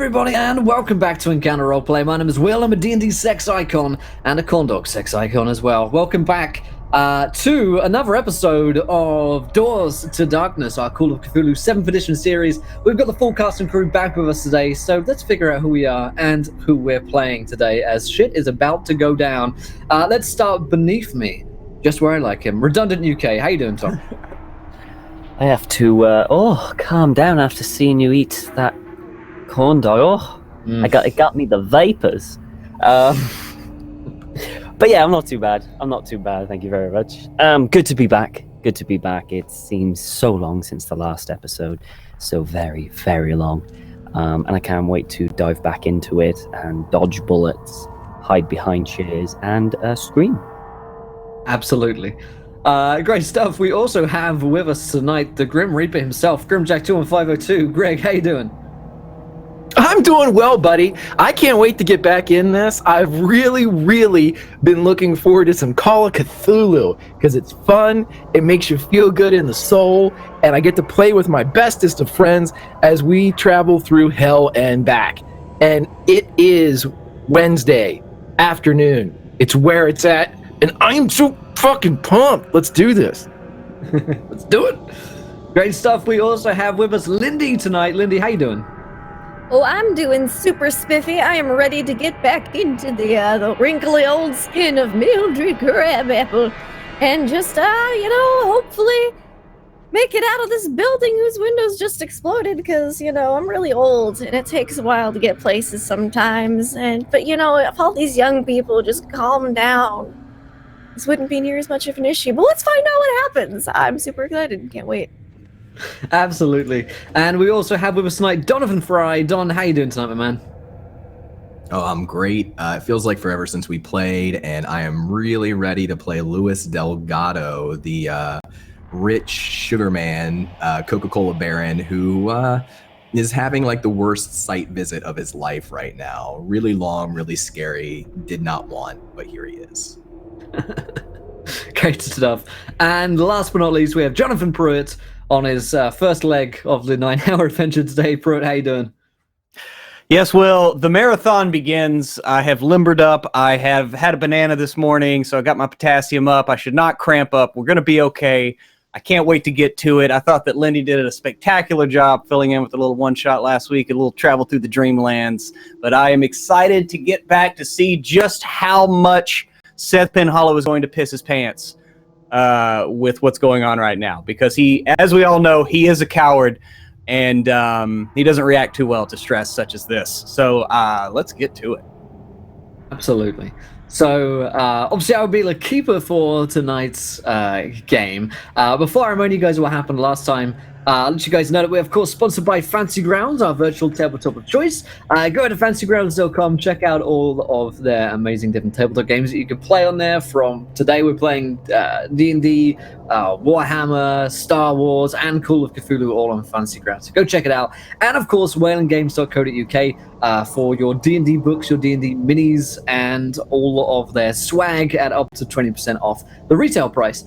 everybody, and welcome back to Encounter Roleplay. My name is Will. I'm a D&D sex icon and a corn dog sex icon as well. Welcome back to another episode of Doors to Darkness, our Call of Cthulhu 7th edition series. We've got the full cast and crew back with us today, so let's figure out who we are and who we're playing today, as shit is about to go down. Let's start beneath me, just where I like him. Redundant UK, how you doing, Tom? I have to, calm down after seeing you eat that corn dog. It got me the vapors. But yeah, I'm not too bad. Thank you very much. Good to be back. It seems so long since the last episode. So very, very long. And I can't wait to dive back into it and dodge bullets, hide behind chairs, and scream. Absolutely. Great stuff. We also have with us tonight the Grim Reaper himself, Grimjack21502. Greg, how you doing? I'm doing well, buddy. I can't wait to get back in this. I've really been looking forward to some Call of Cthulhu because it's fun, it makes you feel good in the soul, and I get to play with my bestest of friends as we travel through hell and back. And it is Wednesday afternoon. It's where it's at, and I'm so fucking pumped. Let's do this. Let's do it. Great stuff. We also have with us Lindy tonight. Lindy, how you doing? Oh, I'm doing super spiffy. I am ready to get back into the wrinkly old skin of Mildred Crabapple and just, hopefully make it out of this building whose windows just exploded because, I'm really old and it takes a while to get places sometimes. But if all these young people just calm down, this wouldn't be near as much of an issue. But let's find out what happens. I'm super excited. Can't wait. Absolutely. And we also have with us tonight Donovan Fry. Don, how you doing tonight, my man? Oh, I'm great. It feels like forever since we played, and I am really ready to play Luis Delgado, the rich sugar man, Coca-Cola baron, who is having like the worst site visit of his life right now. Really long, really scary, did not want, but here he is. Great stuff. And last but not least, we have Jonathan Pruitt on his first leg of the 9-hour adventure today. Pruitt, how you doing? Yes, Will, the marathon begins. I have limbered up. I have had a banana this morning, so I got my potassium up. I should not cramp up. We're going to be okay. I can't wait to get to it. I thought that Lindy did a spectacular job filling in with a little one-shot last week, a little travel through the dreamlands. But I am excited to get back to see just how much Seth Penhollow is going to piss his pants with what's going on right now, because he, as we all know, he is a coward, and he doesn't react too well to stress such as this. So let's get to it. Absolutely. So obviously I will be the keeper for tonight's game. Before I remind you guys of what happened last time, I'll let you guys know that we're, of course, sponsored by Fancy Grounds, our virtual tabletop of choice. Go to fancygrounds.com, check out all of their amazing different tabletop games that you can play on there. From today, we're playing D&D, Warhammer, Star Wars, and Call of Cthulhu, all on Fancy Grounds. So go check it out. And, of course, whalingames.co.uk for your D&D books, your D&D minis, and all of their swag at up to 20% off the retail price.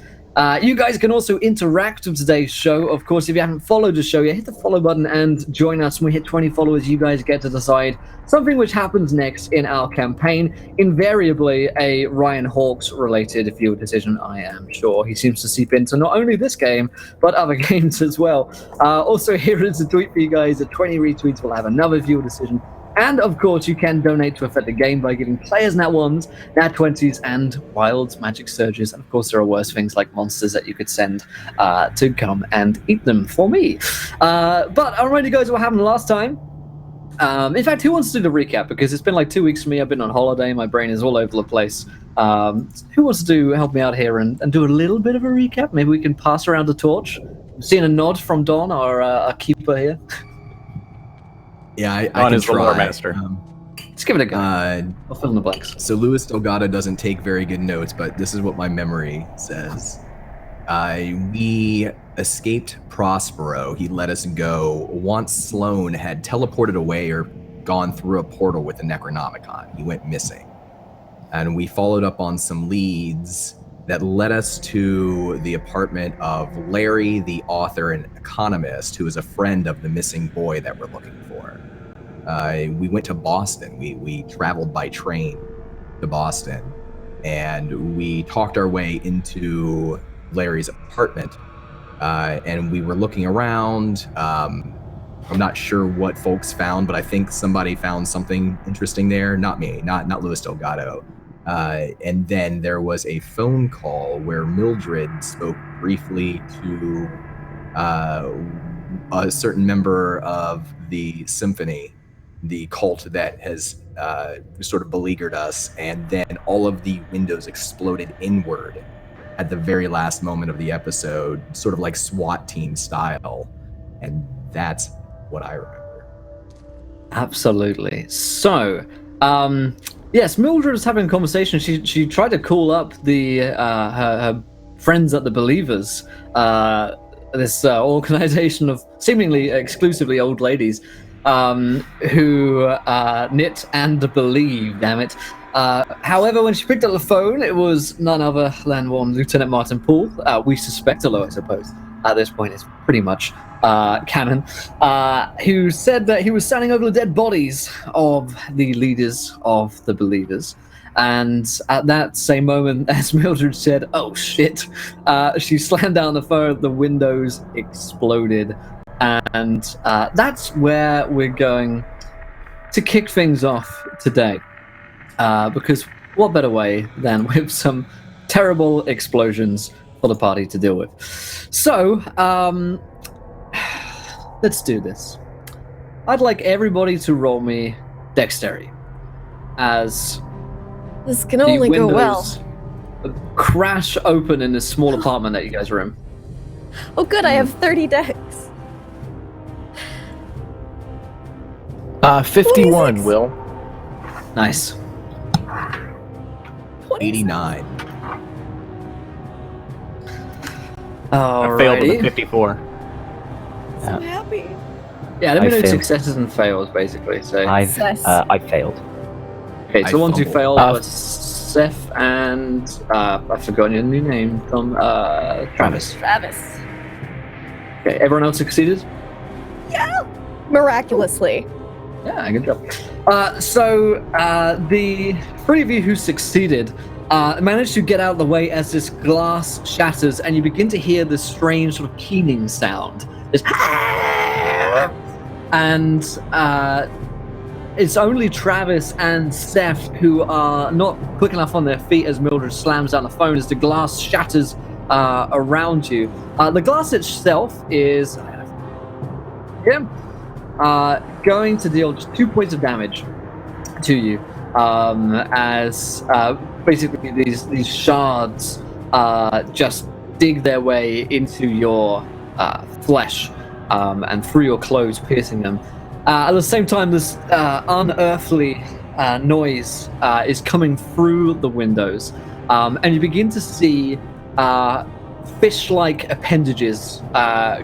You guys can also interact with today's show. Of course, if you haven't followed the show yet, hit the follow button and join us. When we hit 20 followers, you guys get to decide something which happens next in our campaign. Invariably, a Ryan Hawks-related viewer decision, I am sure. He seems to seep into not only this game, but other games as well. Also, here is a tweet for you guys. At 20 retweets, we'll have another viewer decision. And, of course, you can donate to affect the game by giving players nat 1s, nat 20s, and wild magic surges. And, of course, there are worse things like monsters that you could send to come and eat them for me. But I'll remind you guys what happened last time. In fact, who wants to do the recap? Because it's been like 2 weeks for me. I've been on holiday. My brain is all over the place. Who wants to help me out here and do a little bit of a recap? Maybe we can pass around the torch. I'm seeing a nod from Don, our keeper here. Yeah, I can try. Lore master. Let's give it a go. I'll fill in the blanks. So Luis Delgado doesn't take very good notes, but this is what my memory says. We escaped Prospero. He let us go once Sloan had teleported away or gone through a portal with the Necronomicon. He went missing. And we followed up on some leads that led us to the apartment of Larry, the author and economist, who is a friend of the missing boy that we're looking for. We went to Boston. We traveled by train to Boston, and we talked our way into Larry's apartment. And we were looking around. I'm not sure what folks found, but I think somebody found something interesting there. Not me, not Louis Delgado. And then there was a phone call where Mildred spoke briefly to a certain member of the symphony, the cult that has sort of beleaguered us, and then all of the windows exploded inward at the very last moment of the episode, sort of like SWAT team style. And that's what I remember. Absolutely. So, yes, Mildred was having a conversation. She tried to call up the her friends at the Believers, this organization of seemingly exclusively old ladies who knit and believe, damn it. However, when she picked up the phone, it was none other than one Lieutenant Martin Poole. We suspect, although I suppose at this point it's pretty much canon, who said that he was standing over the dead bodies of the leaders of the Believers. And at that same moment, as Mildred said, "Oh shit," she slammed down the phone, the windows exploded. And that's where we're going to kick things off today. Because what better way than with some terrible explosions for the party to deal with. So, let's do this. I'd like everybody to roll me dexterity, as this can only go well. Crash open in this small apartment that you guys are in. Oh good, I have 30 dex. 51, 26. Will. Nice. 89. I failed with a Alrighty. 54. So happy. Yeah, let me I know failed. successes and fails, basically. So, I failed. okay, so I the ones who fumbled. failed were Seth and I've forgotten your new name, Tom. Travis. Travis. Okay, everyone else succeeded. Miraculously. Yeah, good job. So the three of you who succeeded managed to get out of the way as this glass shatters, and you begin to hear this strange sort of keening sound. This and it's only Travis and Seth who are not quick enough on their feet as Mildred slams down the phone as the glass shatters around you. The glass itself is going to deal just 2 points of damage to you, as basically these shards just dig their way into your flesh and through your clothes, piercing them. At the same time, this unearthly noise is coming through the windows, and you begin to see fish-like appendages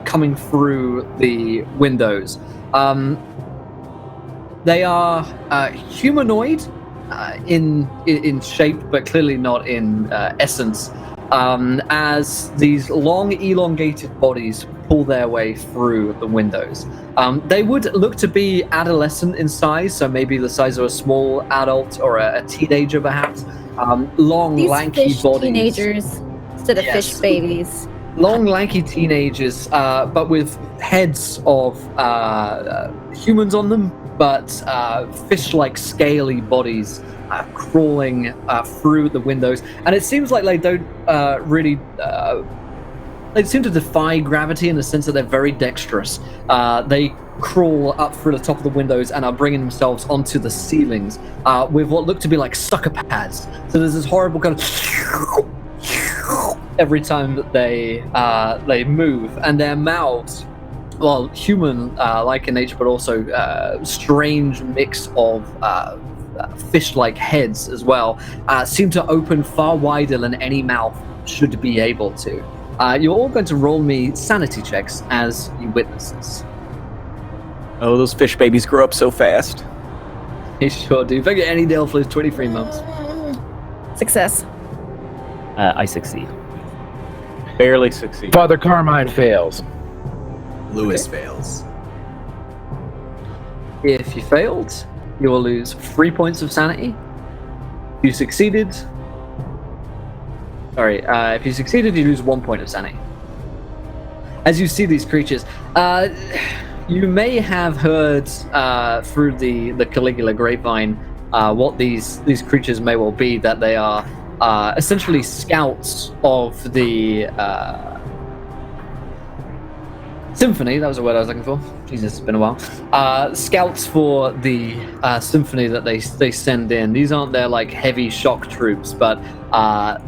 coming through the windows. They are humanoid in shape, but clearly not in essence, as these long, elongated bodies pull their way through the windows. They would look to be adolescent in size, so maybe the size of a small adult or a teenager, perhaps. Long, These lanky fish bodies. teenagers instead of Yes. fish babies. Long, lanky teenagers, but with heads of humans on them, but fish-like scaly bodies crawling through the windows. And it seems like they don't really... they seem to defy gravity in the sense that they're very dexterous. They crawl up through the top of the windows and are bringing themselves onto the ceilings with what look to be like sucker pads. So there's this horrible kind of... every time that they move, and their mouths, well, human like in nature, but also strange mix of fish-like heads as well, seem to open far wider than any mouth should be able to. You're all going to roll me sanity checks as you witness this. Oh, those fish babies grow up so fast. You sure do. If I get any deal for 23 months. Success. I succeed. Barely succeed. Father Carmine fails. Lewis fails. If you failed, you will lose 3 points of sanity. If you succeeded, you lose 1 point of sanity. As you see these creatures, you may have heard through the Caligula grapevine what these creatures may well be, that they are essentially scouts of the symphony. That was the word I was looking for. Jesus, it's been a while. Scouts for the symphony that they send in. These aren't their like heavy shock troops, but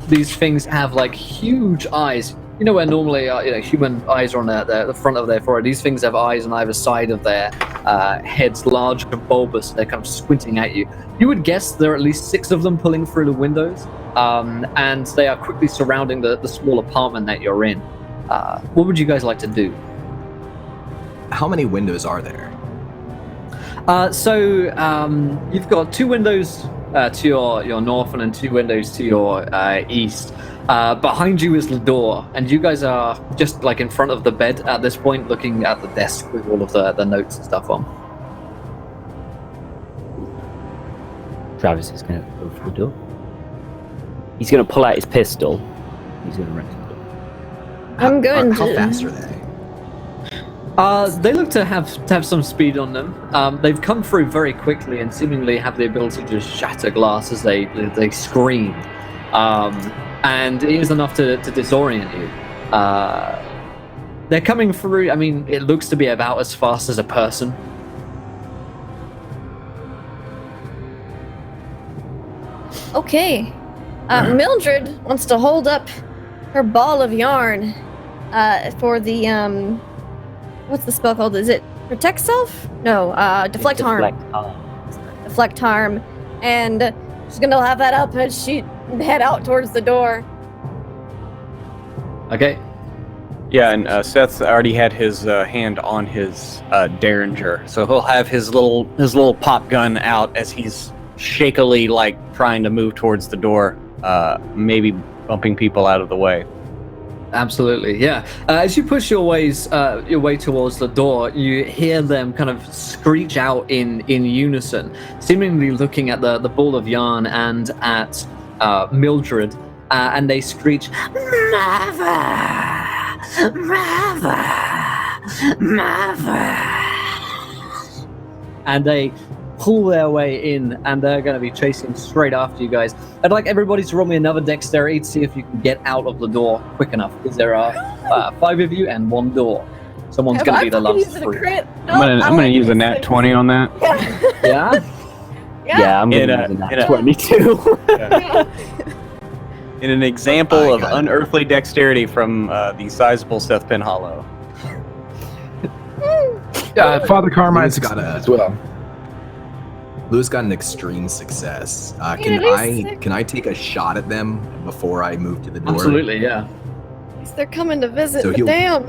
these things have like huge eyes. You know where normally human eyes are on the front of their forehead. These things have eyes on either side of their heads, large and bulbous. They're kind of squinting at you. You would guess there are at least 6 of them pulling through the windows, and they are quickly surrounding the small apartment that you're in. What would you guys like to do? How many windows are there? You've got 2 windows to your north and then 2 windows to your east. Behind you is the door, and you guys are just like in front of the bed at this point, looking at the desk with all of the notes and stuff on. Travis is going to go for the door. He's going to pull out his pistol. He's going to run to the door. I'm going How to. fast are they? They look to have some speed on them. They've come through very quickly and seemingly have the ability to just shatter glass as they scream. And it is enough to disorient you. They're coming through. I mean, it looks to be about as fast as a person. Okay. Mildred wants to hold up her ball of yarn for the what's the spell called? Is it protect self? No, deflect harm. Deflect harm. And she's gonna have that up as she head out towards the door. Okay. Yeah, and Seth's already had his hand on his derringer, so he'll have his little pop gun out as he's shakily like trying to move towards the door, maybe bumping people out of the way. Absolutely, yeah. As you push your way towards the door, you hear them kind of screech out in unison, seemingly looking at the ball of yarn and at Mildred, and they screech, "Mother! Mother! Mother!" And they pull their way in, and they're going to be chasing straight after you guys. I'd like everybody to roll me another dexterity to see if you can get out of the door quick enough, because there are 5 of you and 1 door. Someone's going to be the last 3. I'm gonna use a nat 20 on that. Yeah? Yeah, I'm going to use a nat 22. In an example of unearthly dexterity from the sizable Seth Penhollow. Father Carmine's got as well. Lou's got an extreme success. Can I take a shot at them before I move to the door? Absolutely, yeah. They're coming to visit, So but he'll- damn.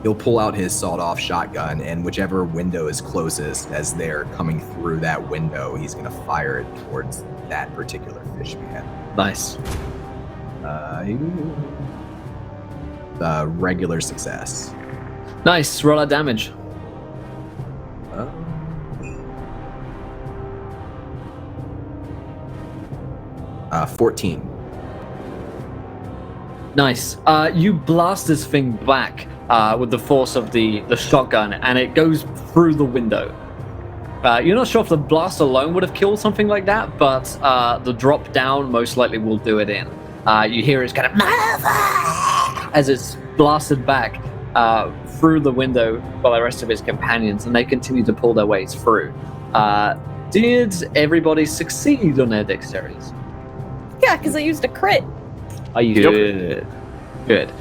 He'll pull out his sawed-off shotgun, and whichever window is closest, as they're coming through that window, he's going to fire it towards that particular fish man. Nice. Regular success. Nice, roll that damage. 14. Nice. You blast this thing back with the force of the shotgun, and it goes through the window. You're not sure if the blast alone would have killed something like that, but the drop down most likely will do it in. You hear it's kind of as it's blasted back through the window by the rest of his companions, and they continue to pull their ways through. Did everybody succeed on their dexterities? Yeah, because I used a crit. Are you Good.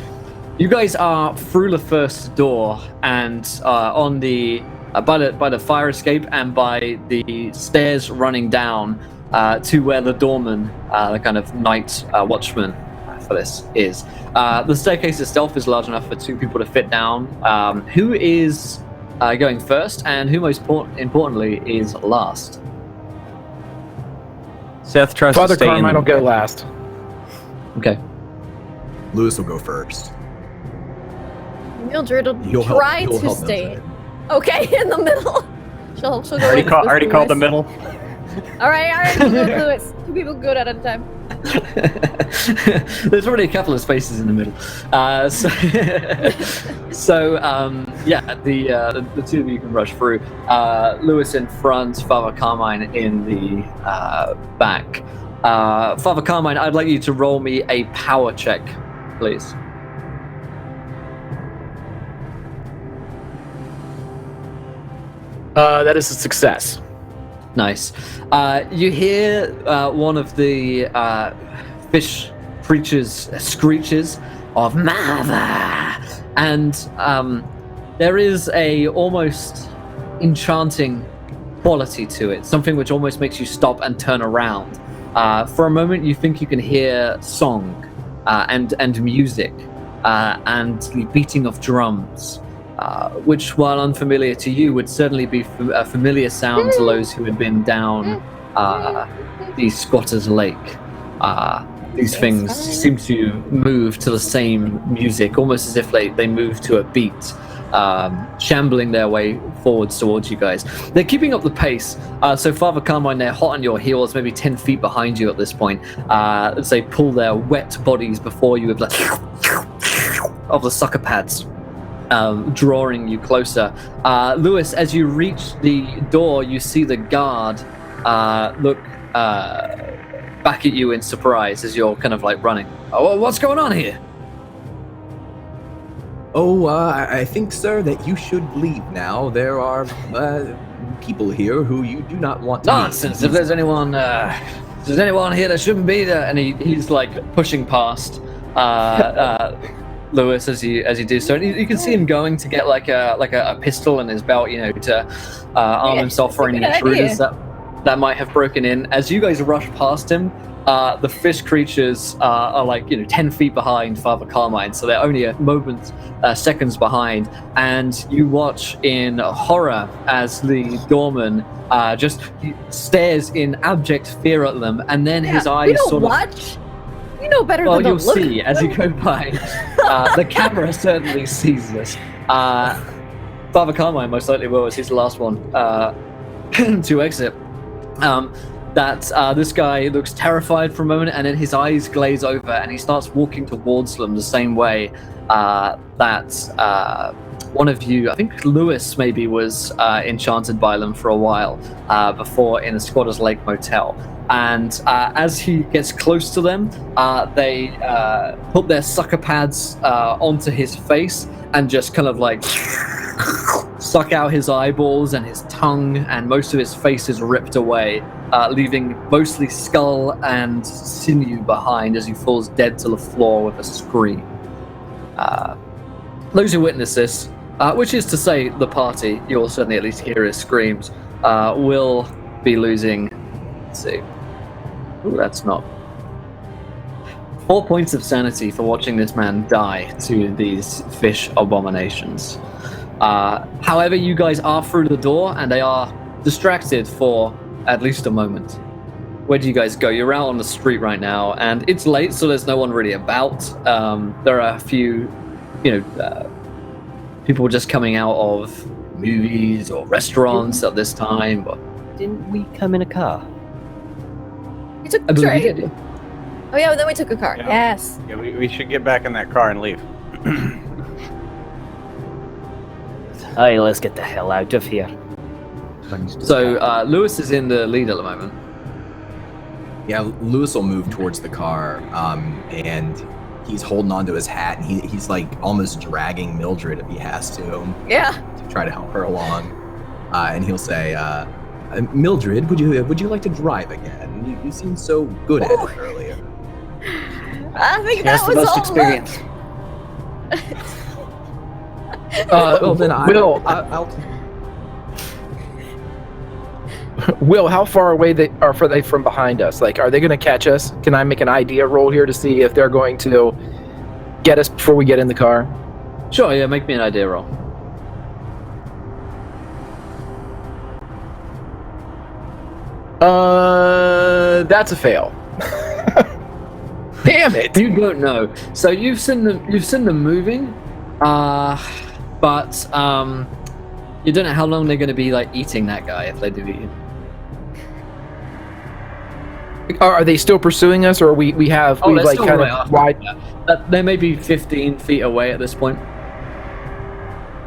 You guys are through the first door and on the by the fire escape and by the stairs running down to where the doorman, the kind of night watchman for this is. The staircase itself is large enough for 2 people to fit down. Who is going first, and who most importantly is last? Seth tries Father to stay Carmine in will go last. Okay. Lewis will go first. Mildred will He'll try help to Mildred. stay. Okay, in the middle. She'll go Already, with already called the Lewis. middle. All right, we'll go with Lewis. 2 people go at a time. There's already a couple of spaces in the middle. Yeah, the two of you can rush through. Lewis in front, Father Carmine in the back. Father Carmine, I'd like you to roll me a power check, please. That is a success. Nice. You hear one of the fish creatures screeches of Mother, and there is a almost enchanting quality to it, something which almost makes you stop and turn around. For a moment, you think you can hear song and music and the beating of drums. Which, while unfamiliar to you, would certainly be a familiar sound to those who had been down the Squatter's Lake. These things seem to move to the same music, almost as if they move to a beat, shambling their way forwards towards you guys. They're keeping up the pace, so Father Carmine, they're hot on your heels, maybe 10 feet behind you at this point, as they pull their wet bodies before you with of the sucker pads. Drawing you closer. Lewis, as you reach the door, you see the guard look back at you in surprise as you're kind of like running. Oh, what's going on here? Oh, I think, sir, that you should leave now. There are people here who you do not want to Nonsense. If there's anyone here that shouldn't be there, and he's like pushing past Lewis as you do so, and you can see him going to get like a pistol in his belt, to arm himself for any intruders that might have broken in. As you guys rush past him, the fish creatures are like 10 feet behind Father Carmine, so they're only a moment, seconds behind, and you watch in horror as the doorman just stares in abject fear at them, and then his eyes sort of watch. You know better well, than you'll to look. see as you go by. The camera certainly sees this. Father Carmine most likely will, as he's the last one to exit. This guy looks terrified for a moment, and then his eyes glaze over, and he starts walking towards them the same way that one of you, I think Lewis maybe, was enchanted by them for a while before in a Squatter's Lake motel. And as he gets close to them, they put their sucker pads onto his face and just kind of like suck out his eyeballs and his tongue, and most of his face is ripped away, leaving mostly skull and sinew behind as he falls dead to the floor with a scream. Those who witness this, which is to say the party, you'll certainly at least hear his screams, will be losing, let's see, ooh, that's not 4 points of sanity for watching this man die to these fish abominations. However, you guys are through the door, and they are distracted for at least a moment. Where do you guys go? You're out on the street right now, and it's late, so there's no one really about. There are a few, people just coming out of movies or restaurants at this time. But Didn't we come in a car? We took I a believe you train. did. Oh yeah, then we took a car. Yeah. Yes. Yeah, we should get back in that car and leave. Hey, let's get the hell out of here. So Lewis is in the lead at the moment. Yeah, Lewis will move towards the car, and he's holding onto his hat, and he's like almost dragging Mildred if he has to Yeah. try to help her along. And he'll say, "Mildred, would you like to drive again? You seemed so good at it earlier." I think That's that the was most all experience. Well, then Will, I'll Will, how far away are they from behind us? Like, are they going to catch us? Can I make an idea roll here to see if they're going to get us before we get in the car? Sure, yeah, make me an idea roll. That's a fail. Damn it! You don't know. So you've seen them moving, but You don't know how long they're going to be like eating that guy if they do eat him. Are they still pursuing us, or we have Oh, we've they're like still kind right of after. wide? They may be 15 feet away at this point.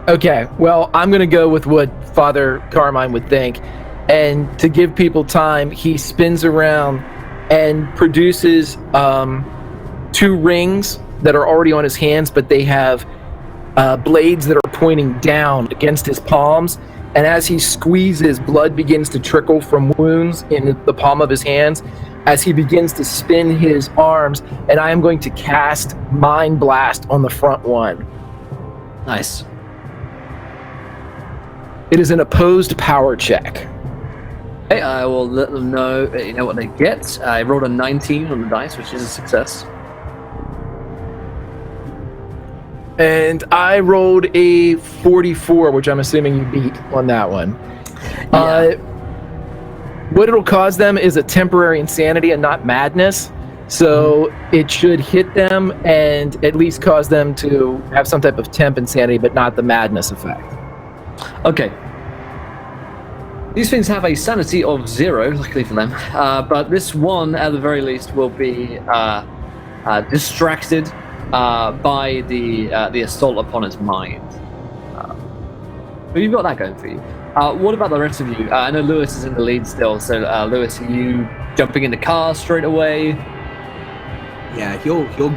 Okay, well, I'm gonna go with what Father Carmine would think, and to give people time, he spins around and produces 2 rings that are already on his hands, but they have blades that are pointing down against his palms. And as he squeezes, blood begins to trickle from wounds in the palm of his hands as he begins to spin his arms. And I am going to cast Mind Blast on the front one. Nice. It is an opposed power check. Okay, I will let them know what they get. I rolled a 19 on the dice, which is a success. And I rolled a 44, which I'm assuming you beat on that one. Yeah. What it'll cause them is a temporary insanity and not madness. So it should hit them and at least cause them to have some type of temp insanity, but not the madness effect. Okay. These things have a sanity of 0, luckily for them. But this one, at the very least, will be distracted by the assault upon its mind. But you've got that going for you. What about the rest of you? I know Lewis is in the lead still, so Lewis, are you jumping in the car straight away? Yeah, he'll go.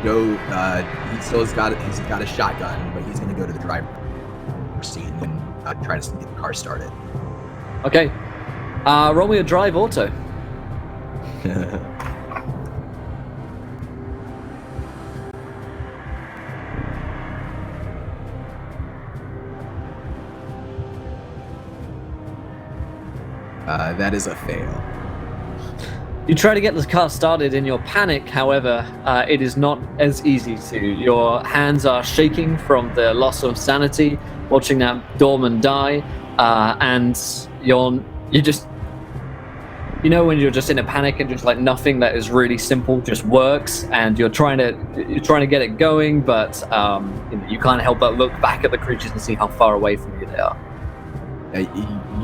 He still has got a shotgun, but he's going to go to the driver's seat and try to get the car started. Okay. Roll me a drive auto. That is a fail. You try to get the car started in your panic, however, it is not as easy to. Your hands are shaking from the loss of sanity, watching that doorman die, and you just, when you're just in a panic and just like nothing that is really simple just works, and you're trying to get it going, but you can't help but look back at the creatures and see how far away from you they are.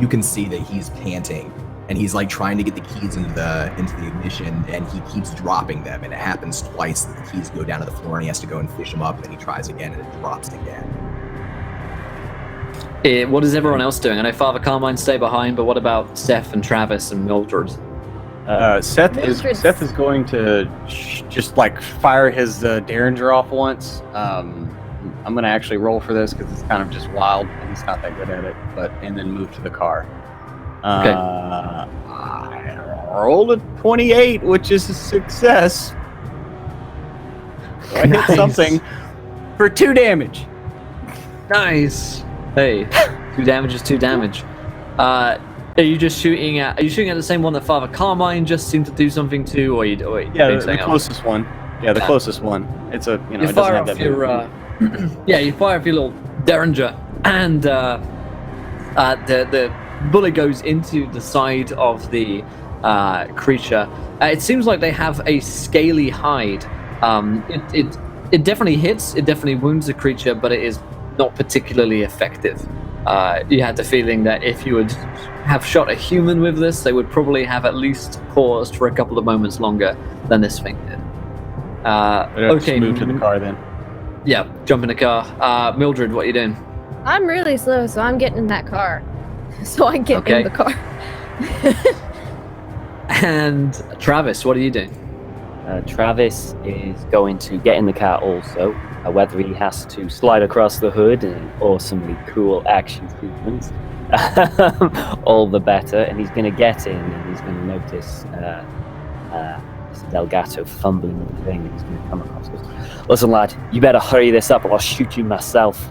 You can see that he's panting, and he's like trying to get the keys into the ignition, and he keeps dropping them, and it happens twice that the keys go down to the floor, and he has to go and fish them up, and then he tries again, and it drops again. What is everyone else doing? I know Father Carmine stay behind, but what about Seth and Travis and Mildred? Seth is going to just like fire his Derringer off once. I'm going to actually roll for this because it's kind of just wild and he's not that good at it, and then move to the car. Okay. I rolled a 28, which is a success. So I hit something for 2 damage. Nice. Hey, 2 damage is 2 damage. Are you just shooting at? Are you shooting at the same one that Father Carmine just seemed to do something to, or you? Yeah, the closest one. Yeah, the closest one. It's a You it fire doesn't have off that your. You fire off your little Derringer, and the bullet goes into the side of the creature. It seems like they have a scaly hide. It definitely hits. It definitely wounds the creature, but it is not particularly effective. You had the feeling that if you would have shot a human with this, they would probably have at least paused for a couple of moments longer than this thing did. Okay, move to the car then. Yeah, jump in the car. Mildred, what are you doing? I'm really slow, so I'm getting in that car. So I get in the car. And Travis, what are you doing? Travis is going to get in the car also. Whether he has to slide across the hood in an awesomely cool action sequence, all the better. And he's going to get in and he's going to notice Delgato fumbling with the thing, and he's going to come across and goes, "Listen, lad, you better hurry this up or I'll shoot you myself."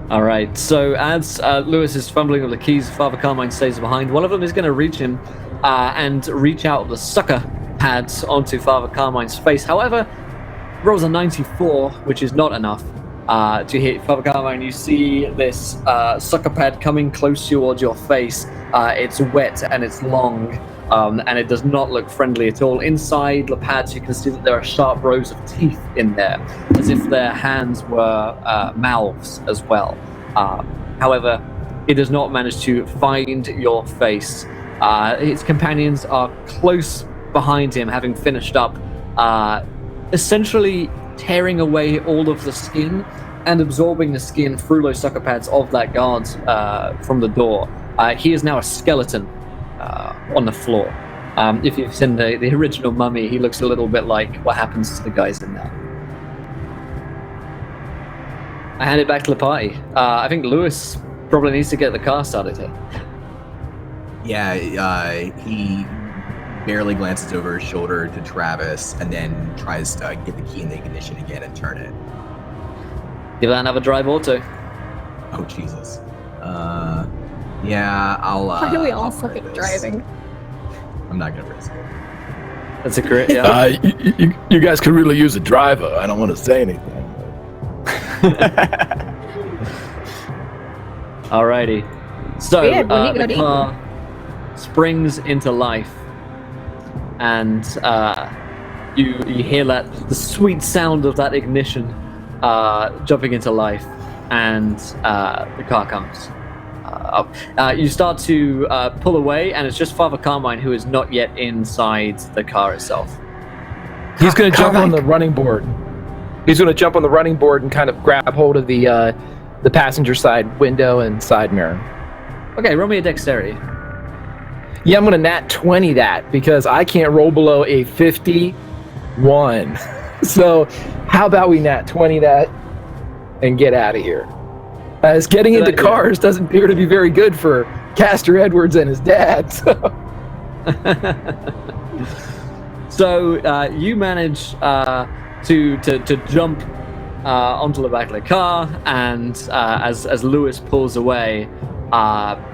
All right, so as Lewis is fumbling with the keys, Father Carmine stays behind. One of them is going to reach him and reach out the sucker pads onto Father Carmine's face. However, rolls a 94, which is not enough to hit Father Carmine. You see this sucker pad coming close towards your face. It's wet and it's long, and it does not look friendly at all. Inside the pads, you can see that there are sharp rows of teeth in there. as if their hands were mouths as well. However, it does not manage to find your face. His companions are close behind him, having finished up, essentially tearing away all of the skin and absorbing the skin through those sucker pads of that guard from the door. He is now a skeleton on the floor. If you've seen the original Mummy, he looks a little bit like what happens to the guys in there. I hand it back to the party. I think Lewis probably needs to get the car started here. Yeah, he barely glances over his shoulder to Travis and then tries to get the key in the ignition again and turn it. Give that another drive auto. Oh, Jesus. Yeah, I'll... Why do we all I'll suck try at this. driving? I'm not going to risk it. That's a great, yeah. You guys could really use a driver. I don't want to say anything. Alrighty. So, Yeah, when you go the to car springs into life, and you hear the sweet sound of that ignition jumping into life, and the car comes up. You start to pull away, and it's just Father Carmine who is not yet inside the car itself. He's going to jump on the running board. He's going to jump on the running board and kind of grab hold of the passenger side window and side mirror. Okay, roll me a dexterity. Yeah, I'm going to nat 20 that because I can't roll below a 51. So how about we nat 20 that and get out of here? As getting into cars doesn't appear to be very good for Castor Edwards and his dad. So you manage to jump onto the back of the car, and as Lewis pulls away,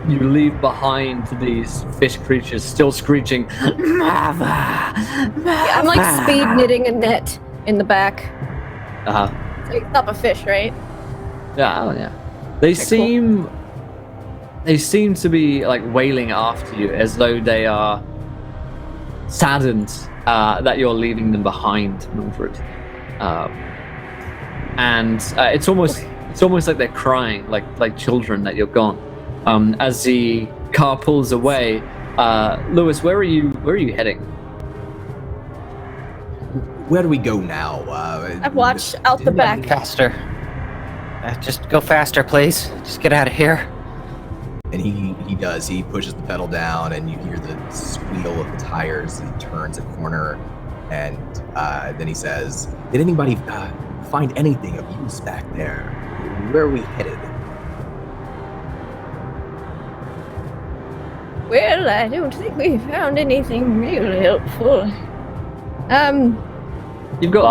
you leave behind these fish creatures still screeching, "Mother, Mother." I'm like speed knitting a net in the back. Uh-huh. So you stop a fish, right? Yeah, oh, yeah. They seem to be like wailing after you, as though they are saddened that you're leaving them behind, Mildred. And it's almost like they're crying, like children that you're gone. As the car pulls away, Lewis, where are you heading? Where do we go now? I watch out the back. Faster. Just go faster, please. Just get out of here. And he does. He pushes the pedal down, and you hear the squeal of the tires, and turns a corner, and then he says, "Did anybody find anything of use back there? Where are we headed?" Well, I don't think we found anything really helpful. You've got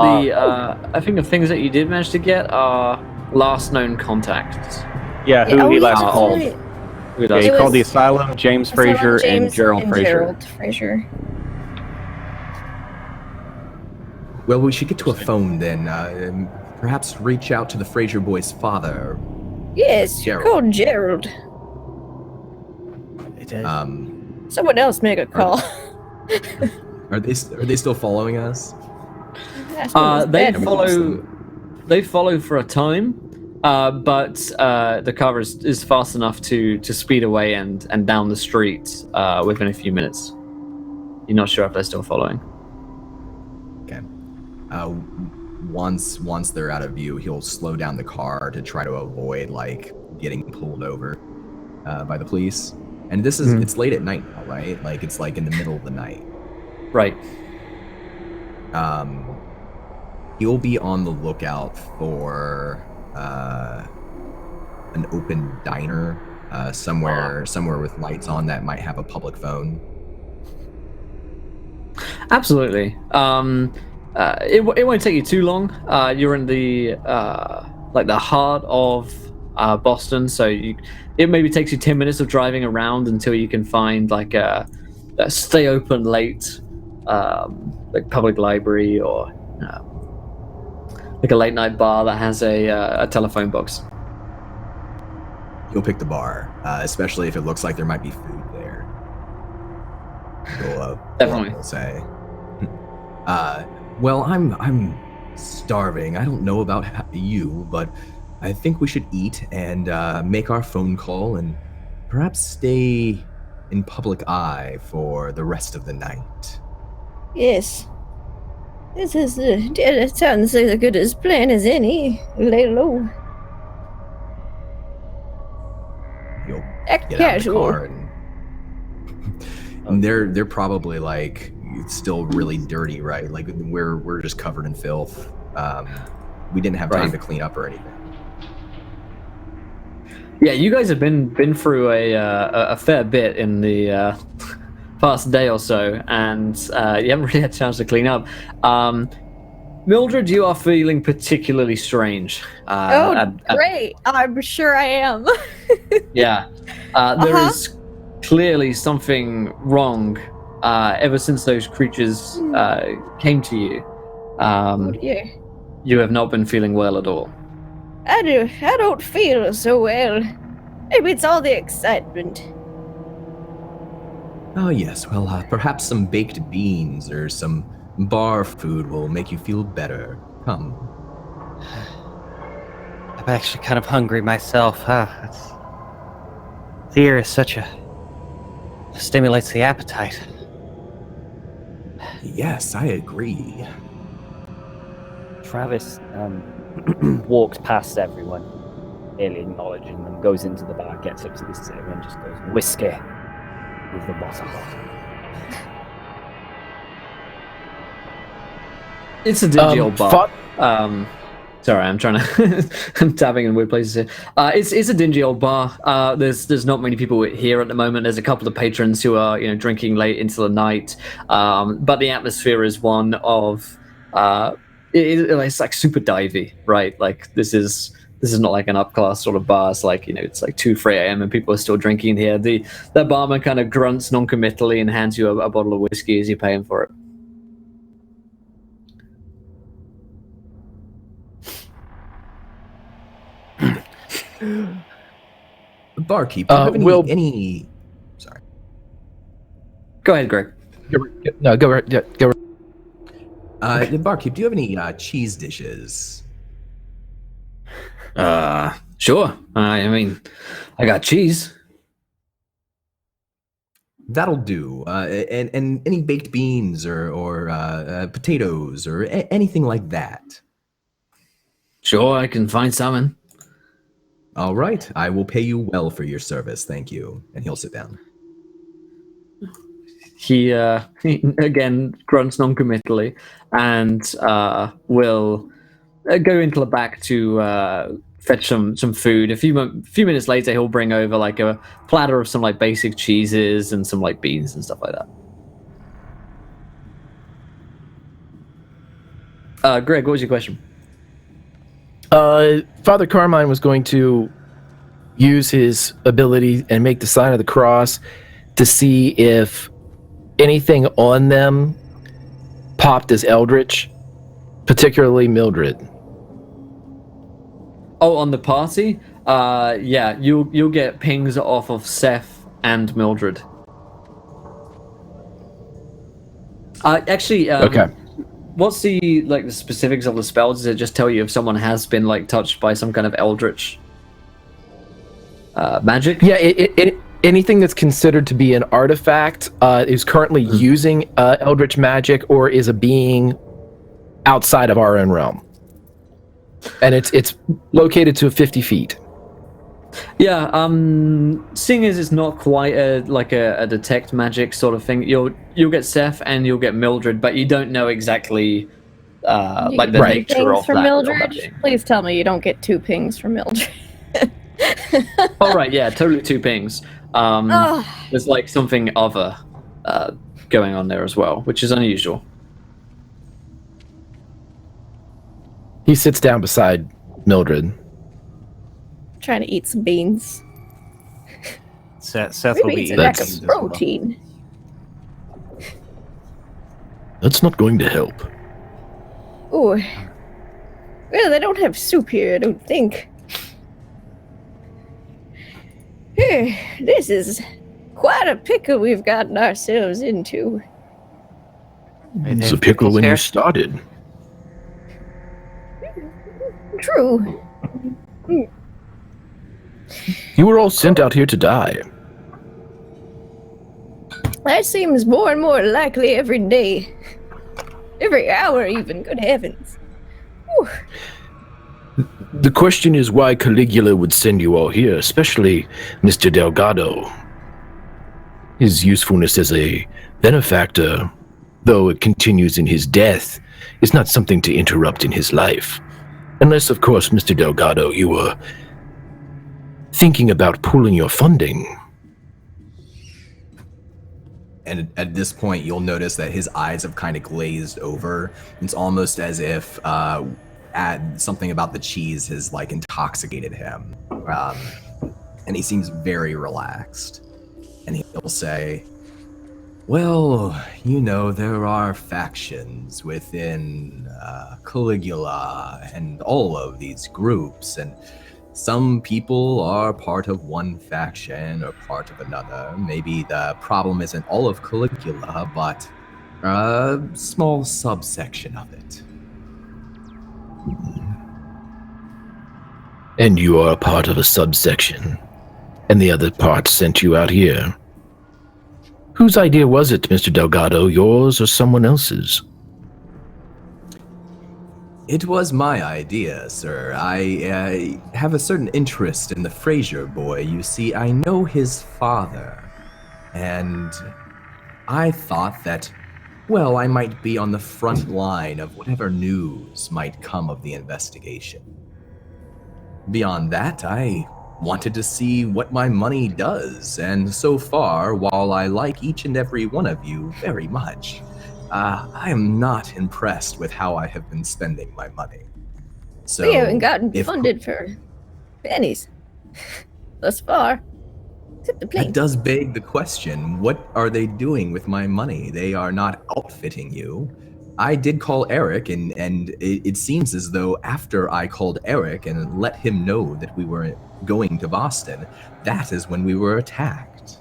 I think the things that you did manage to get are last known contacts. Yeah, who he last that's called. right. Who Yeah, does? he It called the was- asylum, James Asylum, Fraser, and James Gerald Fraser. Gerald Fraser. Well, we should get to a phone then. Perhaps reach out to the Fraser boy's father. Yes, Gerald. called Gerald. Someone else make a call. Are they still following us? They follow for a time, but the car is fast enough to speed away and down the street within a few minutes. You're not sure if they're still following. Okay. Once they're out of view, he'll slow down the car to try to avoid getting pulled over by the police. And this is it's late at night now, right? It's in the middle of the night. Right. He'll be on the lookout for an open diner somewhere with lights on that might have a public phone. Absolutely. It won't take you too long. You're in the the heart of Boston, so it maybe takes you 10 minutes of driving around until you can find a stay open late public library or a late night bar that has a telephone box. He'll pick the bar, especially if it looks like there might be food there. Definitely. He'll say, "Well, I'm starving. I don't know about you, but I think we should eat and make our phone call and perhaps stay in public eye for the rest of the night. Yes. This is that sounds as good as plan as any. Lay low. You'll Act get out of the casual. car and they're probably like still really dirty, right? Like we're just covered in filth. We didn't have time to clean up or anything. Yeah, you guys have been through a fair bit in the past day or so, and you haven't really had a chance to clean up. Mildred, you are feeling particularly strange. Great! I'm sure I am. Yeah, there is clearly something wrong ever since those creatures came to you. Yeah. You have not been feeling well at all. I don't feel so well. Maybe it's all the excitement. Oh yes, well perhaps some baked beans or some bar food will make you feel better. Come. I'm actually kind of hungry myself. The air is stimulates the appetite. Yes, I agree. Travis walks past everyone, barely acknowledging them, goes into the bar, gets up to the table, and just goes, "Whiskey with the bottom." It's a dingy old bar. Sorry, I'm trying to. I'm tapping in weird places here. It's a dingy old bar. There's not many people here at the moment. There's a couple of patrons who are drinking late into the night. But the atmosphere is one of it's like super divey, right? Like this is not like an upclass sort of bar. It's like it's like 2-3 a.m. and people are still drinking here. The barman kind of grunts non-committally and hands you a bottle of whiskey as you're paying for it. Barkeep, do you have any... Sorry. Go ahead, Greg. No, go right. Yeah, go right. Barkeep, do you have any cheese dishes? Sure. I mean, I got cheese. That'll do. And any baked beans or potatoes or anything like that. Sure, I can find something. All right, I will pay you well for your service, thank you. And he'll sit down. He again grunts non-committally and will go into the back to fetch some food. A few minutes later, he'll bring over like a platter of some like basic cheeses and some like beans and stuff like that. Greg, what was your question? Father Carmine was going to use his ability and make the sign of the cross to see if anything on them popped as eldritch, particularly Mildred. Oh, on the party? Yeah, you'll get pings off of Seth and Mildred. Actually, Okay. What's the specifics of the spells? Does it just tell you if someone has been touched by some kind of eldritch magic? Yeah, anything that's considered to be an artifact is currently using eldritch magic or is a being outside of our own realm, and it's located to 50 feet. Yeah, seeing as it's not quite a detect magic sort of thing, you'll get Seth and you'll get Mildred, but you don't know exactly the nature of from that. Mildred? Please tell me you don't get 2 pings from Mildred. All right, yeah, totally 2 pings. There's something other going on there as well, which is unusual. He sits down beside Mildred. Trying to eat some beans. Seth will Maybe be it's a eating lack beans of as well. protein. That's not going to help. Ooh. Well, they don't have soup here, I don't think. This is quite a pickle we've gotten ourselves into. It's a pickle when you started. True. You were all sent out here to die. That seems more and more likely every day. Every hour, even. Good heavens. Whew. The question is why Caligula would send you all here, especially Mr. Delgado. His usefulness as a benefactor, though it continues in his death, is not something to interrupt in his life. Unless, of course, Mr. Delgado, you were thinking about pooling your funding. And at this point, you'll notice that his eyes have kind of glazed over. It's almost as if something about the cheese has like intoxicated him. And he seems very relaxed. And he'll say, well, you know, there are factions within Caligula and all of these groups, and some people are part of one faction or part of another. Maybe the problem isn't all of Caligula, but a small subsection of it. And you are a part of a subsection, and the other part sent you out here. Whose idea was it, Mr. Delgado, yours or someone else's? It was my idea, sir. I have a certain interest in the Fraser boy. You see, I know his father, and I thought that, well, I might be on the front line of whatever news might come of the investigation. Beyond that, I wanted to see what my money does, and so far, while I like each and every one of you very much, I am not impressed with how I have been spending my money. So We haven't gotten funded for pennies thus far. Except the plane. that does beg the question, what are they doing with my money? They are not outfitting you. I did call Eric, and it seems as though after I called Eric and let him know that we were going to Boston, that is when we were attacked.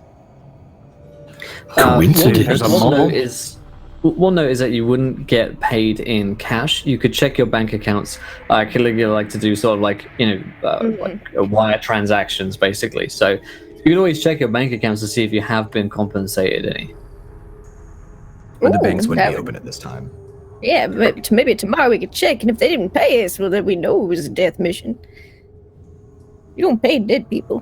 Coincidence. One note is that you wouldn't get paid in cash. You could check your bank accounts. Caligula like to do sort of like, like wire transactions, basically. So you can always check your bank accounts to see if you have been compensated any. But the Ooh, banks wouldn't be that- open at this time. Yeah, but maybe tomorrow we could check, and if they didn't pay us, well, then we know it was a death mission. You don't pay dead people.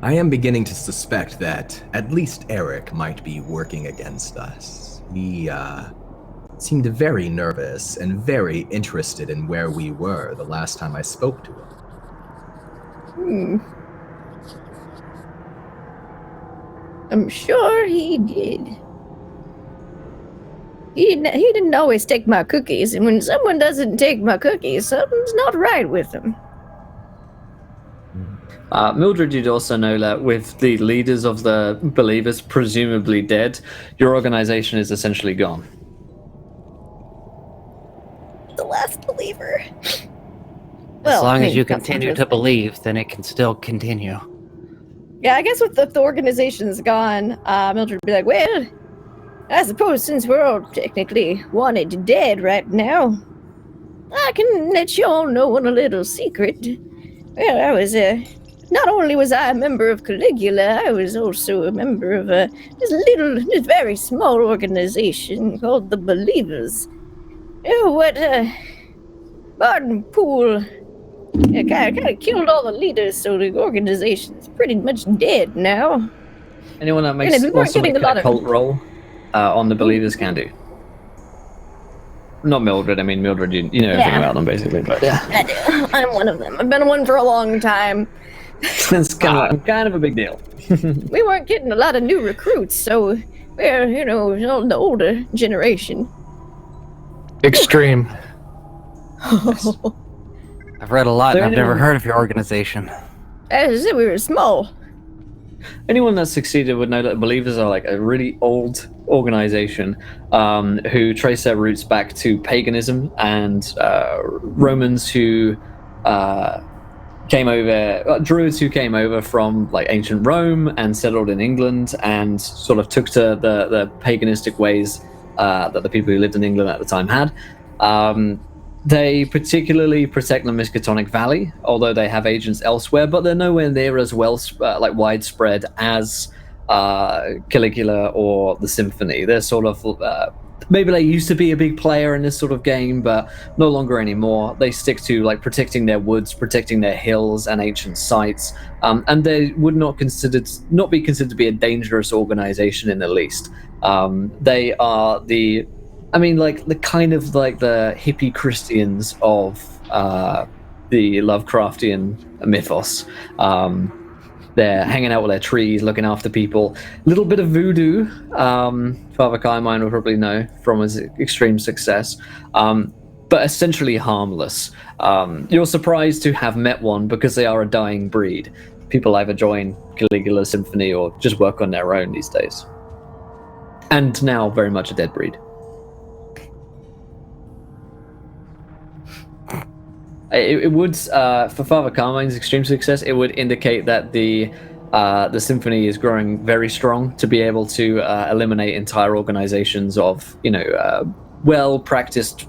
I am beginning to suspect that at least Eric might be working against us. He seemed very nervous and very interested in where we were the last time I spoke to him. I'm sure he did. He didn't always take my cookies, and when someone doesn't take my cookies, something's not right with them. Mildred, you'd also know that with the leaders of the Believers presumably dead, your organization is essentially gone. The last believer. As long as you not so continue much to as- believe, then it can still continue. Yeah, I guess with the organization's gone, Mildred would be like, well, I suppose since we're all technically wanted dead right now, I can let you all know a little secret. Well, I was, not only was I a member of Caligula, I was also a member of this very small organization called the Believers. Oh, what, Barton Poole kind of killed all the leaders, so the organization's pretty much dead now. Anyone that And makes we weren't wants to getting make a lot a of- cult roll on the Believers can do. Not Mildred. I mean, Mildred, you know everything Yeah. about them, basically. But yeah, I do. I'm one of them. I've been one for a long time. it's kind of a big deal. We weren't getting a lot of new recruits, so we're, all the older generation. Extreme. I've read a lot, and There I've never anyone- heard of your organization. As I said, we were small. Anyone that succeeded would know that Believers are like a really old organization who trace their roots back to paganism and Romans who came over, Druids who came over from like ancient Rome and settled in England and sort of took to the paganistic ways that the people who lived in England at the time had. They particularly protect the Miskatonic Valley, although they have agents elsewhere, but they're nowhere near as widespread as Caligula or the Symphony. They're sort of maybe they used to be a big player in this sort of game, but no longer anymore. They stick to protecting their woods, protecting their hills and ancient sites, and they would not be considered to be a dangerous organization in the least. They are the kind of the hippie Christians of the Lovecraftian mythos. They're hanging out with their trees, looking after people. A little bit of voodoo, Father Carmine will probably know from his extreme success, but essentially harmless. You're surprised to have met one because they are a dying breed. People either join Caligula's Symphony or just work on their own these days. And now very much a dead breed. It would, for Father Carmine's extreme success, it would indicate that the Symphony is growing very strong to be able to eliminate entire organizations of, well-practiced,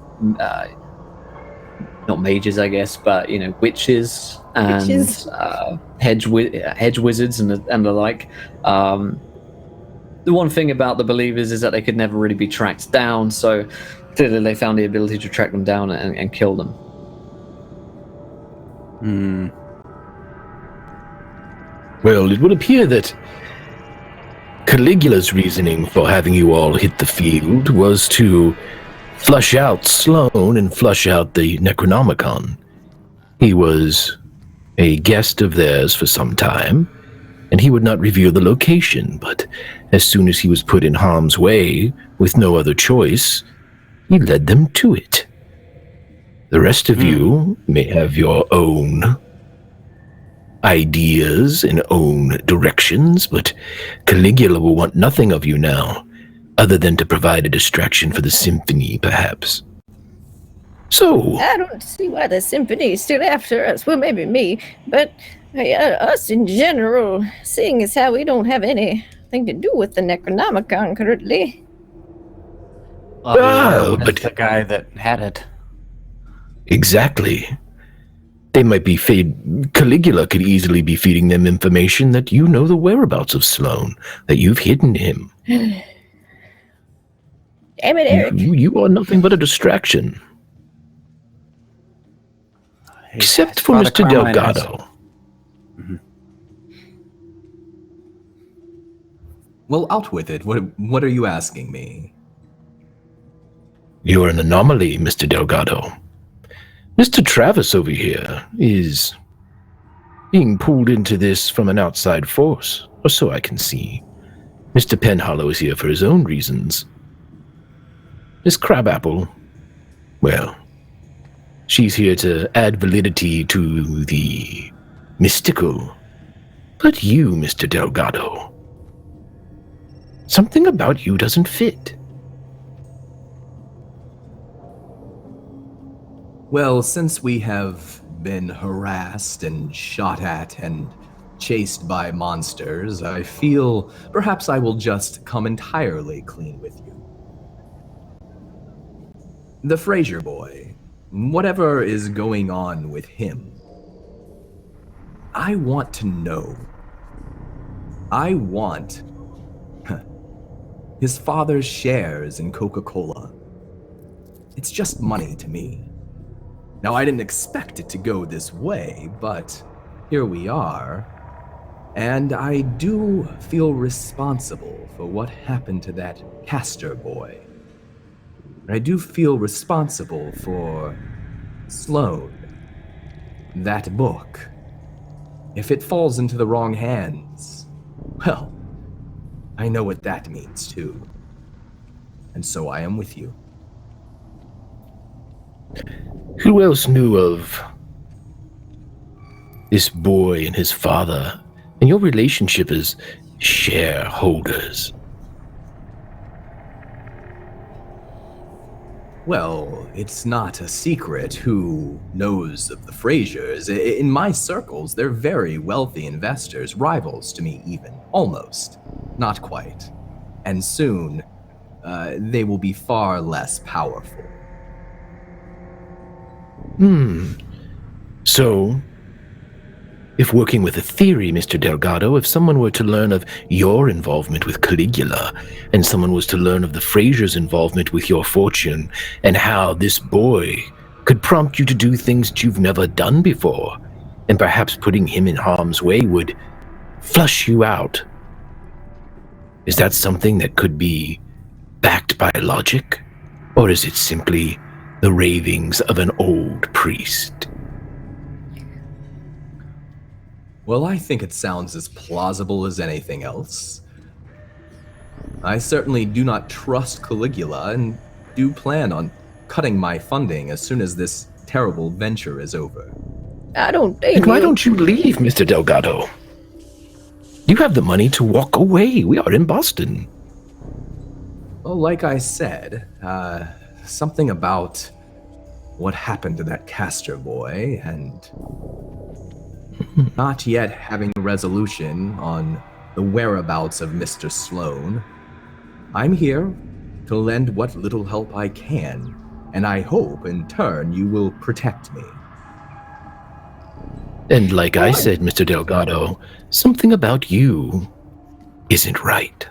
not mages, I guess, but, witches and hedge wizards and the like. The one thing about the Believers is that they could never really be tracked down, so clearly they found the ability to track them down and kill them. Well, it would appear that Caligula's reasoning for having you all hit the field was to flush out Sloane and flush out the Necronomicon. He was a guest of theirs for some time, and he would not reveal the location, but as soon as he was put in harm's way with no other choice, he led them to it. The rest of you may have your own ideas and own directions, but Caligula will want nothing of you now, other than to provide a distraction for the Symphony, perhaps. So... I don't see why the Symphony is still after us. Well, maybe me, but us in general, seeing as how we don't have anything to do with the Necronomicon currently. But the guy that had it. Exactly. They might be Caligula could easily be feeding them information that you know the whereabouts of Sloane, that you've hidden him. Damn it, Eric. You are nothing but a distraction. Except for Mr. Delgado. Well, out with it. What are you asking me? You're an anomaly, Mr. Delgado. Mr. Travis over here is being pulled into this from an outside force, or so I can see. Mr. Penhollow is here for his own reasons. Miss Crabapple, well, she's here to add validity to the mystical. But you, Mr. Delgado, something about you doesn't fit. Well, since we have been harassed and shot at and chased by monsters, I feel perhaps I will just come entirely clean with you. The Fraser boy, whatever is going on with him, I want to know. I want his father's shares in Coca-Cola. It's just money to me. Now, I didn't expect it to go this way, but here we are. And I do feel responsible for what happened to that Castor boy. I do feel responsible for Sloane, that book. If it falls into the wrong hands, well, I know what that means too. And so I am with you. Who else knew of this boy and his father and your relationship as shareholders? Well, it's not a secret who knows of the Frasers. In my circles, they're very wealthy investors, rivals to me even. Almost. Not quite. And soon, they will be far less powerful. So, if working with a theory, Mr. Delgado, if someone were to learn of your involvement with Caligula, and someone was to learn of the Frasers' involvement with your fortune, and how this boy could prompt you to do things that you've never done before, and perhaps putting him in harm's way would flush you out. Is that something that could be backed by logic? Or is it simply the ravings of an old priest? Well, I think it sounds as plausible as anything else. I certainly do not trust Caligula and do plan on cutting my funding as soon as this terrible venture is over. I don't think. And why don't you leave, Mr. Delgado? You have the money to walk away. We are in Boston. Well, like I said, something about what happened to that Castor boy and not yet having a resolution on the whereabouts of Mr. Sloan. I'm here to lend what little help I can, and I hope, in turn, you will protect me. And like I said, Mr. Delgado, something about you isn't right.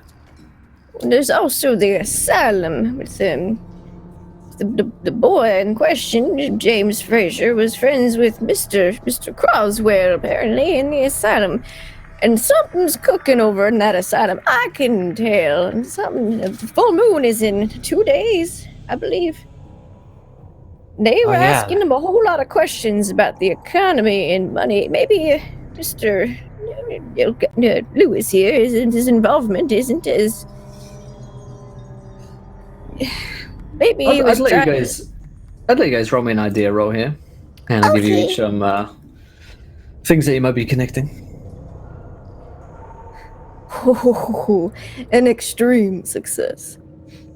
There's also the asylum with the boy in question. James Fraser was friends with Mr. Croswell, apparently, in the asylum. And something's cooking over in that asylum. I can tell. And the full moon is in 2 days, I believe. They were asking him a whole lot of questions about the economy and money. Maybe Mr. Lewis here, his involvement isn't as... Maybe he was I'd let you guys roll me an idea roll here. And I'll give you each some things that you might be connecting. An extreme success.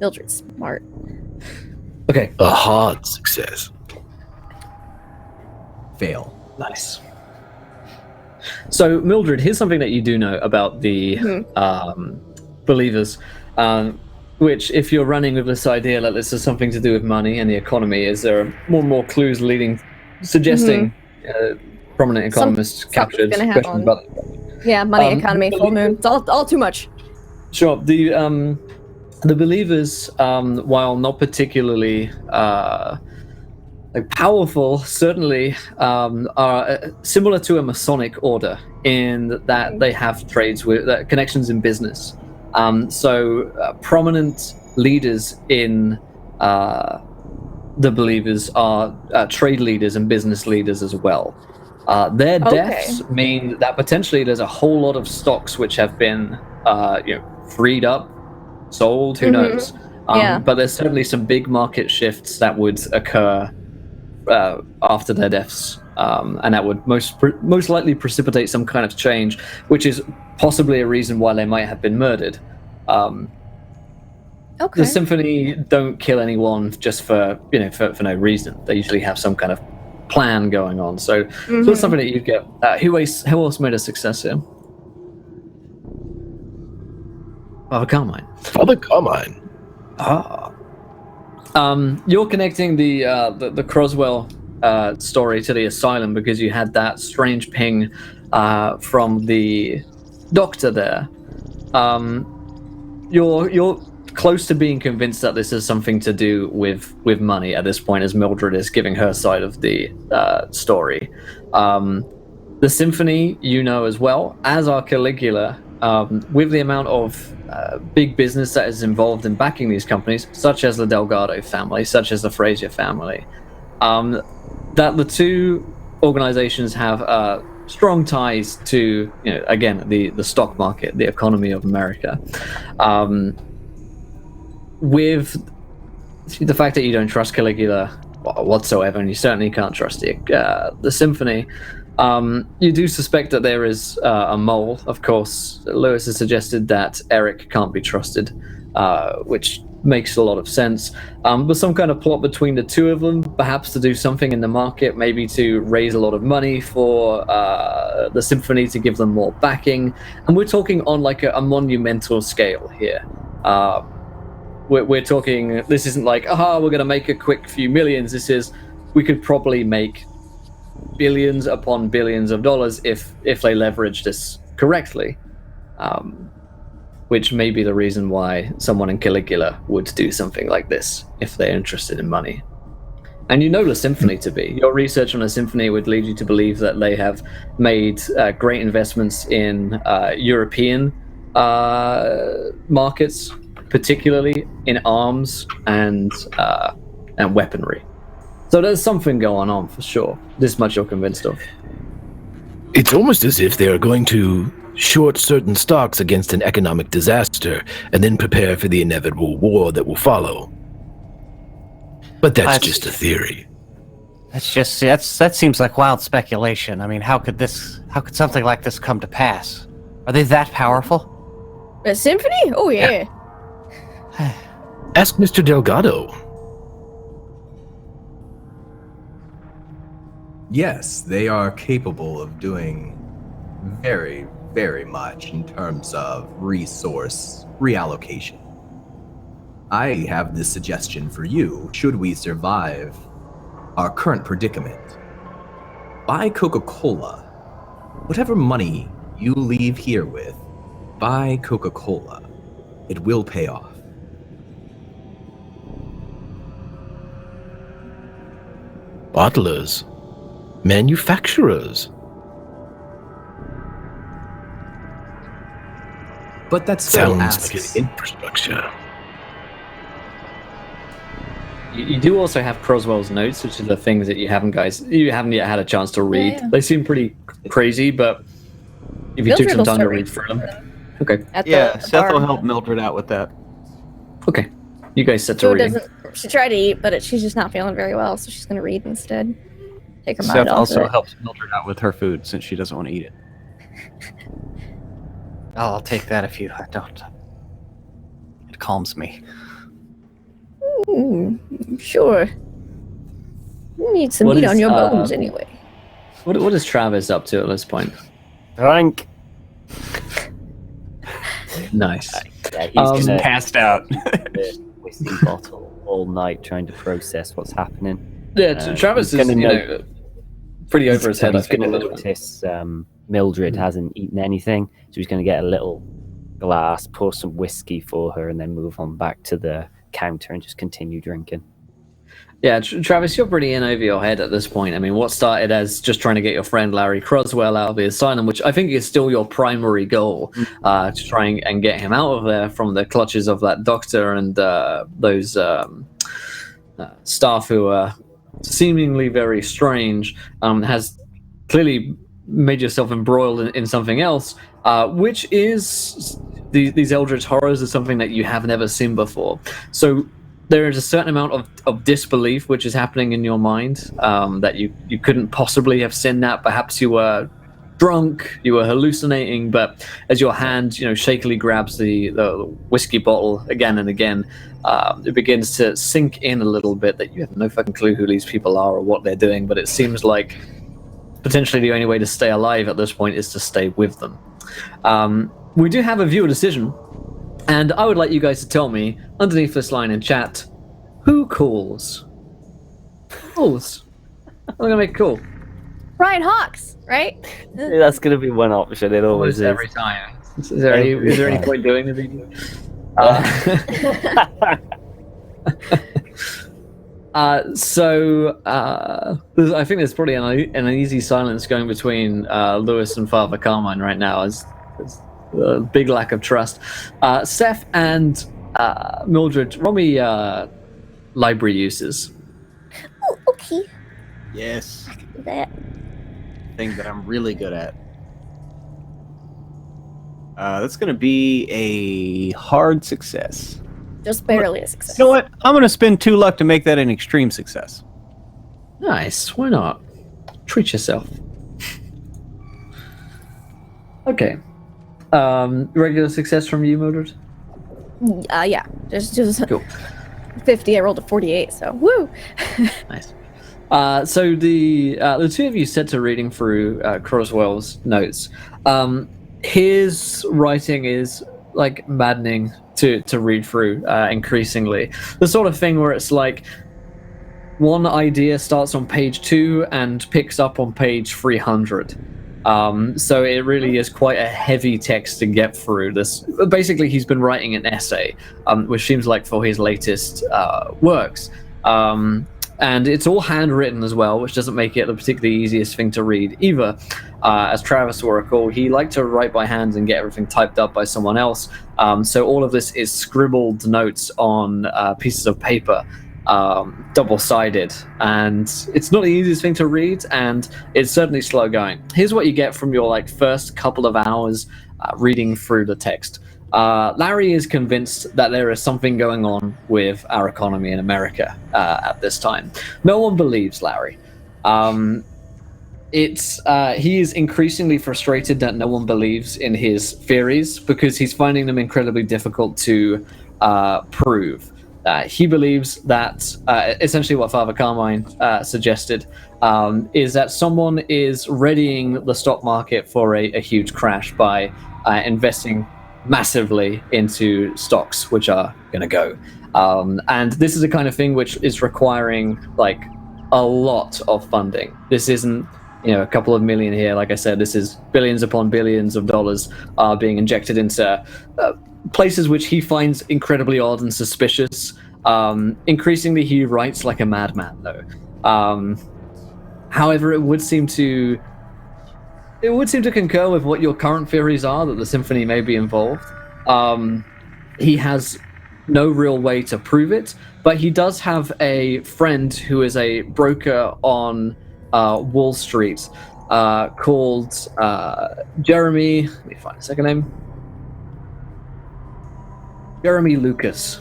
Mildred's smart. Okay. A hard success. Fail. Nice. So, Mildred, here's something that you do know about the believers, which, if you're running with this idea that this is something to do with money and the economy, is there are more and more clues suggesting prominent economists captured questions about it. Yeah, money, economy, full moon. It's all too much. Sure. The believers, while not particularly powerful, certainly are similar to a Masonic order in that they have trades with connections in business. So prominent leaders in the believers are trade leaders and business leaders as well. Their deaths mean that potentially there's a whole lot of stocks which have been freed up, sold, who knows. But there's certainly some big market shifts that would occur after their deaths, and that would most likely precipitate some kind of change, which is possibly a reason why they might have been murdered. The Symphony don't kill anyone just for no reason. They usually have some kind of plan going on. So that's something that you get. Who else made a success here? Father Carmine. Father Carmine. You're connecting the Croswell story to the asylum because you had that strange ping from the doctor there. You're close to being convinced that this is something to do with money at this point, as Mildred is giving her side of the story. The Symphony, as well, as are Caligula, with the amount of big business that is involved in backing these companies, such as the Delgado family, such as the Fraser family, that the two organizations have strong ties to, again, the stock market, the economy of America. With the fact that you don't trust Caligula whatsoever, and you certainly can't trust the Symphony, you do suspect that there is a mole. Of course, Lewis has suggested that Eric can't be trusted, which makes a lot of sense. But some kind of plot between the two of them, perhaps to do something in the market, maybe to raise a lot of money for the Symphony to give them more backing. And we're talking on like a monumental scale here. We're talking, this isn't like, we're going to make a quick few millions. This is we could probably make billions upon billions of dollars if they leverage this correctly. Which may be the reason why someone in Caligula would do something like this if they're interested in money. And you know the symphony to be. Your research on the symphony would lead you to believe that they have made great investments in European markets, particularly in arms and weaponry. So there's something going on for sure. This much you're convinced of. It's almost as if they are going to short certain stocks against an economic disaster and then prepare for the inevitable war that will follow. But that's just a theory. That seems like wild speculation. I mean, how could something like this come to pass? Are they that powerful? A symphony? Oh yeah. Ask Mr. Delgado. Yes, they are capable of doing very, very much in terms of resource reallocation. I have this suggestion for you, should we survive our current predicament. Buy Coca-Cola. Whatever money you leave here with, buy Coca-Cola. It will pay off. Bottlers. Manufacturers. But that still Sounds like asks. an infrastructure. You do also have Croswell's notes, which are the things that you haven't yet had a chance to read. Yeah. They seem pretty crazy, but if you took Mildred some will time to start read reading through them. Okay. At Yeah, the Seth will bar. help Mildred out with that. Okay. You guys set to Jo reading. she tried to eat, but she's just not feeling very well, so she's going to read instead. Take her mind Seth off also of it. helps Mildred out with her food since she doesn't want to eat it. I'll take that if you don't. It calms me. Sure. You need some What meat is, on your bones anyway. What is Travis up to at this point? Drink. Nice. Yeah, he's gonna Passed out. the whiskey bottle all night trying to process what's happening. Yeah, Travis he's is gonna pretty over his head. I He's think. going to at this point. notice Mildred hasn't eaten anything, so he's going to get a little glass, pour some whiskey for her, and then move on back to the counter and just continue drinking. Yeah, Travis, you're pretty in over your head at this point. I mean, what started as just trying to get your friend Larry Croswell out of the asylum, which I think is still your primary goal, to try and get him out of there from the clutches of that doctor and those staff who are seemingly very strange, has clearly made yourself embroiled in something else, which is these eldritch horrors are something that you have never seen before. So there is a certain amount of disbelief which is happening in your mind, that you couldn't possibly have seen that. Perhaps you were drunk, you were hallucinating, but as your hand shakily grabs the whiskey bottle again and again, it begins to sink in a little bit that you have no fucking clue who these people are or what they're doing, but it seems like potentially the only way to stay alive at this point is to stay with them. We do have a viewer decision, and I would like you guys to tell me underneath this line in chat, who calls? Calls. I'm gonna make a call. Ryan Hawks, right? That's going to be one option. It always is. Every time. Is there any point doing the video? I think there's probably an uneasy silence going between Lewis and Father Carmine right now, as a big lack of trust. Seth and Mildred, roll me library uses. Oh, okay. Yes. Do that. Thing that I'm really good at. That's going to be a hard success. Just barely a success. You know what? I'm going to spend 2 luck to make that an extreme success. Nice. Why not? Treat yourself. Okay. Regular success from you, Mildred? Yeah. Just Cool. 50. I rolled a 48, so woo. Nice. So the two of you set to reading through Croswell's notes. His writing is like maddening to read through increasingly. The sort of thing where it's like one idea starts on page 2 and picks up on page 300. So it really is quite a heavy text to get through. This basically, he's been writing an essay, which seems like for his latest works. And it's all handwritten as well, which doesn't make it the particularly easiest thing to read either. As Travis will recall, he liked to write by hand and get everything typed up by someone else. So all of this is scribbled notes on pieces of paper, double-sided, and it's not the easiest thing to read, and it's certainly slow going. Here's what you get from your first couple of hours reading through the text. Larry is convinced that there is something going on with our economy in America at this time. No one believes Larry. He is increasingly frustrated that no one believes in his theories because he's finding them incredibly difficult to prove. He believes that essentially what Father Carmine suggested is that someone is readying the stock market for a huge crash by investing massively into stocks which are going to go. And this is the kind of thing which is requiring a lot of funding. This isn't a couple of million here. Like I said, this is billions upon billions of dollars are being injected into places which he finds incredibly odd and suspicious. Increasingly, he writes like a madman, though. However, it would seem to concur with what your current theories are, that the symphony may be involved. He has no real way to prove it, but he does have a friend who is a broker on Wall Street called Jeremy. Let me find a second name. Jeremy Lucas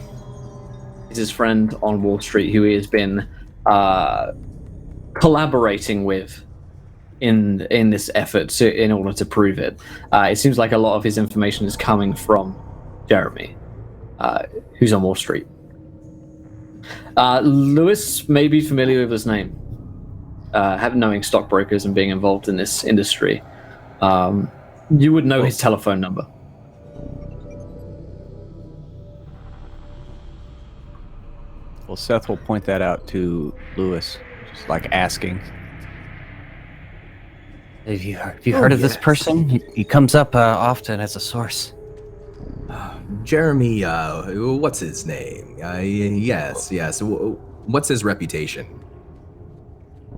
is his friend on Wall Street, who he has been collaborating with in this effort in order to prove it. It seems like a lot of his information is coming from Jeremy, who's on Wall Street. Lewis may be familiar with his name, knowing stockbrokers and being involved in this industry. You would know his telephone number. Well, Seth will point that out to Lewis, just asking. Have you heard of this person? He comes up often as a source. Jeremy, what's his name? Yes. What's his reputation?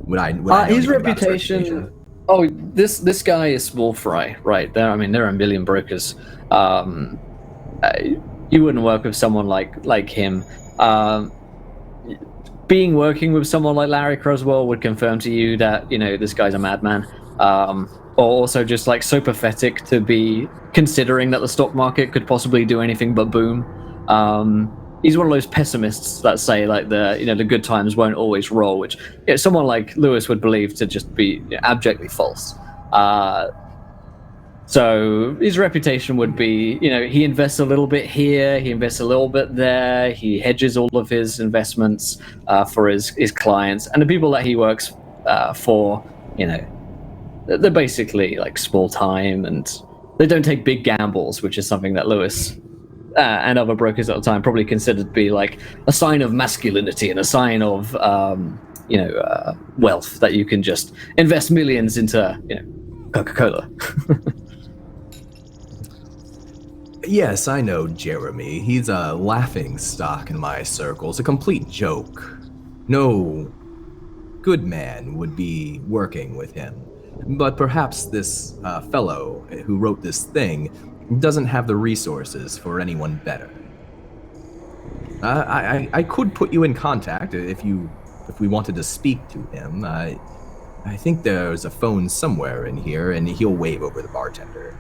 Would I know his anything about reputation? Oh, this guy is small fry, right? There are a million brokers. You wouldn't work with someone like him. Working with someone like Larry Croswell would confirm to you that this guy's a madman. Or also just so pathetic to be considering that the stock market could possibly do anything but boom. He's one of those pessimists that say the good times won't always roll, which someone like Lewis would believe to just be abjectly false. So his reputation would be, he invests a little bit here, he invests a little bit there, he hedges all of his investments for his clients, and the people that he works for, they're basically small time, and they don't take big gambles, which is something that Lewis and other brokers at the time probably considered to be a sign of masculinity and a sign of wealth, that you can just invest millions into Coca-Cola. Yes, I know Jeremy. He's a laughing stock in my circles, a complete joke. No good man would be working with him. But perhaps this fellow who wrote this thing doesn't have the resources for anyone better. I could put you in contact if we wanted to speak to him. I think there's a phone somewhere in here, and he'll wave over the bartender.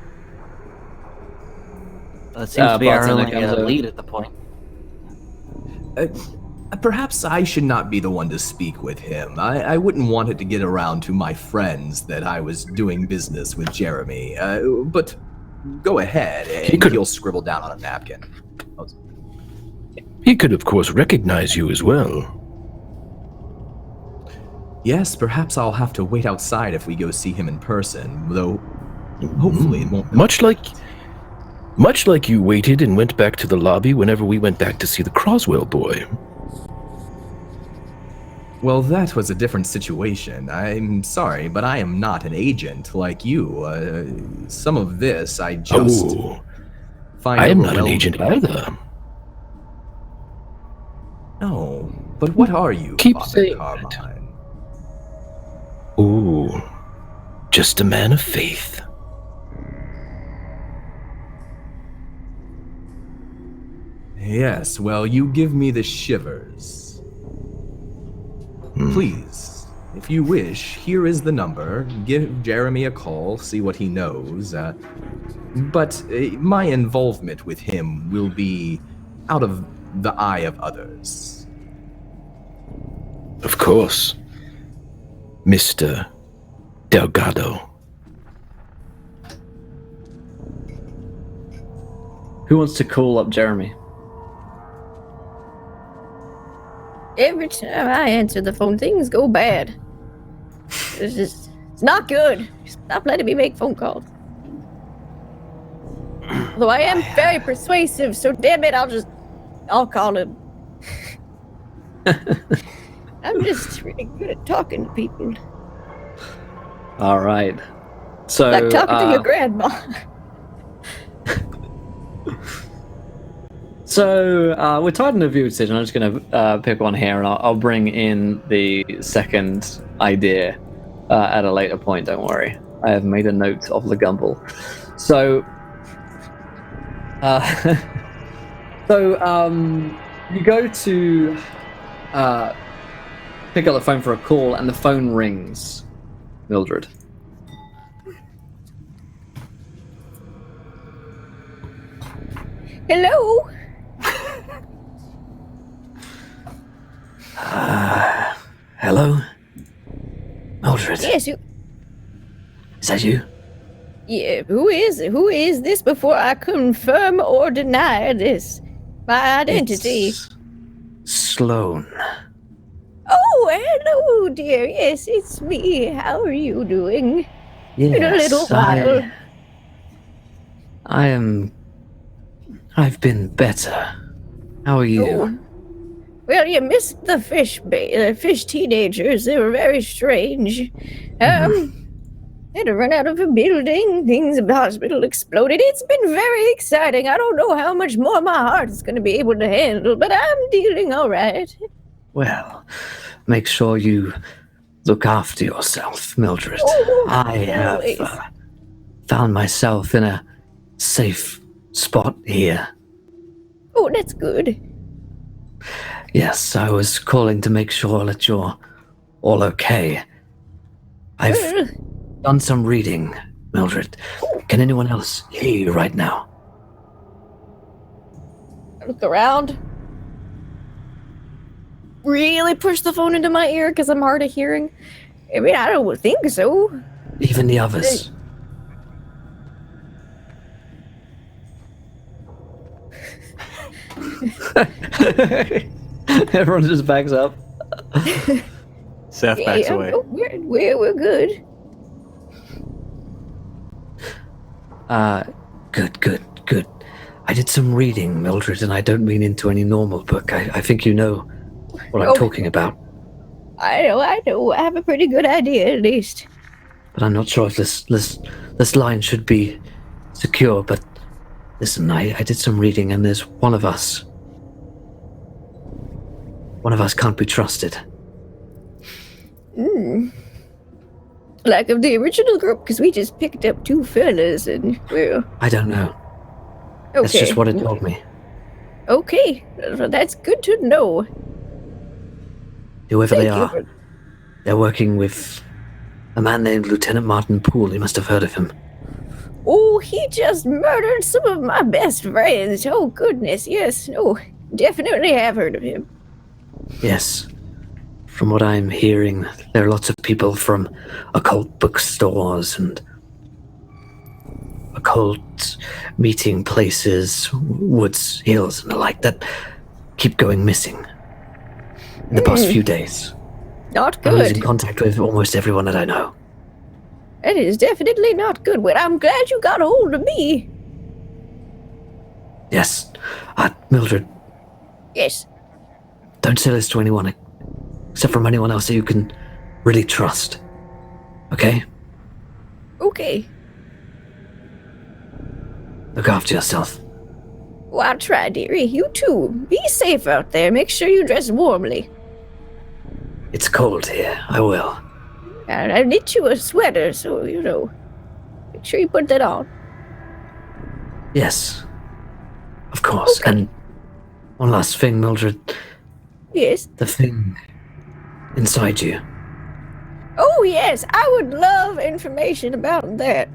That seems to be our only lead at the point. Perhaps I should not be the one to speak with him. I wouldn't want it to get around to my friends that I was doing business with Jeremy. But go ahead, and he'll scribble down on a napkin. He could, of course, recognize you as well. Yes, perhaps I'll have to wait outside if we go see him in person, though hopefully it won't. Much like you waited and went back to the lobby whenever we went back to see the Croswell boy. Well, that was a different situation. I'm sorry, but I am not an agent like you. Some of this I just find I am not an overwhelming. agent either. No, but what are you, Keep Father saying Carmine? Ooh, just a man of faith. Yes, well, you give me the shivers. Please, if you wish, here is the number. Give Jeremy a call, see what he knows. But my involvement with him will be out of the eye of others. Of course. Mr. Delgado. Who wants to call up Jeremy? Every time I answer the phone, things go bad. It's not good. Stop letting me make phone calls. Although I am very persuasive, so damn it, I'll call him. I'm just really good at talking to people. All right. So Like talking to your grandma. So we're tied in a view decision. I'm just going to pick one here, and I'll bring in the second idea at a later point. Don't worry. I have made a note of the gumble. So, you go to pick up the phone for a call, and the phone rings. Mildred. Hello? Hello? Mildred. Yes, Is that you? yeah, who is this before I confirm or deny this? My identity. It's Sloane. Oh, hello, dear. Yes, it's me. How are you doing? Yes, In a little while. I've been better. How are you? Oh. Well, you missed the fish teenagers. They were very strange. Had to run out of a building. Things at the hospital exploded. It's been very exciting. I don't know how much more my heart is going to be able to handle, but I'm dealing all right. Well, make sure you look after yourself, Mildred. Oh, I have always. found myself in a safe spot here. Oh, that's good. Yes, I was calling to make sure that you're all okay. I've Well, done some reading, Mildred. Can anyone else hear you right now? I look around. Really push the phone into my ear because I'm hard of hearing. I mean, I don't think so. Even the others. Everyone just backs up. Seth backs Yeah, away. no, we're good. Good. I did some reading, Mildred, and I don't mean into any normal book. I think you know what I'm Oh. talking about. I know. I have a pretty good idea, at least. But I'm not sure if this line should be secure. But listen, I did some reading, and there's one of us. One of us can't be trusted. Like of the original group, because we just picked up two fellas, and we're I don't know. okay. That's just what it told me. Okay, well, that's good to know. Whoever they Thank you are, for- they're working with a man named Lieutenant Martin Poole. You must have heard of him. Oh, he just murdered some of my best friends. Oh, goodness, yes. No, definitely have heard of him. Yes. From what I'm hearing, there are lots of people from occult bookstores and occult meeting places, woods, hills, and the like that keep going missing in the past few days. Not I'm losing good. contact with almost everyone that I know. That is definitely not good. Well, I'm glad you got a hold of me. Yes. Mildred, Yes. don't say this to anyone. except from anyone else that you can really trust. Okay? Okay. Look after yourself. Well, I'll try, dearie. You too. Be safe out there. Make sure you dress warmly. It's cold here. I will. I knit you a sweater, so, make sure you put that on. Yes. Of course. Okay. And one last thing, Mildred. Yes. The thing inside you. Oh, yes. I would love information about that.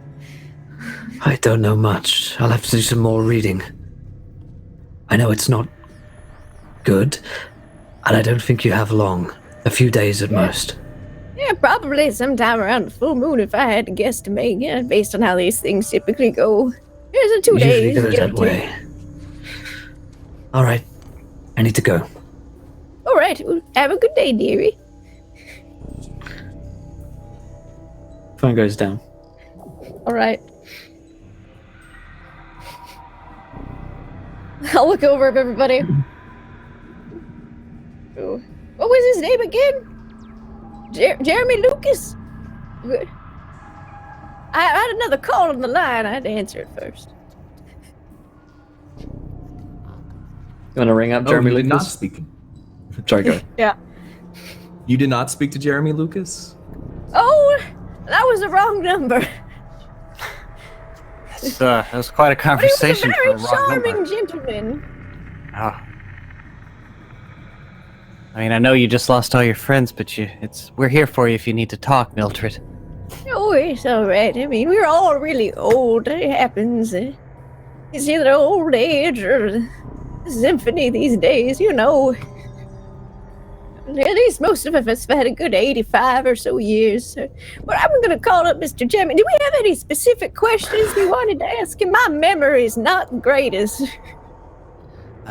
I don't know much. I'll have to do some more reading. I know it's not good, and I don't think you have long. A few days at most. Yeah, probably sometime around the full moon if I had to guesstimate, yeah, based on how these things typically go. There's a 2 days. Usually goes that way. All right. I need to go. All right. Well, have a good day, dearie. Phone goes down. All right. I'll look over at everybody. Oh, what was his name again? Jeremy Lucas? I had another call on the line. I had to answer it first. You want to ring up Jeremy you did Lucas? not speak. Sorry, go. Yeah. You did not speak to Jeremy Lucas? Oh, that was the wrong number. That was quite a But he conversation was a for very a wrong charming number. gentleman. Oh. I mean, I know you just lost all your friends, but we're here for you if you need to talk, Mildred. Oh, it's all right. I mean, we're all really old. It happens. It's either old age or the symphony these days, At least most of us have had a good 85 or so years. But I'm going to call up Mr. Jeremy. Do we have any specific questions we wanted to ask him? My memory is not the greatest.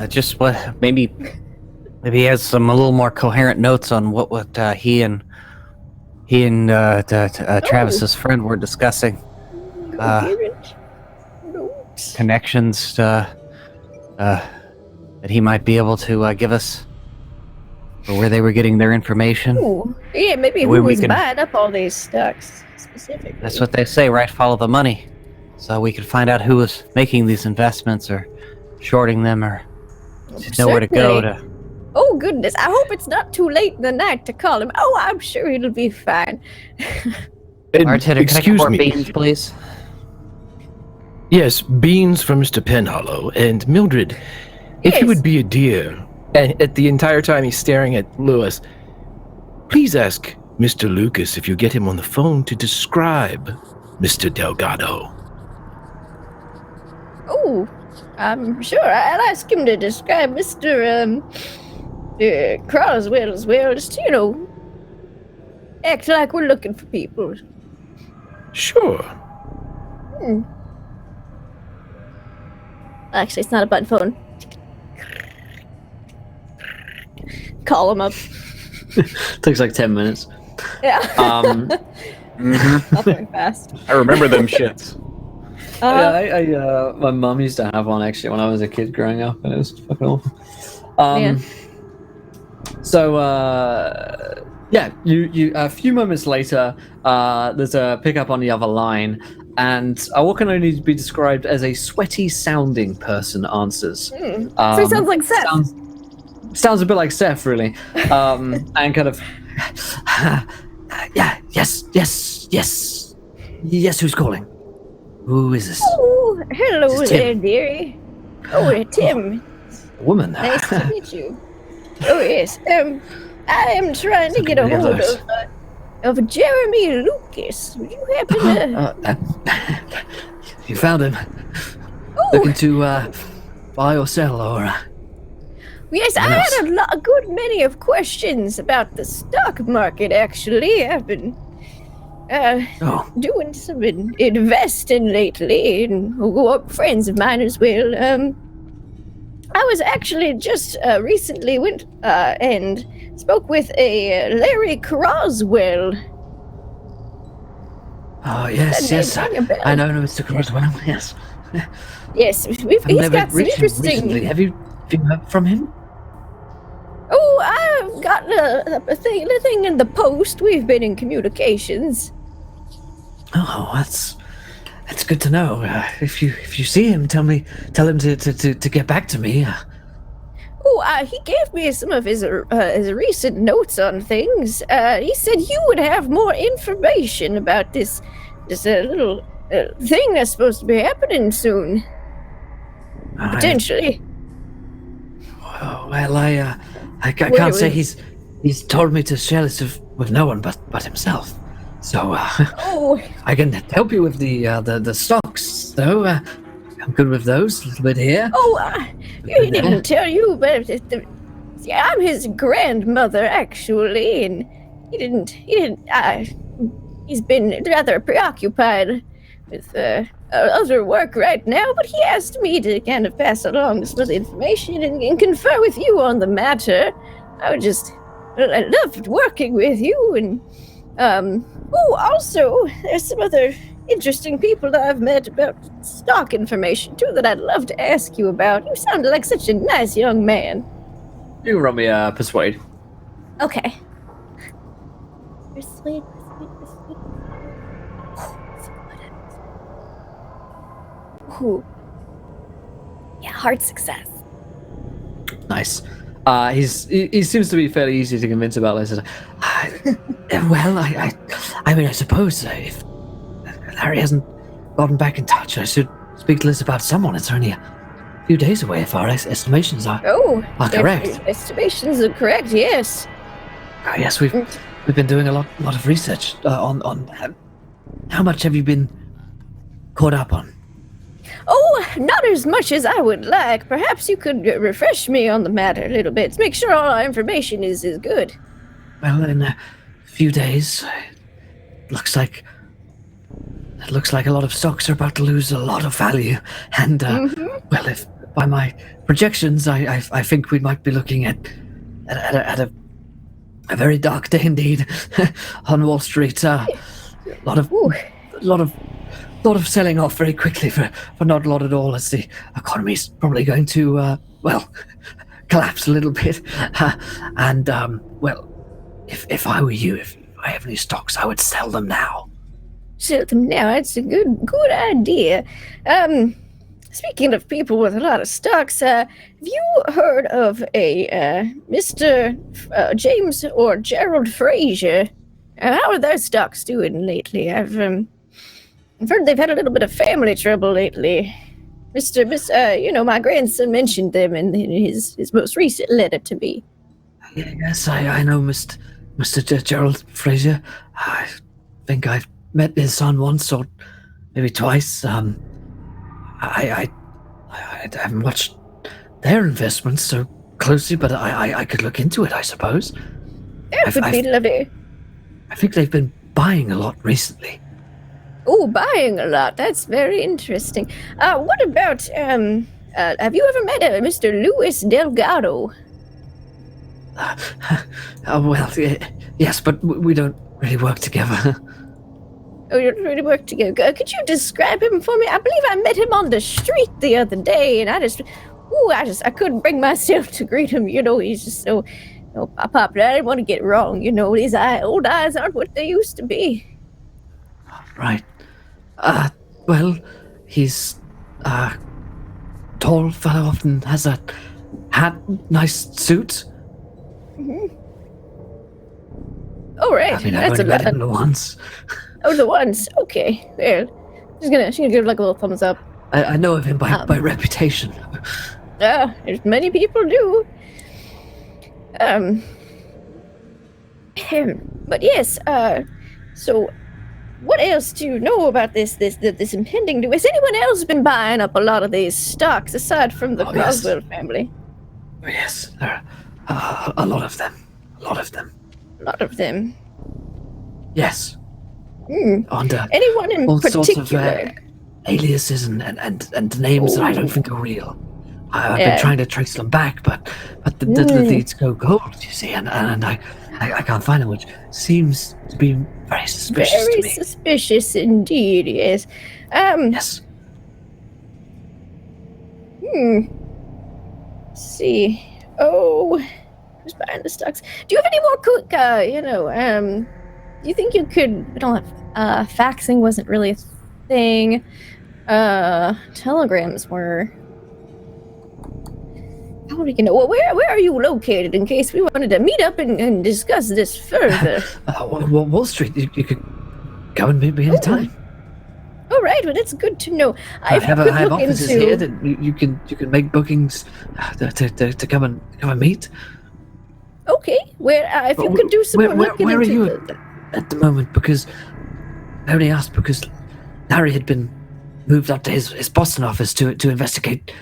Just what maybe he has a little more coherent notes on what he and Travis's friend were discussing. Notes. Connections that he might be able to give us, or where they were getting their information. Ooh, yeah, maybe who Where we was can- buying up all these stocks specifically. That's what they say, right? Follow the money. So we could find out who was making these investments or shorting them, or just know where to go to. Oh, goodness. I hope it's not too late in the night to call him. Oh, I'm sure it'll be fine. And Bartender, can I get excuse more me. beans, please? Yes, beans from Mr. Penhollow. And Mildred, if Yes. you would be a dear, and at the entire time he's staring at Lewis, please ask Mr. Lucas if you get him on the phone to describe Mr. Delgado. Oh, I'm sure. I'll ask him to describe Mr. Croswell as well. Just, act like we're looking for people. Sure. Actually, it's not a button phone. Call him up. Takes like 10 minutes. Yeah. Mm-hmm. Not very fast. I remember them shits. Yeah, my mum used to have one actually when I was a kid growing up, and it was fucking awful. Yeah. So, you a few moments later, there's a pickup on the other line, and what can only be described as a sweaty-sounding person answers. So he sounds like Seth. Sounds a bit like Seth, really, and kind of, yes. Who's calling? Who is this? Oh, hello This is there, Tim. dearie. Oh, Tim. A woman. Nice to meet you. Oh, yes. I am trying to get a Something hold of of Jeremy Lucas. Would you happen to... You found him. Oh, Looking to buy or sell, or yes, I had a good many of questions about the stock market, actually. I've been doing some investing lately, and friends of mine as well. I was actually just recently went and spoke with a Larry Croswell. Oh yes, That yes, name rang a bell. I know Mr. Croswell. Yes, Yes, I've he's never got some reached him interesting... recently. Have you heard from him? Oh, got a thing in the post. We've been in communications. Oh, that's good to know. If you see him, tell him to get back to me. He gave me some of his recent notes on things. He said you would have more information about this little thing that's supposed to be happening soon. Potentially. Well, I can't say he's told me to share this with no one but himself. So I can help you with the stocks, though. I'm good with those. A little bit here. He didn't tell you, but I'm his grandmother actually, and he didn't. He's been rather preoccupied with other work right now, but he asked me to kind of pass along some of the information and confer with you on the matter. I loved working with you, and also there's some other interesting people that I've met about stock information too that I'd love to ask you about. You sounded like such a nice young man. You can run me persuade. Okay. Persuade. Ooh. Yeah, hard success. Nice. He seems to be fairly easy to convince about this. Well, I mean, I suppose if Larry hasn't gotten back in touch, I should speak to Liz about someone. It's only a few days away if our estimations are correct. Estimations are correct, yes. Yes, we've been doing a lot of research on how much have you been caught up on? Not as much as I would like. Perhaps you could refresh me on the matter a little bit to make sure all our information is good. Well, in a few days, it looks like a lot of stocks are about to lose a lot of value, and well, if by my projections, I think we might be looking at a very dark day indeed on Wall Street. A lot of selling off very quickly for not a lot at all, as the economy's probably going to collapse a little bit. Well, if I were you, if I have any stocks, I would sell them now. Sell them now. That's a good idea. Speaking of people with a lot of stocks, have you heard of a Mr. James or Gerald Frazier? How are their stocks doing lately? I've heard they've had a little bit of family trouble lately. My grandson mentioned them in his most recent letter to me. Yes, I know Mr. Gerald Frazier. I think I've met his son once or maybe twice. I haven't watched their investments so closely, but I could look into it, I suppose. That would be lovely. I think they've been buying a lot recently. Oh, buying a lot. That's very interesting. What about, have you ever met Mr. Luis Delgado? Well, yes, but we don't really work together. Oh, you don't really work together. Could you describe him for me? I believe I met him on the street the other day, and I couldn't bring myself to greet him. He's just so popular. I didn't want to get it wrong. His old eyes aren't what they used to be. Right. Well, he's tall fellow, often has a hat, nice suit. Mm-hmm. Oh, right. I mean, I've only met him once. Oh, the ones. Okay. Well, she's gonna give like a little thumbs up. I know of him by reputation. There's many people do. But yes. So, what else do you know about this impending doom? Has anyone else been buying up a lot of these stocks aside from the Croswell family? Oh, yes, there are a lot of them. A lot of them. Yes. Under anyone in all particular? Sorts of aliases and names that I don't think are real. I've been trying to trace them back, but the leads go cold, you see, and I can't find them, which seems to be very suspicious to me. Very suspicious indeed, yes. Yes. Let's see. Oh, who's buying the stocks? Do you have any more quick, do you think you could, I don't have, faxing wasn't really a thing. Telegrams were. How do you know? Well, where are you located in case we wanted to meet up and discuss this further? Wall Street. You could go and meet me anytime. All right, well, that's good to know. I have offices here that you can make bookings to come and meet. Okay, if you could do some more looking where are into you at the moment? Because I only asked because Larry had been moved up to his Boston office to investigate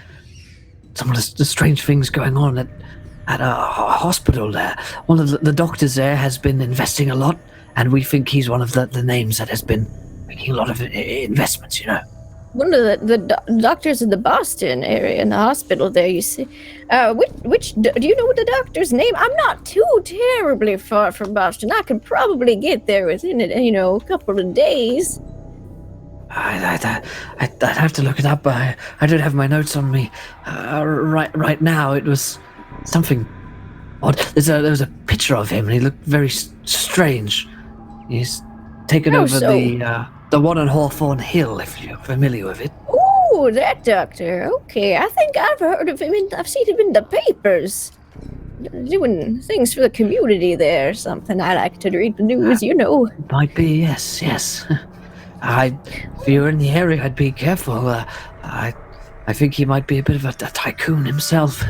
some of the strange things going on at a hospital there. One of the doctors there has been investing a lot, and we think he's one of the names that has been making a lot of investments, One of the doctors in the Boston area, in the hospital there, you see. Which do you know the doctor's name? I'm not too terribly far from Boston. I could probably get there within, a couple of days. I'd have to look it up. I don't have my notes on me right now. It was something odd. There was a picture of him, and he looked very strange. He's taken over the one on Hawthorne Hill, if you're familiar with it. Oh, that doctor. Okay, I think I've heard of him. I've seen him in the papers, doing things for the community there. Something I like to read the news, Might be, yes. If you're in the area, I'd be careful. I think he might be a bit of a tycoon himself.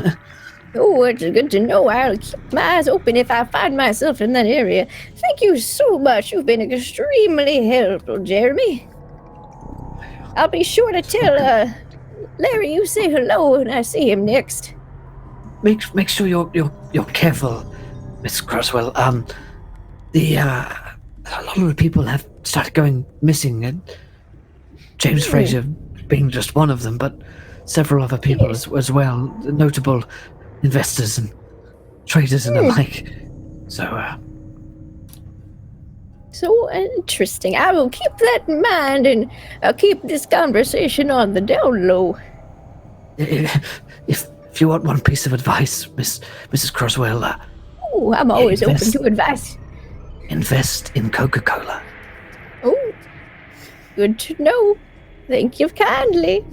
Oh, it's good to know. I'll keep my eyes open if I find myself in that area. Thank you so much. You've been extremely helpful, Jeremy. I'll be sure to tell Larry you say hello when I see him next. Make sure you're careful, Miss Croswell. A lot of the people have started going missing, and James Fraser being just one of them, but several other people as well, notable investors and traders and the like. So interesting. I will keep that in mind, and I'll keep this conversation on the down low. If you want one piece of advice, Mrs. Croswell, I'm always open to advice. Invest in Coca-Cola. Oh, good to know. Thank you kindly.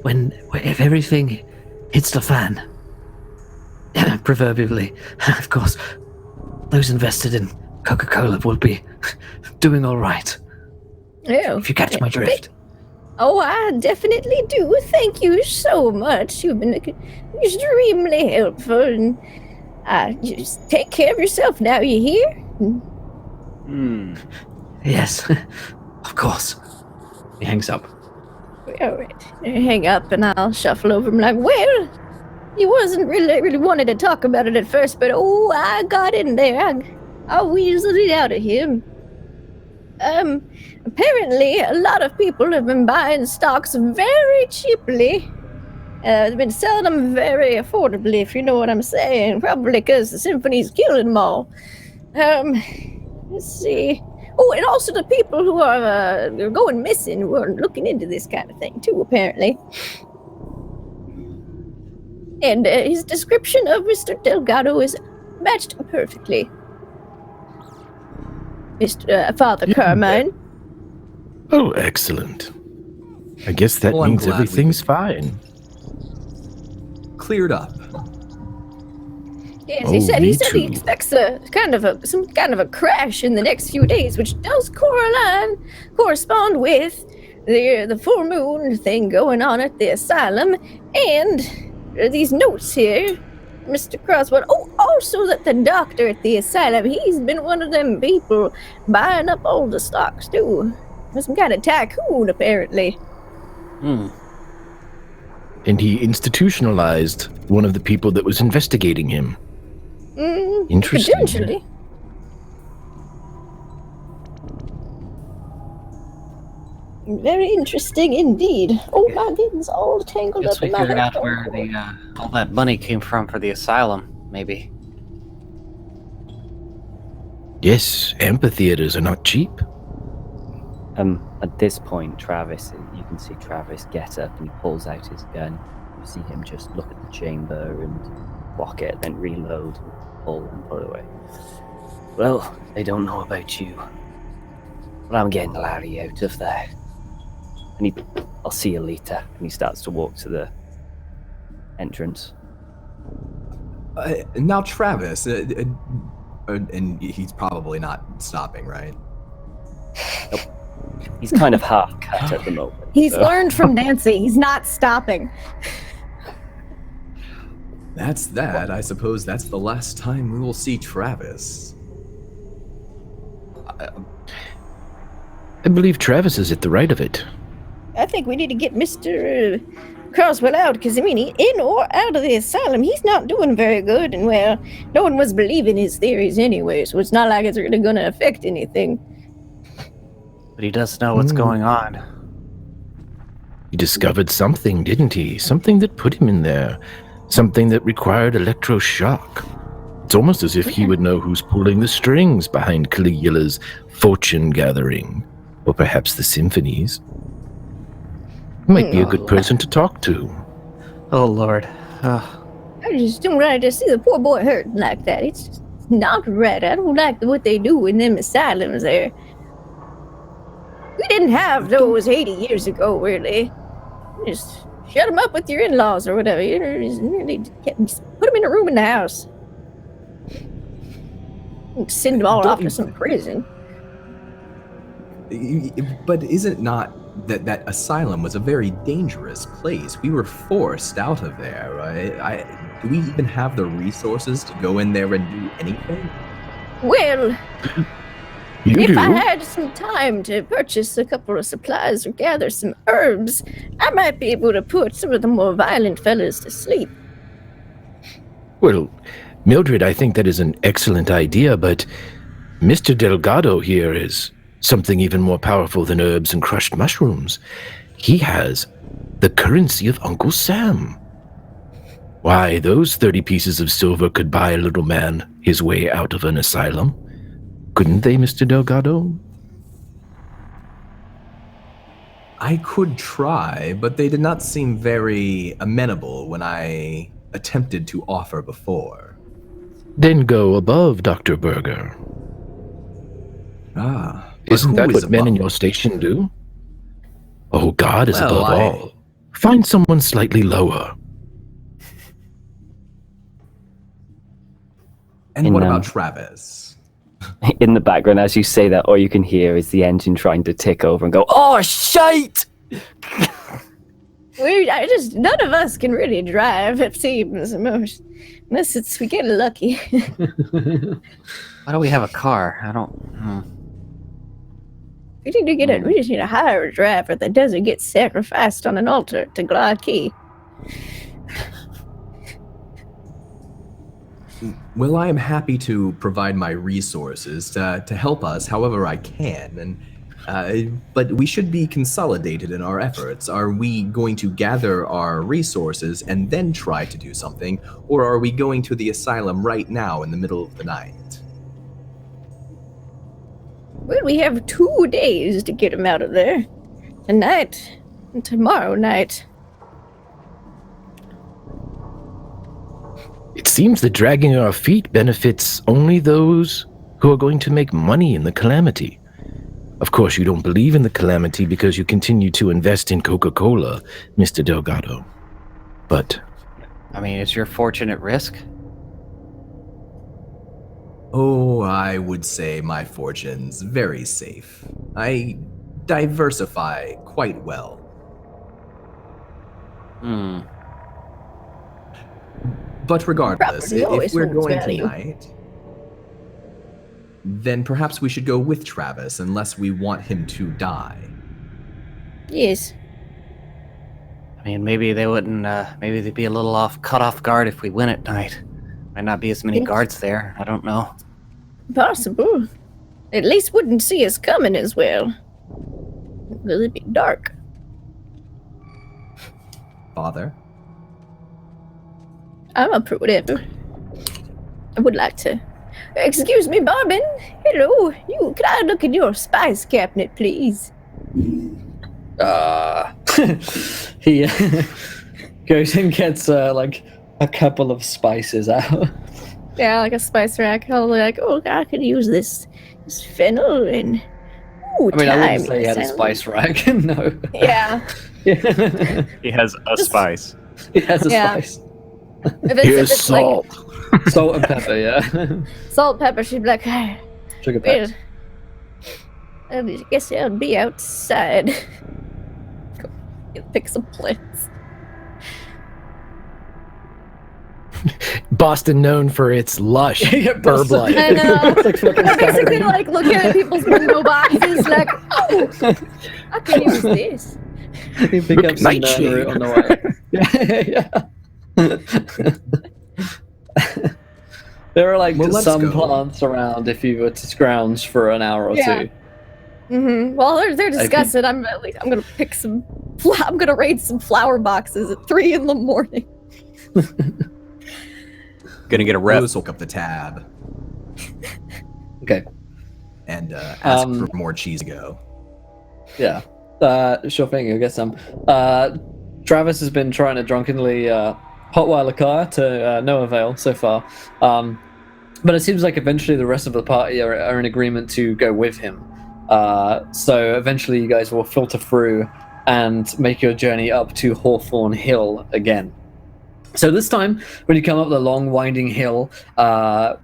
If everything hits the fan, proverbially, of course, those invested in Coca-Cola will be doing all right. Oh, if you catch my drift. Oh, I definitely do. Thank you so much. You've been extremely helpful. And just take care of yourself now, you hear? Yes, of course. He hangs up. All right. Hang up, and I'll shuffle over and like, well, he wasn't really wanted to talk about it at first, but I got in there. I weaseled it out of him. Apparently, a lot of people have been buying stocks very cheaply. They've been selling them very affordably, if you know what I'm saying. Probably because the symphony's killing them all. Let's see. Oh, and also the people who are going missing who are looking into this kind of thing, too, apparently. And his description of Mr. Delgado is matched perfectly. Mr. Father Carmine. Oh, excellent. I guess that means everything's fine. Cleared up. Yes, he said he expects some kind of a crash in the next few days, which does correspond with the full moon thing going on at the asylum, and these notes here, Mr. Croswell. Oh, also that the doctor at the asylum, he's been one of them people buying up all the stocks too. Some kind of tycoon, apparently. And he institutionalized one of the people that was investigating him. Interesting. Potentially. Very interesting indeed. Oh, my goodness, all tangled Guess up we in my figured head. out where all that money came from for the asylum, maybe. Yes, amphitheaters are not cheap. At this point, you can see Travis get up and he pulls out his gun. You see him just look at the chamber and lock it, then reload, pull, and put it away. Well, they don't know about you. But I'm getting Larry out of there. And I'll see you later. And he starts to walk to the entrance. Now, Travis, and he's probably not stopping, right? Nope. He's kind of half cut at the moment. He's learned from Nancy. He's not stopping. That's that. I suppose that's the last time we will see Travis. I believe Travis is at the right of it. I think we need to get Mr. Croswell out, because, I mean, in or out of the asylum, he's not doing very good, and, well, no one was believing his theories anyway, so it's not like it's really going to affect anything. But he does know what's going on. He discovered something, didn't he? Something that put him in there. Something that required electroshock. It's almost as if he would know who's pulling the strings behind Caligula's fortune gathering. Or perhaps the symphonies. He might be a good person to talk to. Oh, Lord. I just don't like to see the poor boy hurt like that. It's just not right. I don't like what they do in them asylums there. We didn't have those 80 years ago, really. Just shut them up with your in-laws or whatever. You know, just put them in a room in the house. Send them all off to some prison. But isn't not that asylum was a very dangerous place? We were forced out of there, right? Do we even have the resources to go in there and do anything? Well, You if do? I had some time to purchase a couple of supplies or gather some herbs, I might be able to put some of the more violent fellas to sleep. Well, Mildred, I think that is an excellent idea, but Mr. Delgado here is something even more powerful than herbs and crushed mushrooms. He has the currency of Uncle Sam. Why, those 30 pieces of silver could buy a little man his way out of an asylum. Couldn't they, Mr. Delgado? I could try, but they did not seem very amenable when I attempted to offer before. Then go above, Dr. Berger. But Isn't who that is what men in above? your station do? Oh, God is Well, above I- all. Find someone slightly lower. And what about Travis? In the background, as you say that, all you can hear is the engine trying to tick over and go, "Oh, shite!" None of us can really drive, it seems, unless we get lucky. Why do we have a car? I don't... We just need to hire a driver that doesn't get sacrificed on an altar to Glad-Key. Well, I am happy to provide my resources to help us however I can, but we should be consolidated in our efforts. Are we going to gather our resources and then try to do something, or are we going to the asylum right now in the middle of the night? Well, we have 2 days to get him out of there. Tonight and tomorrow night. It seems that dragging our feet benefits only those who are going to make money in the calamity. Of course, you don't believe in the calamity because you continue to invest in Coca-Cola, Mr. Delgado. But I mean, is your fortune at risk? Oh, I would say my fortune's very safe. I diversify quite well. But regardless, Property if always we're holds going value. tonight, then perhaps we should go with Travis unless we want him to die. Yes. I mean, maybe they wouldn't, maybe they'd be a little cut off guard if we went at night. Might not be as many guards there. I don't know. Possible. At least wouldn't see us coming as well. It'd be dark. Father? I'm up for whatever. I would like to. Excuse me, Barman. Hello. Could I look in your spice cabinet, please? He goes and gets a couple of spices out. Yeah, like a spice rack. I'll be like, oh, I could use this fennel and ooh, I mean, I wouldn't thyme. say he had a Sound- spice rack. No. Yeah. He has a spice. He has a Yeah. spice. If it's salt. Salt and pepper, yeah. like salt, pepper, she'd be like, hey, Sugar pepper. I guess I'll be outside. Go pick some plants. Boston known for its lush Yeah, herb Boston. life. I know. It's like fucking I'm basically Skyrim. like looking at people's window boxes, like, oh, I can use this. You pick up some Nightshade. root on the way. Yeah. There are like Well, let's some go. plants around if you were to scrounge for an hour or Yeah. two. Mm-hmm. Well, they're disgusted. I'm gonna pick some. I'm gonna raid some flower boxes at 3 in the morning. Gonna get a rep. Rose will look up the tab Okay. and ask Um, for more cheese to go. Yeah. Sure thing. I guess Travis has been trying to drunkenly hotwire Lakaya to no avail so far. But it seems like eventually the rest of the party are in agreement to go with him. So eventually you guys will filter through and make your journey up to Hawthorne Hill again. So this time, when you come up the long, winding hill,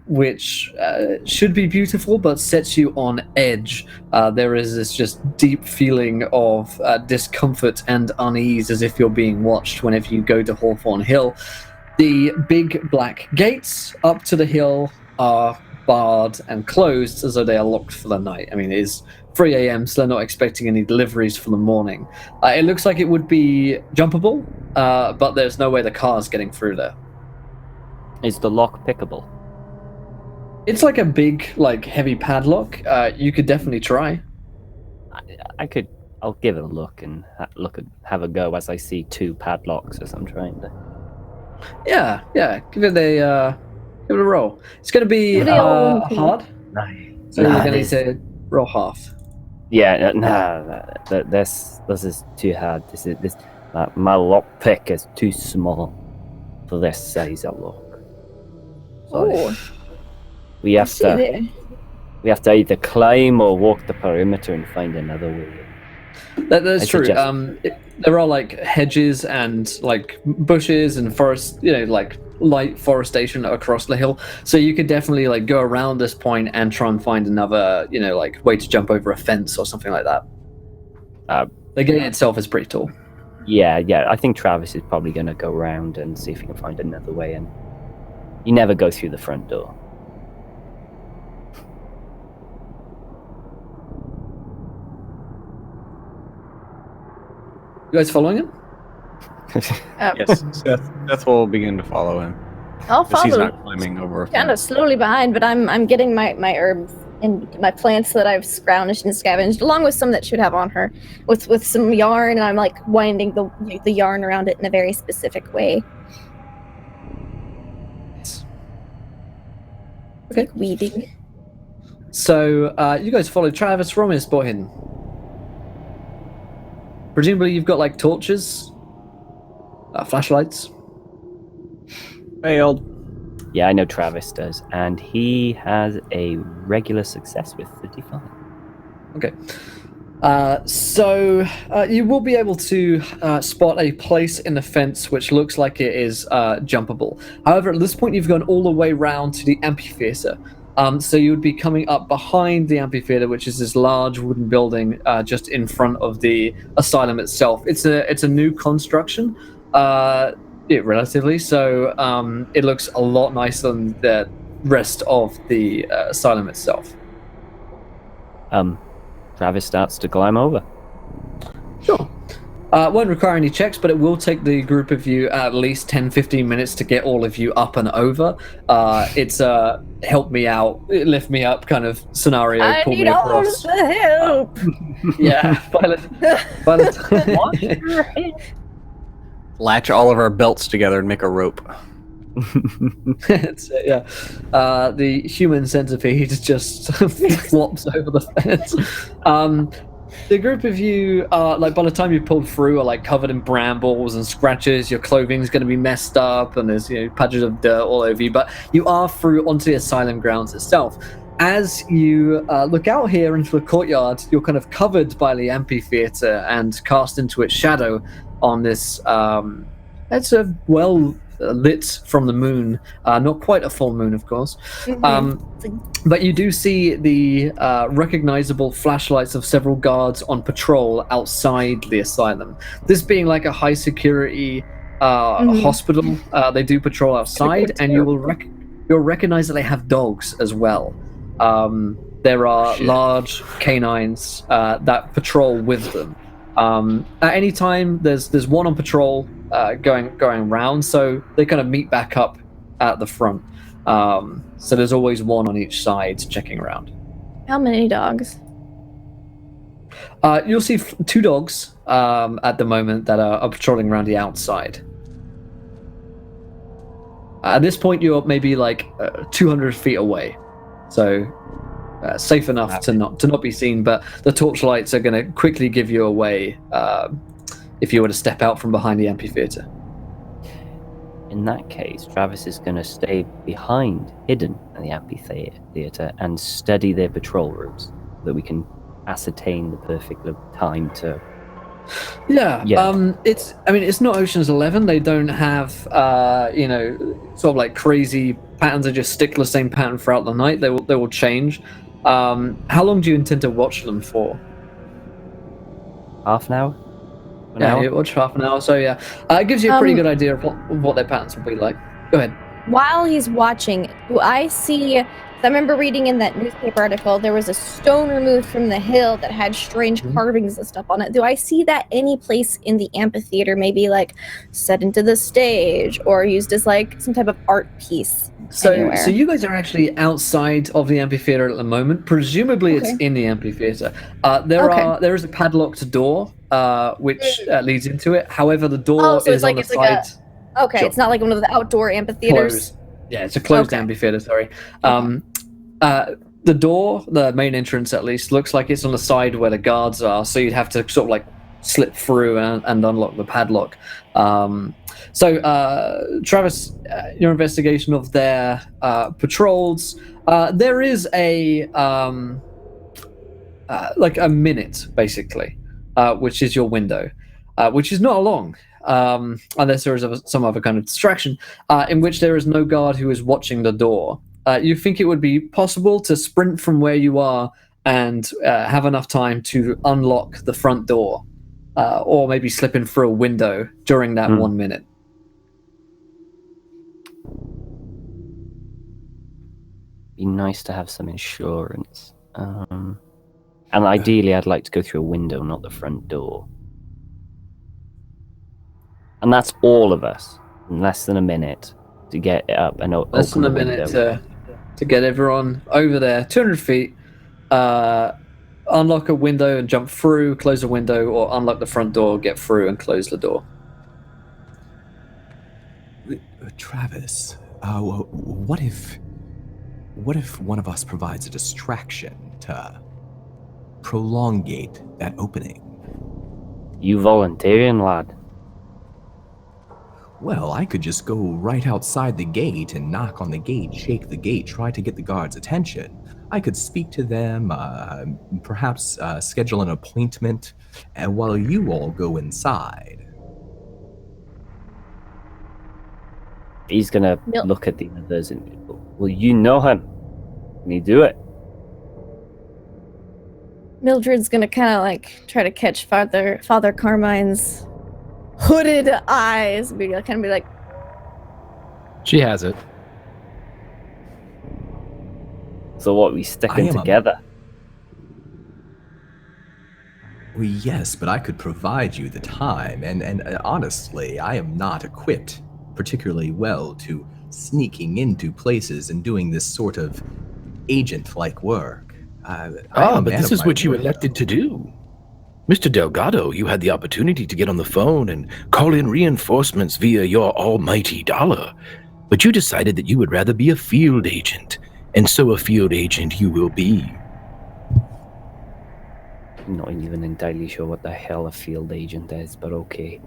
which should be beautiful, but sets you on edge, there is this just deep feeling of discomfort and unease, as if you're being watched whenever you go to Hawthorne Hill. The big black gates up to the hill are barred and closed, as though they are locked for the night. I mean, it is 3 a.m., so they're not expecting any deliveries for the morning. It looks like it would be jumpable, but there's no way the car's getting through there. Is the lock pickable? It's like a big, like, heavy padlock. You could definitely try. I'll give it a look and have a go as I see 2 padlocks as I'm trying to. Yeah. Give it a roll. It's going to be Give it a old hard, so you're going to need to roll half. Yeah, this is too hard. My lock pick is too small for this size of lock. So Oh, we have see to there. either climb or walk the perimeter and find another way. That's I true. suggest- There are like hedges and like bushes and forest, like light forestation across the hill. So you could definitely like go around this point and try and find another, like way to jump over a fence or something like that. The gate itself is pretty tall. Yeah. I think Travis is probably going to go around and see if he can find another way in. You never go through the front door. You guys following him? Yes, Seth will begin to follow him. I'll Because he's follow not climbing over a kind of fence. slowly behind, but I'm getting my herbs and my plants that I've scrounged and scavenged, along with some that should have on her, with some yarn, and I'm like winding the yarn around it in a very specific way. Okay. Like weaving. So you guys follow Travis. Roll me a spot hidden. Presumably you've got like torches, flashlights. Failed. Yeah, I know Travis does, and he has a regular success with 35. Okay. So you will be able to spot a place in the fence which looks like it is jumpable. However, at this point, you've gone all the way round to the amphitheater. So you would be coming up behind the amphitheater, which is this large wooden building just in front of the asylum itself. It's a new construction, relatively. So it looks a lot nicer than the rest of the asylum itself. Travis starts to climb over. Sure. Won't require any checks, but it will take the group of you at least 10-15 minutes to get all of you up and over. It's a help me out, lift me up kind of scenario. I pull need me all across. the help. Yeah. By the time... Latch all of our belts together and make a rope. The human centipede just flops over the fence. The group of you are like, by the time you pulled through, are like covered in brambles and scratches. Your clothing's going to be messed up, and there's patches of dirt all over you. But you are through onto the asylum grounds itself. As you look out here into the courtyard, you're kind of covered by the amphitheater and cast into its shadow on this. It's a well lit from the moon, not quite a full moon, of course. But you do see the recognizable flashlights of several guards on patrol outside the asylum. This being like a high security hospital, they do patrol outside, and you'll recognize that they have dogs as well. There are large canines that patrol with them. At any time, there's one on patrol going around, so they kind of meet back up at the front. So there's always one on each side checking around. How many dogs? You'll see 2 dogs at the moment that are patrolling around the outside. At this point, you're maybe like 200 feet away, so safe enough to not be seen. But the torchlights are going to quickly give you away if you were to step out from behind the amphitheater. In that case, Travis is going to stay behind, hidden in the amphitheater, and study their patrol routes so that we can ascertain the perfect time to. Yeah. It's not Ocean's 11. They don't have sort of like crazy patterns. They just stick to the same pattern throughout the night. They will change. How long do you intend to watch them for? Half an hour? You watch half an hour, so yeah. It gives you a pretty good idea of what their patterns will be like. Go ahead. While he's watching, do I see... I remember reading in that newspaper article, there was a stone removed from the hill that had strange carvings and stuff on it. Do I see that any place in the amphitheater, maybe like set into the stage or used as like some type of art piece? So anywhere? you guys are actually outside of the amphitheater at the moment. Presumably it's in the amphitheater. There is a padlocked door which leads into it. However, the door is on the side. Sure. It's not like one of the outdoor amphitheaters. Closed. Yeah, it's a closed amphitheater, sorry. The door, the main entrance at least, looks like it's on the side where the guards are, so you'd have to sort of like slip through and unlock the padlock. Travis, your investigation of their patrols, there is a minute, basically, which is your window, which is not long. Unless there is some other kind of distraction, in which there is no guard who is watching the door. You think it would be possible to sprint from where you are and have enough time to unlock the front door, or maybe slip in through a window during that 1 minute. Be nice to have some insurance. And ideally, I'd like to go through a window, not the front door. And that's all of us in less than a minute to get it up and open less than a minute to get everyone over there. 200 feet. Unlock a window and jump through, close a window, or unlock the front door, get through, and close the door. Travis, what if one of us provides a distraction to prolongate that opening? You volunteering, lad? Well, I could just go right outside the gate and knock on the gate, shake the gate, try to get the guards' attention. I could speak to them, perhaps schedule an appointment, and while you all go inside. He's gonna look at the others and go, well, you know him. Can you do it? Mildred's gonna kind of like try to catch Father Carmine's hooded eyes, be like, she has it. So what, we sticking together? Well, yes, but I could provide you the time, and honestly, I am not equipped particularly well to sneaking into places and doing this sort of agent-like work. But this is what you elected to do. Mr. Delgado, you had the opportunity to get on the phone and call in reinforcements via your almighty dollar, but you decided that you would rather be a field agent, and so a field agent you will be. I'm not even entirely sure what the hell a field agent is, but okay.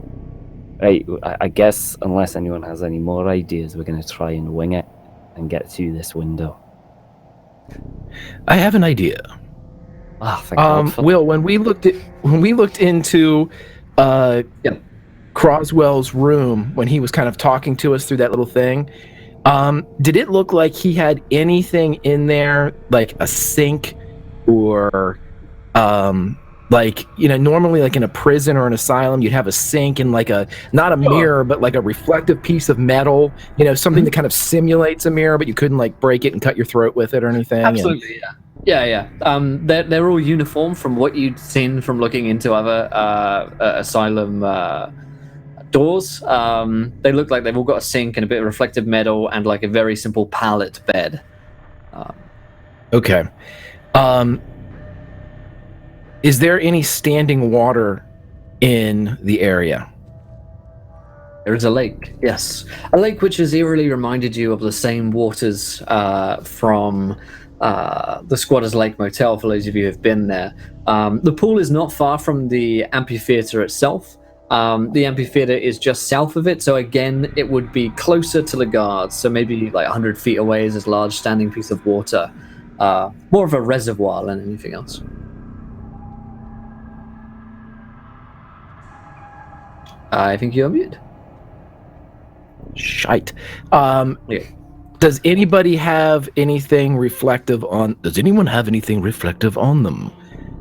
Right, I guess unless anyone has any more ideas, we're going to try and wing it and get through this window. I have an idea. Ah, thank God for Will, when we looked into Croswell's room when he was kind of talking to us through that little thing, did it look like he had anything in there, like a sink or like, you know, normally like in a prison or an asylum, you'd have a sink and like not a mirror, but like a reflective piece of metal, you know, something that kind of simulates a mirror, but you couldn't like break it and cut your throat with it or anything. Absolutely, yeah. They're all uniform from what you'd seen from looking into other asylum doors. They look like they've all got a sink and a bit of reflective metal and like a very simple pallet bed. Okay. Is there any standing water in the area? There is a lake, yes. A lake which has eerily reminded you of the same waters from the Squatters Lake Motel, for those of you who have been there. The pool is not far from the amphitheater itself. The amphitheater is just south of it, so again, it would be closer to the guards, so maybe like 100 feet away is this large standing piece of water. More of a reservoir than anything else. I think you're muted. Shite. Yeah. Does anybody have anything reflective on... Does anyone have anything reflective on them?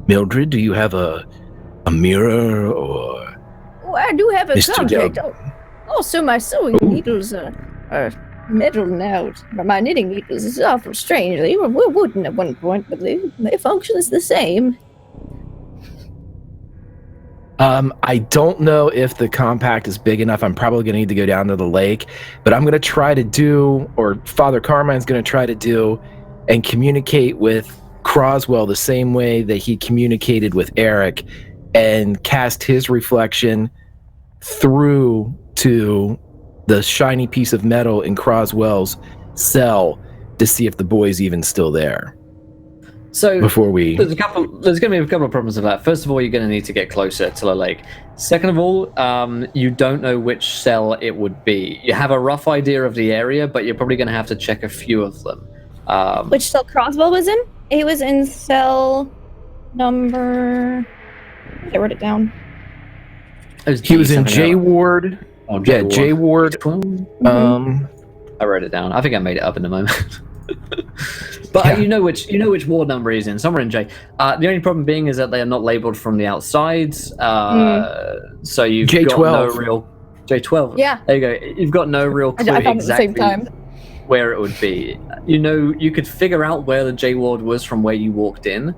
Mildred, do you have a mirror or... Oh, I do have a Mr. contract. Dog. Also, my sewing needles are metal now. My knitting needles is awful strange. They were wooden at one point, but their function is the same. I don't know if the compact is big enough. I'm probably going to need to go down to the lake, but I'm going to try to do, or Father Carmine's going to try to do, and communicate with Croswell the same way that he communicated with Eric and cast his reflection through to the shiny piece of metal in Croswell's cell to see if the boy's even still there. So before we... there's going to be a couple of problems with that. First of all, you're going to need to get closer to the lake. Second of all, you don't know which cell it would be. You have a rough idea of the area, but you're probably going to have to check a few of them. Which cell Croswell was in? He was in cell number... I wrote it down. He was in J Ward. Oh, J Ward. Mm-hmm. I wrote it down. I think I made it up in the moment. But Yeah. you know which ward number he's in. Somewhere in J. The only problem being is that they are not labeled from the outside. So you've J12. got no real J12. Yeah. There you go. You've got no real clue I thought exactly at the same time. where it would be. You know, you could figure out where the J ward was from where you walked in.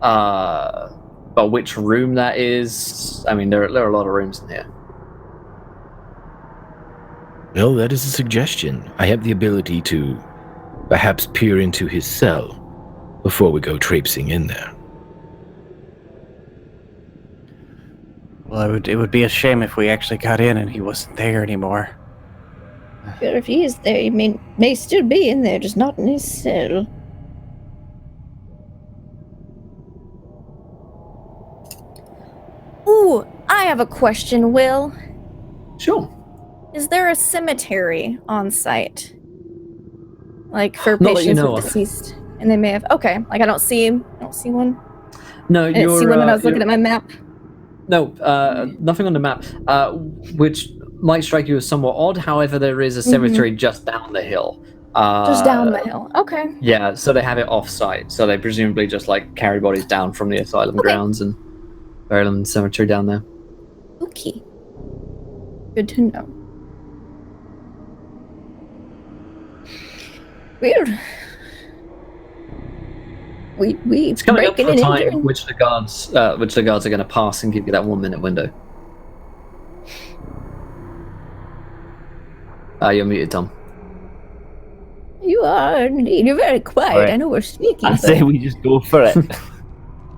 But which room that is, I mean, there are a lot of rooms in here. Well, that is a suggestion. I have the ability to perhaps peer into his cell before we go traipsing in there. Well, it would be a shame if we actually got in and he wasn't there anymore. But if he is there, he may still be in there, just not in his cell. Ooh, I have a question, Will. Sure. Is there a cemetery on site? Like for Not that you patients know who are of. deceased? And they may have... Okay, like I don't see one. No, I didn't see one when I was looking at my map. No, nothing on the map, which might strike you as somewhat odd. However, there is a cemetery just down the hill. Just down the hill. Okay. Yeah, so they have it off-site. So they presumably just like carry bodies down from the asylum grounds and bury them in the cemetery down there. Okay. Good to know. Weird. We It's coming up breaking for and a time entering. which the guards are going to pass and give you that 1 minute window. You're muted, Tom. You are indeed. You're very quiet. Alright. I know we're speaking. I but- say we just go for it.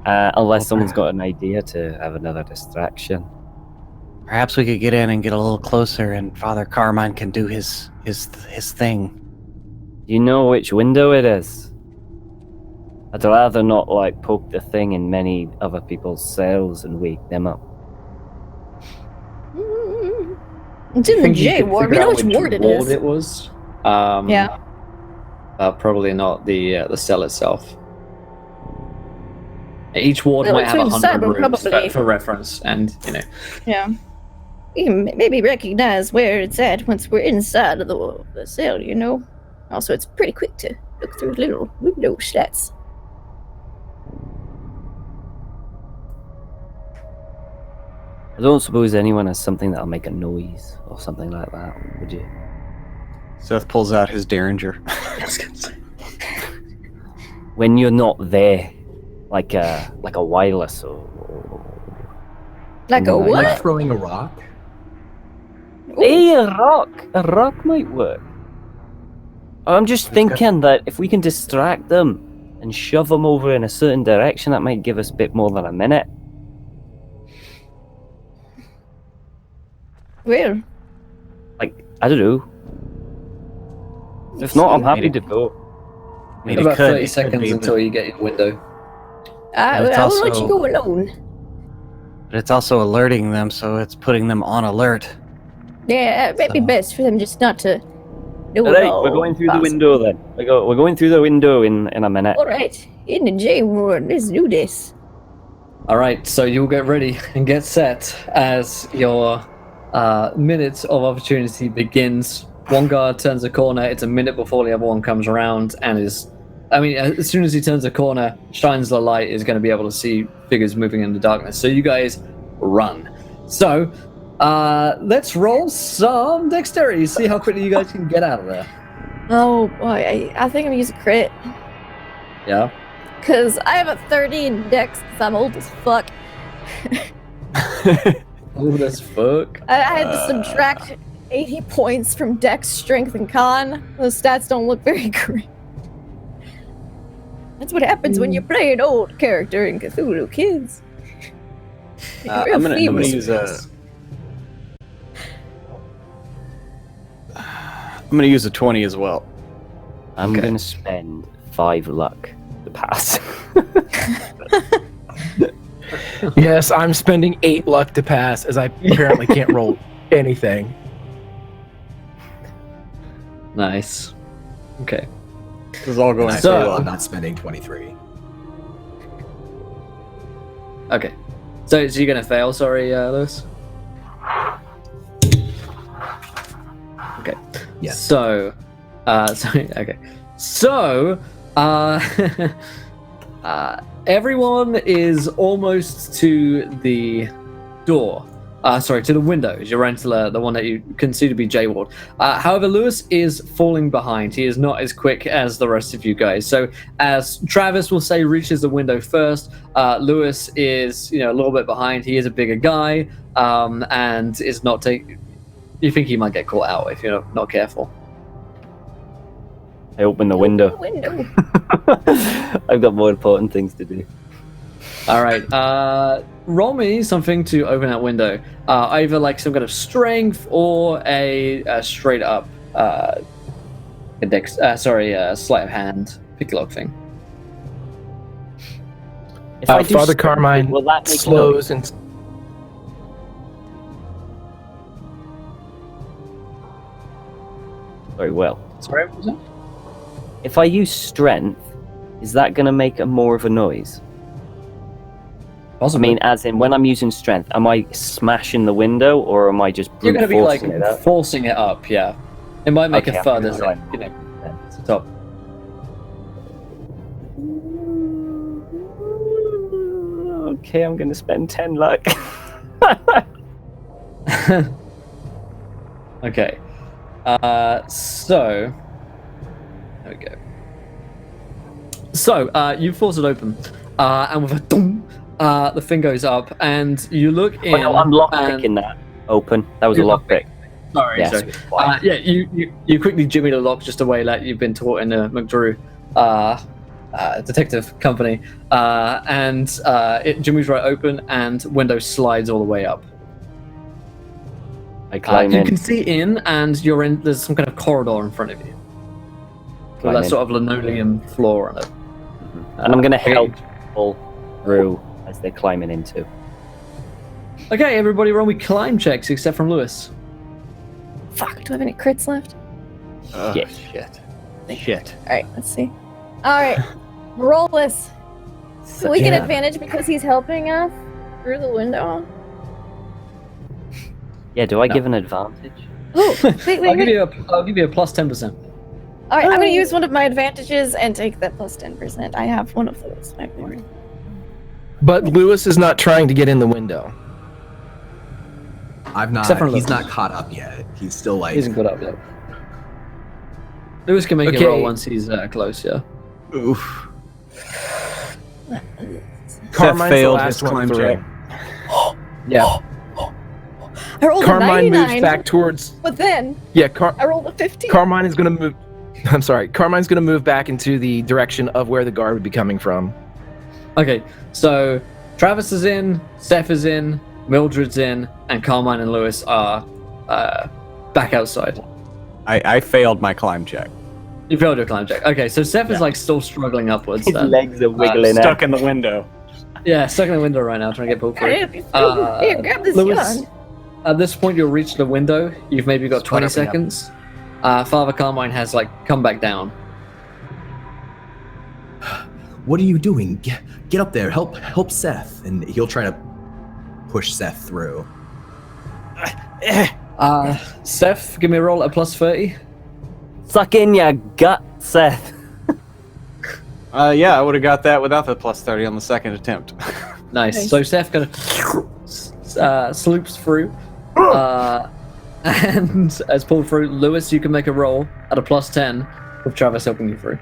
Unless someone's got an idea to have another distraction. Perhaps we could get in and get a little closer, and Father Carmine can do his thing. Do you know which window it is? I'd rather not like poke the thing in many other people's cells and wake them up. It's in the Think you J could ward. figure We know out which ward it is. it was. Yeah. Probably not the cell itself. Each ward Well, might it's have inside, 100 rooms probably. for reference, and Yeah. We can maybe recognize where it's at once we're inside of the cell, you know? Also, it's pretty quick to look through little window slats. I don't suppose anyone has something that'll make a noise or something like that, would you? Seth pulls out his Derringer. When you're not there, like a wireless or Like a Like what? Like throwing a rock. hey, a rock might work. I'm just thinking that if we can distract them and shove them over in a certain direction, that might give us a bit more than a minute. Well, Like, I don't know. If not, I'm happy to go. Maybe about could, 30 it could seconds be, until you get your window. I It's will let also- you go alone. but it's also alerting them, so it's putting them on alert. Yeah, it might be So- best for them just not to know it Alright, all we're going through the fast. window then. We're going through the window in a minute. Alright, in the J ward, let's do this. All right, so you'll get ready and get set as your minute of opportunity begins. One guard turns a corner. It's a minute before the other one comes around and is... I mean, as soon as he turns a corner, shines the light, is going to be able to see figures moving in the darkness. So you guys run. So let's roll some dexterity. See how quickly you guys can get out of there. Oh boy, I think I'm gonna use a crit. Yeah. Because I have a 30 in dex because I'm old as fuck. Old as fuck. I had to subtract 80 points from dex, strength, and con. Those stats don't look very great. That's what happens when you play an old character in Cthulhu, kids. I'm gonna use a. I'm gonna use a 20 as well. I'm Okay. gonna spend 5 luck to pass. Yes, I'm spending 8 luck to pass as I apparently can't roll anything. Nice. Okay. This is all going I So- so fail, well. I'm not spending 23. Okay. So you're going to fail, sorry, Lewis? Okay. Yes. So, sorry, okay. So, everyone is almost to the door. Sorry, to the windows. You're into the one that you consider to be J Ward. However, Lewis is falling behind. He is not as quick as the rest of you guys. So, as Travis will say, reaches the window first. Lewis is, a little bit behind. He is a bigger guy, and is not taking. You think he might get caught out if you're not careful. I open the window. Window. I've got more important things to do. All right. Roll me something to open that window. Either like some kind of strength or a straight up sleight of hand pick lock thing. If I do Father strength, Carmine will that make slows and very well. Sorry, what was that? If I use strength, is that going to make more of a noise? I Possibly. mean, as in when I'm using strength, am I smashing the window or am I just You're brute going to be like forcing it up? forcing it up. Yeah, it might make Okay, it further. I'm gonna To the top. Okay, I'm going to spend 10 luck. Okay. So there we go. So you force it open, and with a dum, the thing goes up, and you look in. Well, I'm and- lockpicking that open. That was a You're lockpick. Sorry, Yes, sorry. it's fine. Yeah, you quickly jimmy the lock just the way that you've been taught in the McDrew detective company, and it jimmies right open, and window slides all the way up. I climb You in. can see in, and you're in. There's some kind of corridor in front of you with Climb that in. sort of linoleum floor on it. And I'm gonna help people through as they're climbing into. Okay, everybody roll me climb checks except from Lewis. Fuck, do I have any crits left? Oh, Shit. Shit. Alright, let's see. Alright, roll this. Do we get advantage because he's helping us through the window? Yeah, do I give an advantage? Oh, wait. I'll give you a plus 10%. Alright, I'm gonna use one of my advantages and take that plus 10%. I have one of those. But Lewis is not trying to get in the window. Except for He's Lewis. not caught up yet. He's still like. He isn't caught up yet. Lewis can make Okay. a roll once he's close, yeah. Oof. Carmine's the failed last his one climb through. check. Yeah. I rolled a Carmine 99, moves back towards. but then Yeah, I rolled a 15. Carmine is gonna move. I'm sorry. Carmine's gonna move back into the direction of where the guard would be coming from. Okay, so Travis is in, Steph is in, Mildred's in, and Carmine and Lewis are back outside. I failed my climb check. You failed your climb check. Okay, so Steph is like still struggling upwards. His Then. legs are wiggling Stuck out. in the window. Yeah, stuck in the window right now, trying to get pulled through. Here, grab this Lewis, gun. at this point, you'll reach the window. You've maybe got 20 Split everything seconds. Father Carmine has come back down. What are you doing? Get up there. Help Seth. And he'll try to push Seth through. Steph, give me a roll at plus 30. Suck in your gut, Seth. Yeah, I would have got that without the plus 30 on the second attempt. Nice. So Steph kind of sloops through, and as pulled through. Lewis, you can make a roll at a plus 10 with Travis helping you through.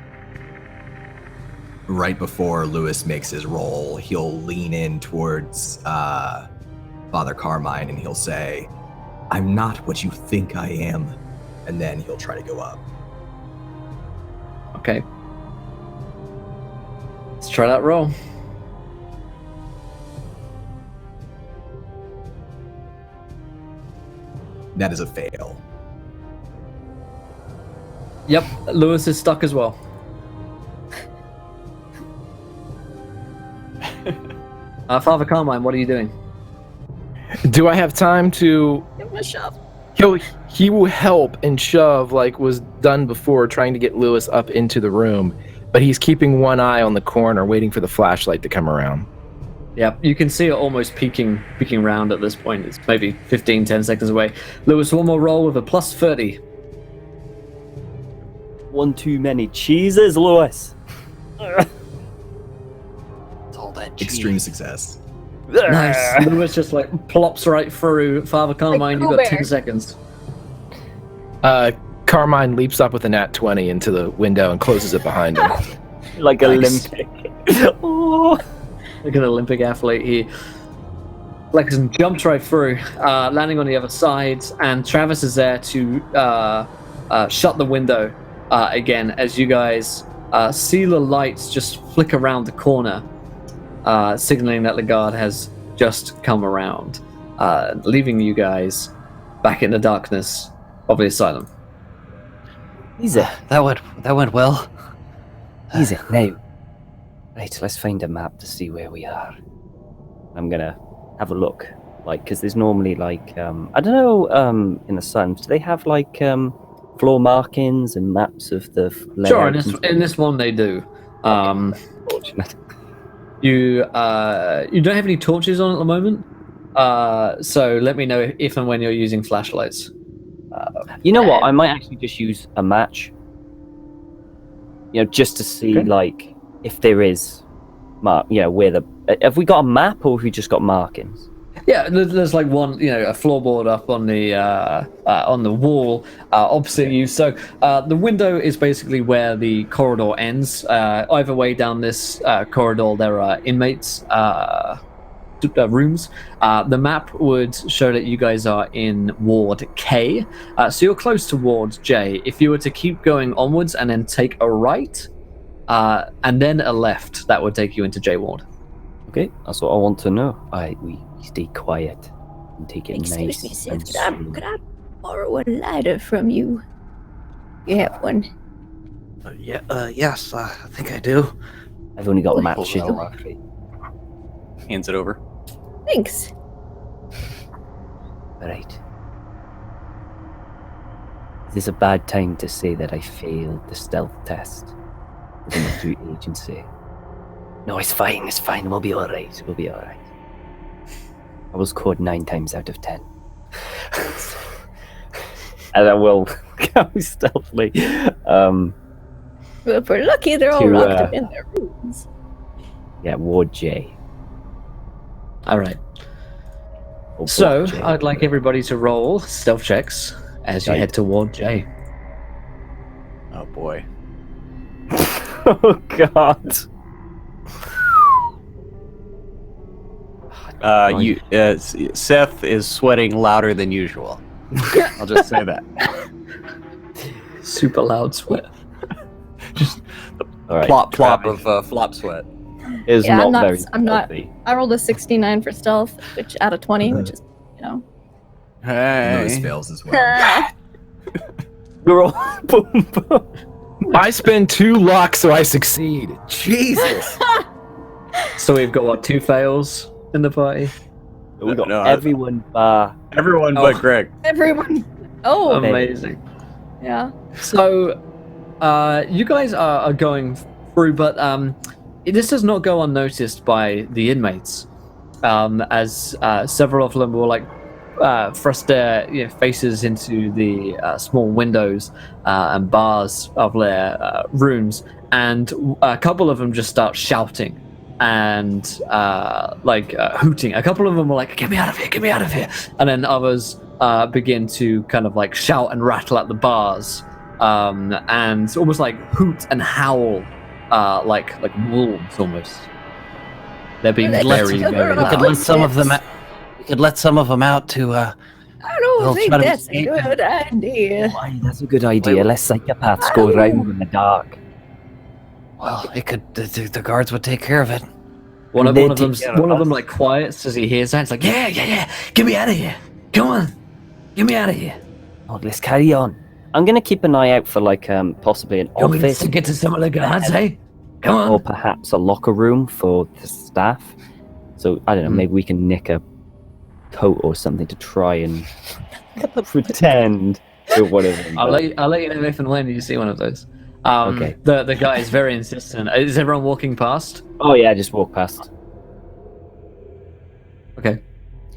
Right before Lewis makes his roll, he'll lean in towards Father Carmine and he'll say, "I'm not what you think I am." And then he'll try to go up. Okay. Let's try that roll. That is a fail. Yep, Lewis is stuck as well. Father Carmine, what are you doing? Do I have time to? Give him a shove. He will help and shove like was done before, trying to get Lewis up into the room. But he's keeping one eye on the corner, waiting for the flashlight to come around. Yeah, you can see it almost peeking round at this point. It's maybe 10 seconds away. Lewis, one more roll with a plus 30. One too many cheeses, Lewis. It's all that cheese. Extreme success. Nice. Lewis just plops right through Father Carmine. You've got Pooh 10 Bear. seconds. Carmine leaps up with a nat 20 into the window and closes it behind him. Like Nice. Olympic. Oh. Like an Olympic athlete, he flexes and jumps right through, landing on the other side, and Travis is there to shut the window again as you guys see the lights just flick around the corner, signaling that the guard has just come around, leaving you guys back in the darkness of the asylum. Easy. That went well. Easy. Now. Right, let's find a map to see where we are. I'm gonna have a look. Because there's normally I don't know, in the Suns, do they have floor markings and maps of the Sure, layout? in this one they do. Fortunate. You don't have any torches on at the moment, so let me know if and when you're using flashlights. You know what? I might actually just use a match. Just to see if there is where the. Have we got a map or have we just got markings? Yeah, there's one, a floorboard up on the wall opposite you. So the window is basically where the corridor ends. Either way down this corridor, there are inmates rooms. The map would show that you guys are in Ward K. So you're close to Ward J. If you were to keep going onwards and then take a right and then a left, that would take you into J Ward. Okay, that's what I want to know. We stay quiet and take it Excuse nice me, and Seth. slow. Could I borrow a lighter from you? You have one. Yes, I think I do. I've only got Oh, matches. hello. Hands it over. Thanks. Right. Is this a bad time to say that I failed the stealth test with an true agency? No, it's fine. It's fine. We'll be all right. We'll be all right. I was caught 9 times out of 10. And I will go stealthily. If we're lucky, they're all To, locked up in their rooms. Yeah, Ward J. All right. Or So Block J. I'd like everybody to roll stealth checks as you Right. head toward Jay. Oh boy. Oh, God. Seth is sweating louder than usual. I'll just say that. Super loud sweat. All right. Plop Travis of flop sweat. is Yeah, not I'm not- very I'm not- stealthy. I rolled a 69 for stealth, which out of 20, which is, Lewis fails as well. We're all boom, boom. I spend 2 luck, so I succeed. Jesus. So we've got what, 2 fails in the party? We got No, everyone bar. Everyone Oh. but Greg. everyone. Oh, Amazing. yeah. So, you guys are going through, but this does not go unnoticed by the inmates, as several of them will thrust their faces into the small windows and bars of their rooms, and a couple of them just start shouting and hooting. A couple of them are like, "Get me out of here! Get me out of here!" And then others begin to kind of shout and rattle at the bars, and almost like hoot and howl, like wolves almost. They're being Let's very, go very around. We loud. could let some of them. We could let some of them out to. I don't Well, think try to that's a escape. good idea. Why, that's a good idea. Let psychopaths go around in the dark. Well, it could. The guards would take care of it. One of They them take care of us. like quiets as he hears that. It's like, yeah, get me out of here. Come on, get me out of here. Oh, let's carry on. I'm gonna keep an eye out for possibly an Can we office get to some of the guards, eh? Come or on. perhaps a locker room for the staff. So I don't know. Maybe we can nick a coat or something to try and pretend or whatever. I'll let you know if and when you see one of those. Okay. The guy is very insistent. Is everyone walking past? Oh yeah, just walk past. Okay.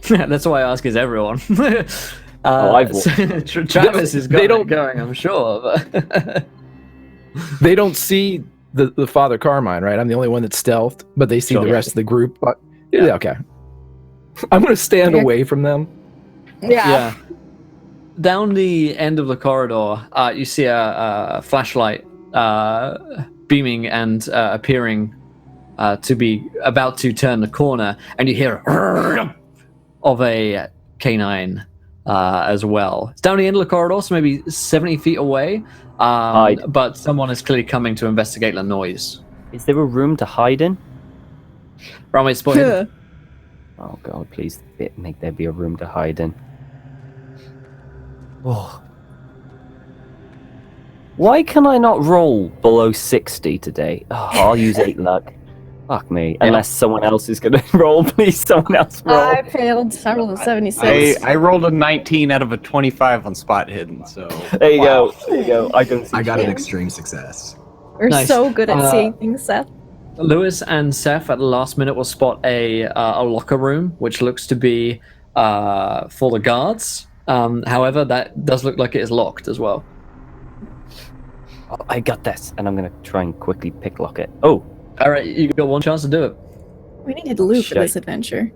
That's why I ask is everyone. I've walked. Travis is They going, don't- I'm sure. But They don't see the Father Carmine, right? I'm the only one that's stealthed, but they see Sure. the rest of the group. Yeah, okay. I'm going to stand Okay. away from them. Yeah. Down the end of the corridor, you see a flashlight beaming and appearing to be about to turn the corner, and you hear of a canine as well. It's down the end of the corridor, so maybe 70 feet away, Hide. but someone is clearly coming to investigate the noise. Is there a room to hide in? Runway spotted. Oh god, please make there be a room to hide in. Oh. Why can I not roll below 60 today? Oh, I'll use 8 luck. Fuck me. Unless someone else is gonna roll, please someone else roll. I failed. I rolled a 76. I rolled a 19 out of a 25 on spot hidden, so There you go. There you go. I can see. I got an shit. extreme success. We're Nice. so good at Uh, seeing things, Seth. Lewis and Seth at the last minute will spot a locker room, which looks to be for the guards. However, that does look like it is locked as well. Oh, I got this, and I'm gonna try and quickly picklock it. Oh, All right, you got one chance to do it. We needed Lou for shite. this adventure.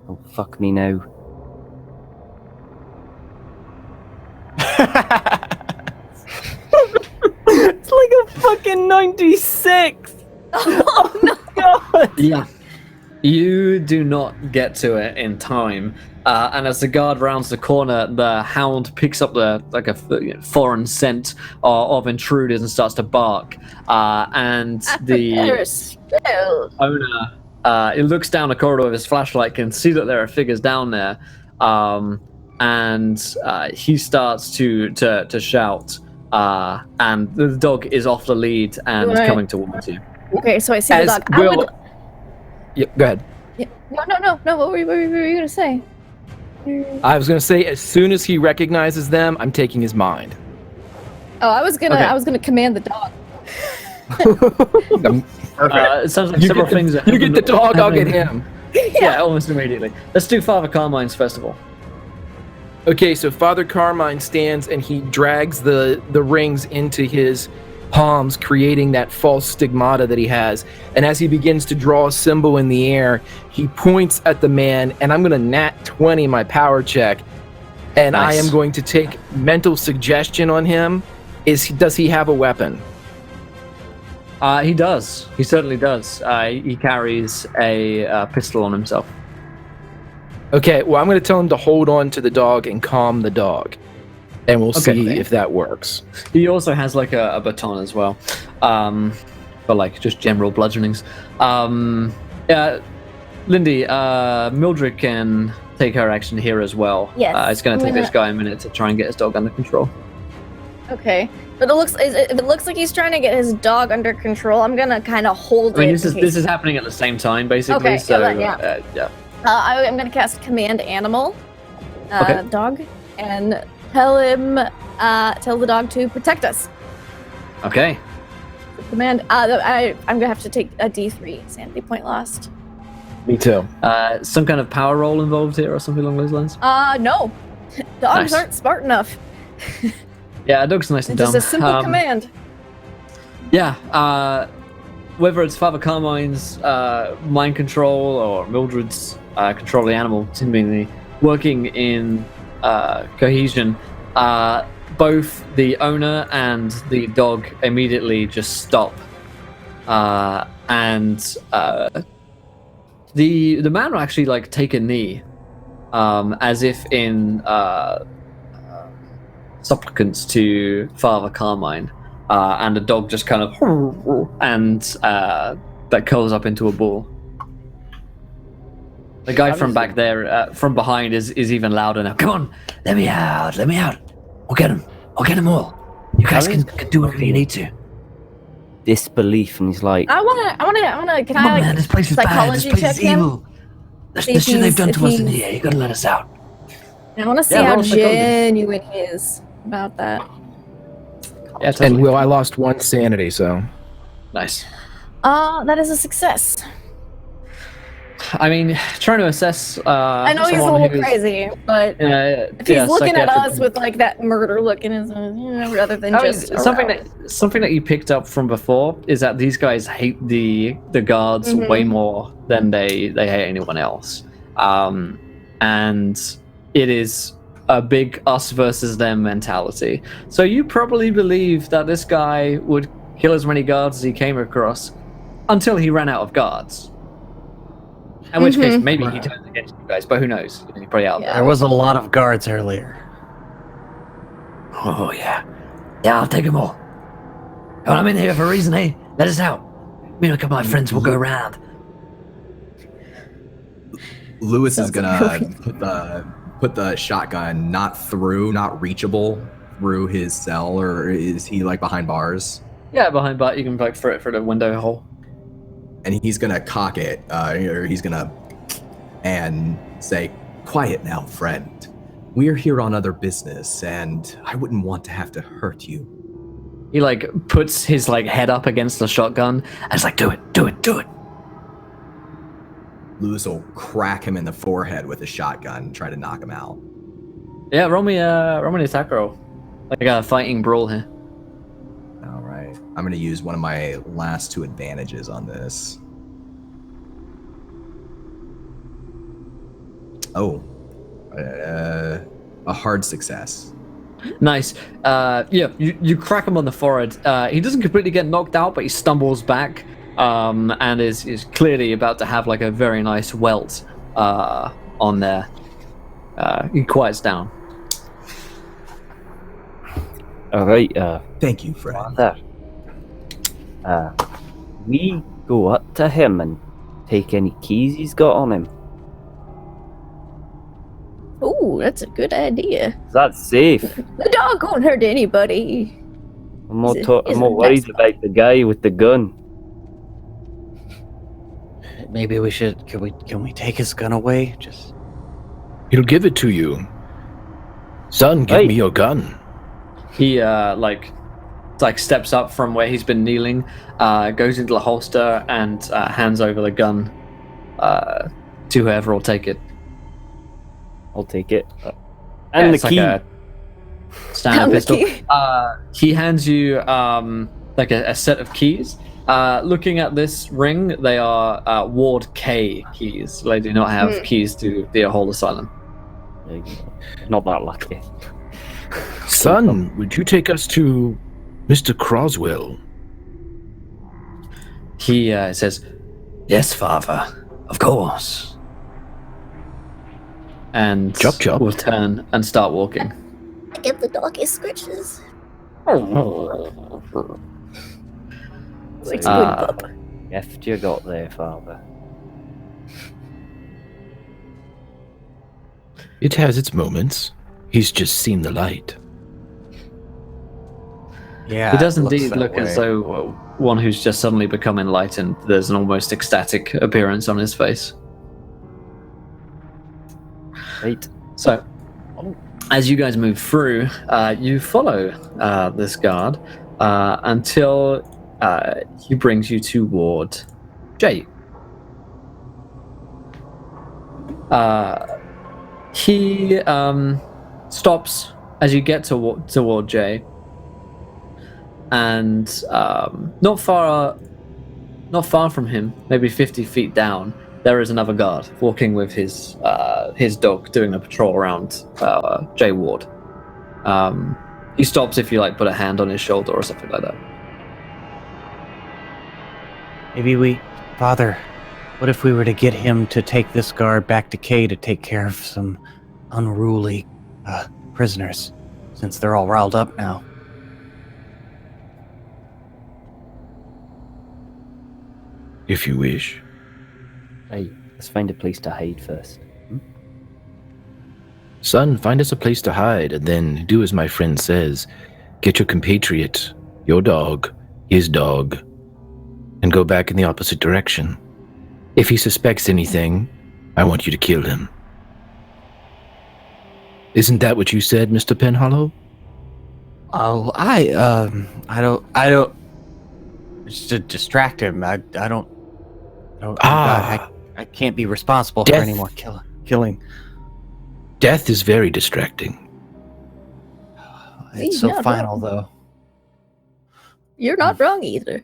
oh, fuck me now. It's like a fucking 96. Oh, no. God. Yeah. You do not get to it in time, and as the guard rounds the corner, the hound picks up a foreign scent of intruders and starts to bark. And the Spell. owner, it looks down the corridor with his flashlight, can see that there are figures down there, and he starts to shout. and the dog is off the lead and Right. coming towards you. Okay, so I see the As dog. I Will- would. Yep, go ahead. Yeah, no. What were you gonna say? I was gonna say, as soon as he recognizes them, I'm taking his mind. Oh, I was gonna. Okay. I was gonna command the dog. It sounds like several things. Are You get the dog, I'll get happening. him. Yeah, almost immediately. Let's do Father Carmine's first of all. Okay, so Father Carmine stands and he drags the rings into his palms, creating that false stigmata that he has. And as he begins to draw a symbol in the air, he points at the man, and I'm going to nat 20 my power check, and I Nice. am going to take mental suggestion on him. Does he have a weapon? He does. He certainly does. He carries a pistol on himself. Okay, well, I'm going to tell him to hold on to the dog and calm the dog, and we'll see Okay. if that works. He also has like a baton as well, for like just general bludgeonings. Lindy, Mildred can take her action here as well. Yes, It's going to take I'm this guy a minute to try and get his dog under control. Okay, but if it looks like he's trying to get his dog under control, I'm gonna kind of hold I mean, it. this is happening at the same time, basically. Okay, so yeah. yeah. I'm gonna cast Command Animal, Okay. dog, and tell the dog to protect us. Okay. Command. I'm gonna have to take a D3 sanity point lost. Me too. Some kind of power roll involved here, or something along those lines. No, dogs Nice. aren't smart enough. Yeah, a dog's nice and It's dumb. just a simple command. Yeah, whether it's Father Carmine's mind control or Mildred's control of the animal seemingly working in cohesion, both the owner and the dog immediately just stop. And the man will actually like take a knee, as if in supplicants to Father Carmine, and the dog just kind of and that curls up into a ball. The guy from back there, from behind, is even louder now. Come on, let me out, let me out. I'll get him all. You guys can do whatever you need to. Disbelief, and he's like, I wanna. Can Come I on, like man, this place is bad. psychology This place check is him? evil. The See if shit they've done he's- to if us in he's- here, you gotta let us out. I want to see Yeah, how roll psychology. genuine he is about that. Yeah, totally. And Will, I lost 1 sanity, so Nice. That is a success. I mean, trying to assess. I know he's a someone little who's- crazy, but if he's looking at us with like that murder look in his eyes, rather than just something that you picked up from before is that these guys hate the guards Mhm. way more than they hate anyone else, and it is a big us versus them mentality. So you probably believe that this guy would kill as many guards as he came across until he ran out of guards. In which case, maybe he turns against you guys, but who knows? He's probably out There was a lot of guards earlier. Oh, yeah. Yeah, I'll take them all. Well, I'm in here for a reason, eh? Let us out. Me and a couple of my friends will go around. Lewis is gonna put the shotgun not reachable through his cell, or is he like behind bars? Yeah, behind Bart, you can like throw it through the window hole. And he's gonna cock it, or he's gonna and say, "Quiet now, friend. We're here on other business, and I wouldn't want to have to hurt you." He like puts his like head up against the shotgun and it's like, do it. Lewis will crack him in the forehead with a shotgun and try to knock him out. Yeah, roll me an attack roll. Like a fighting brawl here. All right. I'm going to use one of my last 2 advantages on this. Oh. A hard success. Nice. Yeah, you crack him on the forehead. He doesn't completely get knocked out, but he stumbles back, and is clearly about to have like a very nice welt on there. He quiets down. all right, Thank you, friend. Father. We go up to him and take any keys he's got on him. Ooh, that's a good idea. That's safe. The dog won't hurt anybody. I'm more He's a worried nice about the guy with the gun. Maybe we should. Can we take his gun away? Just. He'll give it to you. Son, give Hey. me your gun. He steps up from where he's been kneeling, goes into the holster and hands over the gun to whoever will take it. I'll take it. And the key. Like a standard And the pistol. key. He hands you like a set of keys. Looking at this ring, they are Ward K keys. They do not have keys to the whole asylum. Not that lucky. Son, would you take us to Mr. Croswell? He says, "Yes, father, of course." And Chop, chop. will turn and start walking. I get the doggy scratches. Like good pup. Gift you got there, father. It has its moments. He's just seen the light. Yeah. He does it looks indeed that look way. as though one who's just suddenly become enlightened. There's an almost ecstatic appearance on his face. Right. So, as you guys move through, you follow this guard until he brings you toward Jay. He stops as you get toward Jay, and not far from him, maybe 50 feet down, there is another guard walking with his dog, doing a patrol around Jay Ward. He stops if you put a hand on his shoulder or something like that. Maybe Father, what if we were to get him to take this guard back to K to take care of some unruly prisoners, since they're all riled up now? If you wish. Hey, let's find a place to hide first. Son, find us a place to hide, and then do as my friend says. Get your compatriot, your dog, his dog, and go back in the opposite direction. If he suspects anything, I want you to kill him. Isn't that what you said, Mr. Penhollow? Oh, I don't. Just to distract him. I don't. I can't be responsible for any more killing. Death is very distracting. It's He's so not final, wrong. though. You're not wrong either.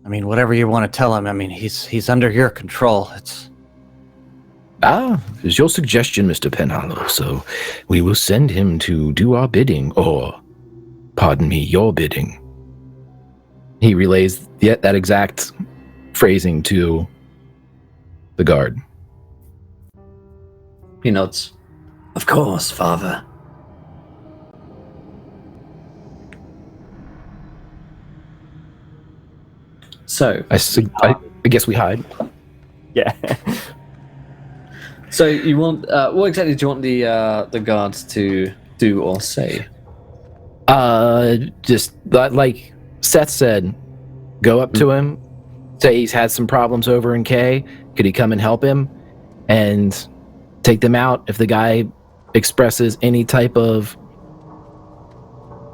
I mean, whatever you want to tell him. I mean, he's under your control. It's It's your suggestion, Mr. Penhollow, so we will send him to do our bidding, or, pardon me, your bidding. He relays that exact phrasing to the guard. He nods. Of course, father. So, I guess we hide. Yeah. so you want what exactly do you want the guards to do or say? Just like Seth said, go up to him, say he's had some problems over in K. Could he come and help him, and take them out if the guy expresses any type of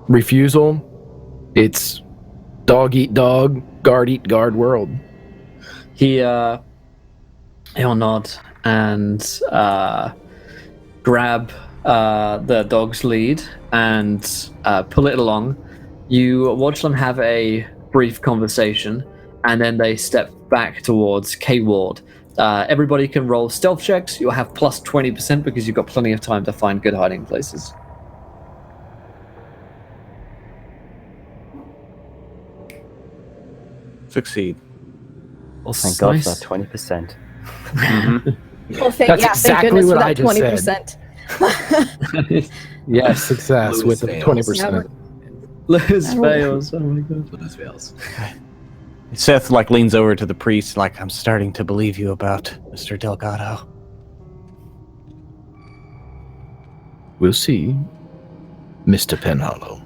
refusal? It's dog eat dog, guard eat guard world. He'll nod and grab the dog's lead and pull it along. You watch them have a brief conversation, and then they step back towards K Ward. Everybody can roll stealth checks. You'll have plus 20% because you've got plenty of time to find good hiding places. succeed. Oh, thank God for Nice. that 20%. Well, That's exactly thank goodness what for I that just 20%. Yes, success Lewis with the fails. 20%. Lewis fails. Oh my god. Lewis fails. Seth leans over to the priest, I'm starting to believe you about Mr. Delgado. We'll see. Mr. Penhollow.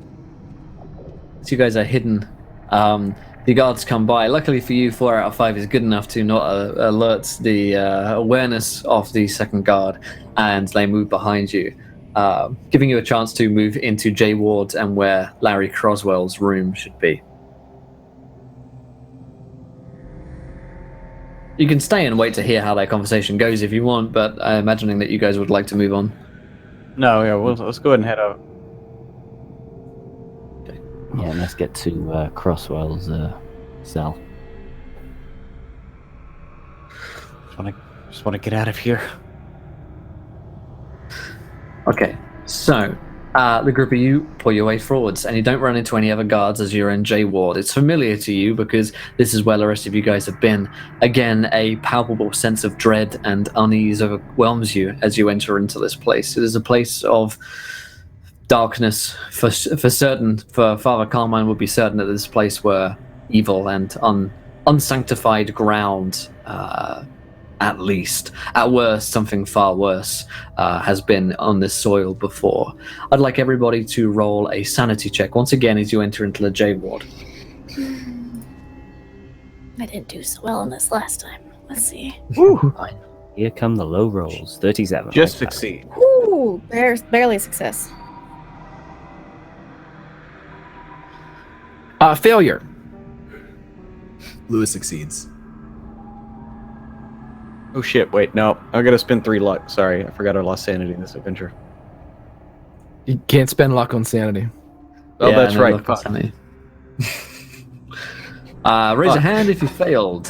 So you guys are hidden. The guards come by. Luckily for you, 4 out of 5 is good enough to not alert the awareness of the second guard, and they move behind you, giving you a chance to move into J Ward and where Larry Croswell's room should be. You can stay and wait to hear how that conversation goes if you want, but I'm imagining that you guys would like to move on. No, yeah, let's go ahead and head out. Yeah, let's get to Crosswell's cell. Just want to get out of here. Okay, so the group of you pull your way forwards, and you don't run into any other guards as you're in J Ward. It's familiar to you because this is where the rest of you guys have been. Again, a palpable sense of dread and unease overwhelms you as you enter into this place. It is a place of darkness for certain. For Father Carmine would be certain that this place were evil and unsanctified ground, at least. At worst, something far worse has been on this soil before. I'd like everybody to roll a sanity check once again as you enter into the J Ward. I didn't do so well on this last time. Let's see. Here come the low rolls. 37. Just succeed. Ooh, barely success. Failure. Lewis succeeds. Oh shit, wait, no. I gotta spend 3 luck. Sorry, I forgot I lost sanity in this adventure. You can't spend luck on sanity. Oh, Yeah, that's no, right. look, that's funny. Raise a hand if you failed.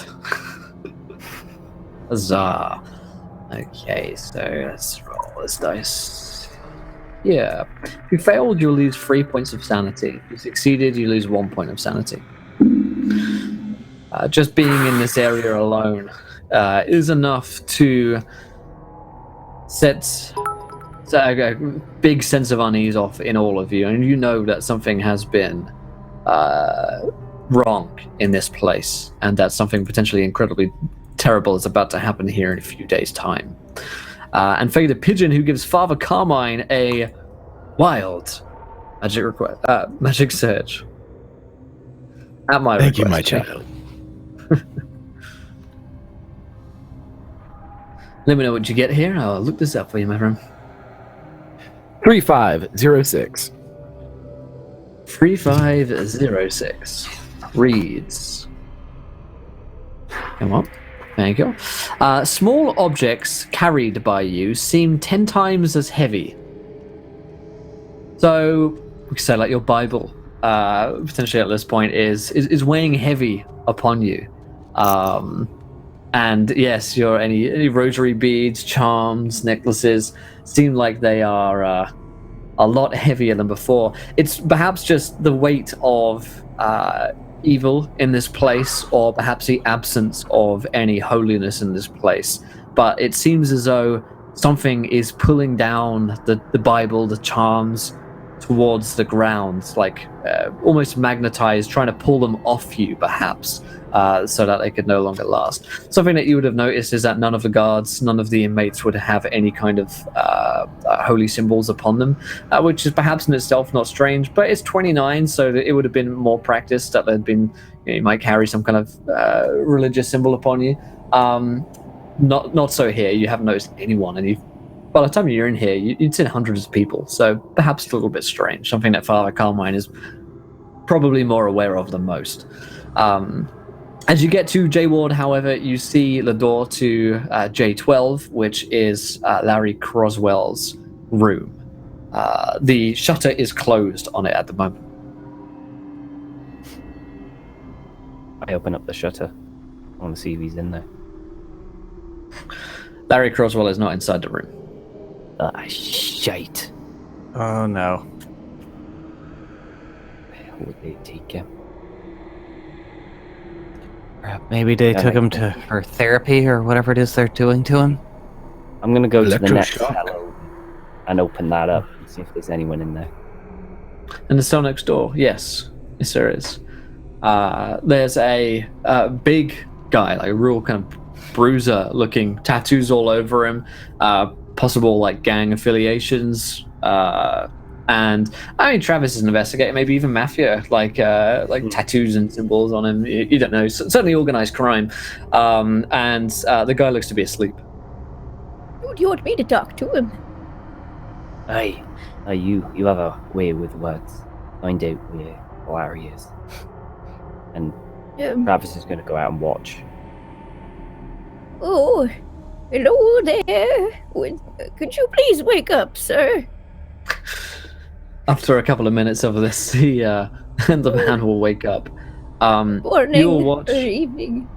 Huzzah. Okay, so let's roll this dice. Yeah. If you failed, you'll lose 3 points of sanity. If you succeeded, you lose 1 point of sanity. Just being in this area alone is enough to set a big sense of unease off in all of you, and you know that something has been wrong in this place, and that something potentially incredibly terrible is about to happen here in a few days' time. And Faye the Pigeon, who gives Father Carmine a wild magic surge. At my Thank you, request. my child. Let me know what you get here. I'll look this up for you, my friend. 3506. 3506 reads. Come on. There you go. Small objects carried by you seem 10 times as heavy. So, we could say like your Bible, potentially at this point, is weighing heavy upon you. And yes, any rosary beads, charms, necklaces seem like they are a lot heavier than before. It's perhaps just the weight of evil in this place, or perhaps the absence of any holiness in this place. But it seems as though something is pulling down the Bible, the charms, towards the ground, like almost magnetized, trying to pull them off you, perhaps, so that they could no longer last. Something that you would have noticed is that none of the guards, none of the inmates would have any kind of holy symbols upon them, which is perhaps in itself not strange, but it's 29, so that it would have been more practiced that there'd been, you might carry some kind of religious symbol upon you. Not so here. You haven't noticed anyone, and by the time you're in here, you'd seen hundreds of people, so perhaps a little bit strange, something that Father Carmine is probably more aware of than most. As you get to J Ward, however, you see the door to J12, which is Larry Croswell's room. The shutter is closed on it at the moment. I open up the shutter. I want to see if he's in there. Larry Croswell is not inside the room. Shite. Oh no. Where would they take him? Maybe they took him for therapy or whatever it is they're doing to him. I'm going to go to the next Electroshock. cell and open that up and see if there's anyone in there. And the cell next door, yes, there is. There's a big guy, like a real kind of bruiser looking, tattoos all over him, possible like gang affiliations, And I mean, Travis is an investigator, maybe even mafia, like tattoos and symbols on him. You don't know. Certainly organized crime. And the guy looks to be asleep. Who do you want me to talk to him? Hey, you have a way with words. Find out where he is. And Travis is going to go out and watch. Oh, hello there. Could you please wake up, sir? After a couple of minutes of this, the man will wake up. Morning you will watch. or evening.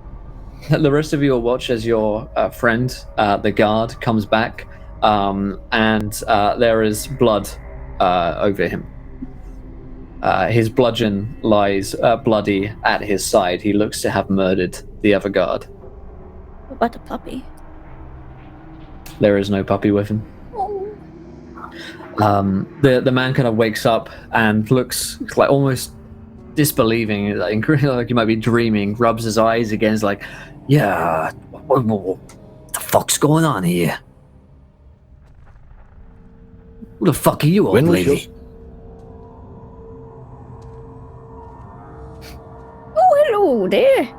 The rest of you will watch as your friend, the guard, comes back, and there is blood over him. His bludgeon lies bloody at his side. He looks to have murdered the other guard. What about the puppy? There is no puppy with him. The man kind of wakes up and looks like almost disbelieving, like he might be dreaming, rubs his eyes again, is like, yeah, what the fuck's going on here? Who the fuck are you, old lady? Oh, hello there.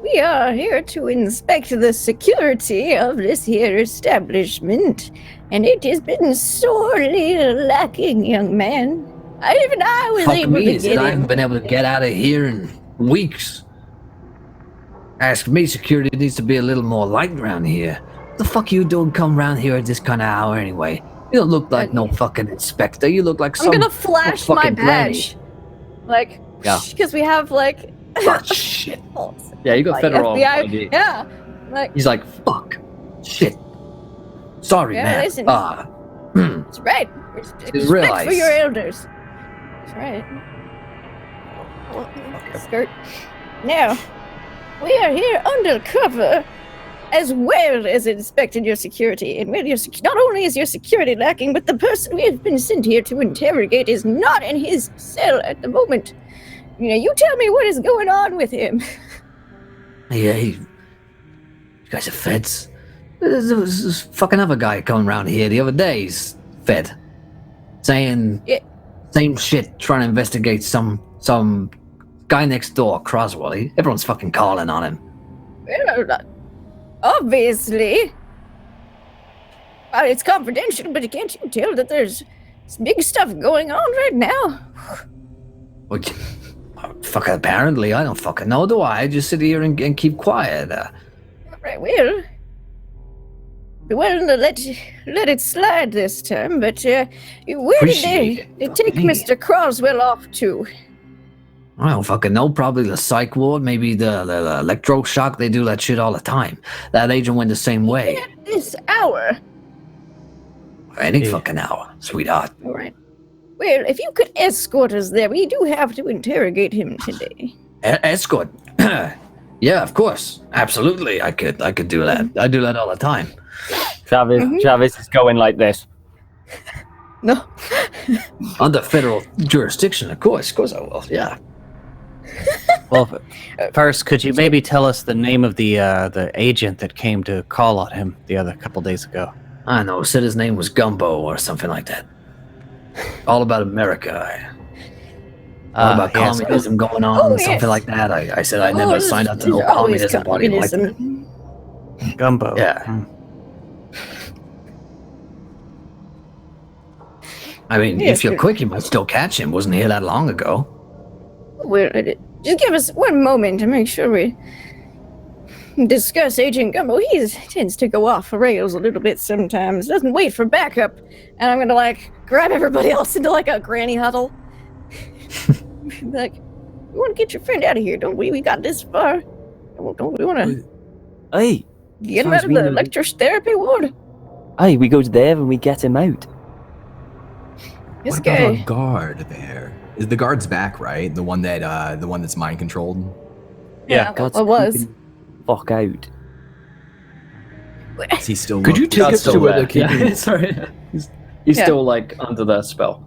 We are here to inspect the security of this here establishment, and it has been sorely lacking, young man. Even I was able to get in. I haven't been able to get out of here in weeks. Ask me, security needs to be a little more light around here. What the fuck are you doing come around here at this kind of hour anyway? You don't look like no fucking inspector. You look like some... I'm gonna flash my badge. Like, because we have like... Oh, shit. Yeah, you got like federal FBI. ID. Yeah. Like, he's like, fuck. Shit. Sorry, man. Listen. That's right. Respect for your elders. That's right. Skirt. Now, we are here undercover, as well as inspecting your security. And not only is your security lacking, but the person we have been sent here to interrogate is not in his cell at the moment. You know, you tell me what is going on with him. Yeah, you guys are feds. There's this fucking other guy coming around here the other day. He's fed, saying same shit, trying to investigate some guy next door, Croswell. Everyone's fucking calling on him. Well, obviously. It's confidential, but can't you tell that there's big stuff going on right now? Well, fuck, apparently, I don't fucking know, do I? I just sit here and keep quiet. Right, well, be willing to let it slide this time, but where did they take Mr. Croswell off to? I don't fucking know. Probably the psych ward, maybe the electroshock. They do that shit all the time. That agent went the same way. At this hour? Any fucking hour, sweetheart. All right. Well, if you could escort us there, we do have to interrogate him today. Escort? Yeah, of course. Absolutely. I could do that. I do that all the time. Travis is going like this. No. Under federal jurisdiction, of course I will. Yeah. Well, first, could you maybe tell us the name of the agent that came to call on him the other couple days ago? I know. Said his name was Gumbo or something like that. All about America. All about communism going on, something like that. I said I never signed up to no communism party like that. Gumbo. Yeah. I mean, if you're quick, you might still catch him. Wasn't here that long ago. Well, just give us one moment to make sure we discuss Agent Gumbo. He tends to go off the rails a little bit sometimes. Doesn't wait for backup. And I'm gonna grab everybody else into a granny huddle. We want to get your friend out of here, don't we? We got this far. Don't we want to? Hey, get him out of the electrotherapy ward. Hey, we go there and we get him out. This what guy. about our guard there? Is the guard's back, right? The one that's mind controlled. Yeah, it was. Fuck out. Is he still? Could you take us to where they're keeping? Sorry, he's still under the spell.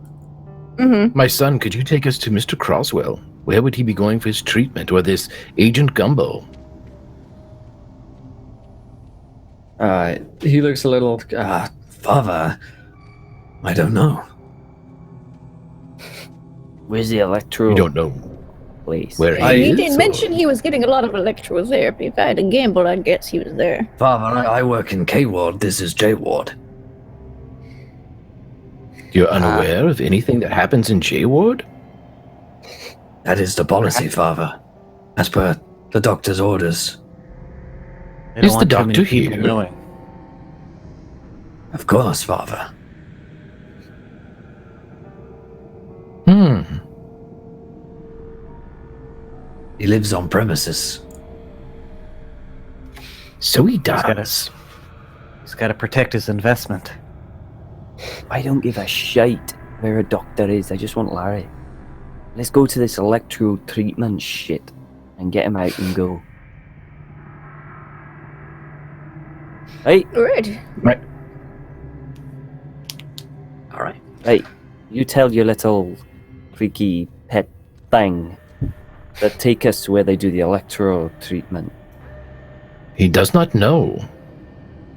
Mm-hmm. My son, could you take us to Mr. Croswell? Where would he be going for his treatment, or this Agent Gumbo? He looks a little, Father, I don't know. Where's the electro? You don't know place? where He is, did or- mention he was getting a lot of electrotherapy. If I had to gamble, I'd guess he was there. Father, I work in K Ward. This is J Ward. You're unaware of anything that happens in J Ward? That is the policy, Father. As per the doctor's orders. They don't Is the want too many doctor people here? knowing. Of course, Father. He lives on premises. So he gotta- does. He's got to protect his investment. I don't give a shite where a doctor is. I just want Larry. Let's go to this electro treatment shit and get him out and go. Hey, Right. All right. hey, you tell your little freaky pet thing that take us to where they do the electro treatment. He does not know.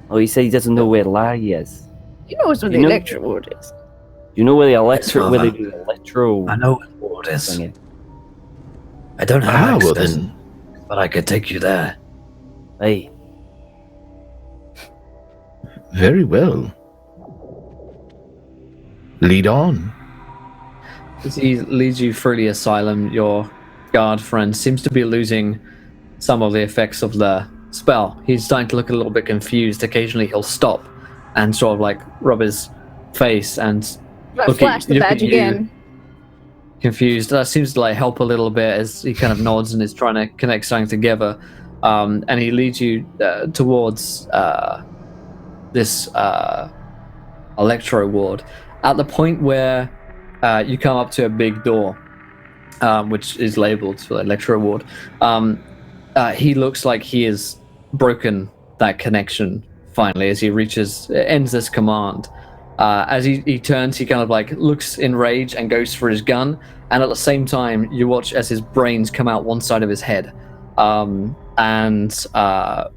Oh, he said he doesn't know where Larry is. He knows where You the know- electro ward is. You know where the electro, where they Father. do the electro I know what the ward is. thing? I don't have Well access, then. but I could take you there. Hey, Very well. Lead on. As he leads you through the asylum, your guard friend seems to be losing some of the effects of the spell. He's starting to look a little bit confused. Occasionally he'll stop and sort of like rub his face and I Look at- flash the look at badge you. again. confused. That seems to like help a little bit as he kind of nods and is trying to connect something together. And he leads you towards this electro ward. At the point where you come up to a big door, which is labeled for electro ward, he looks like he has broken that connection finally as he ends this command. As he turns, he kind of like looks in rage and goes for his gun, and at the same time you watch as his brains come out one side of his head, and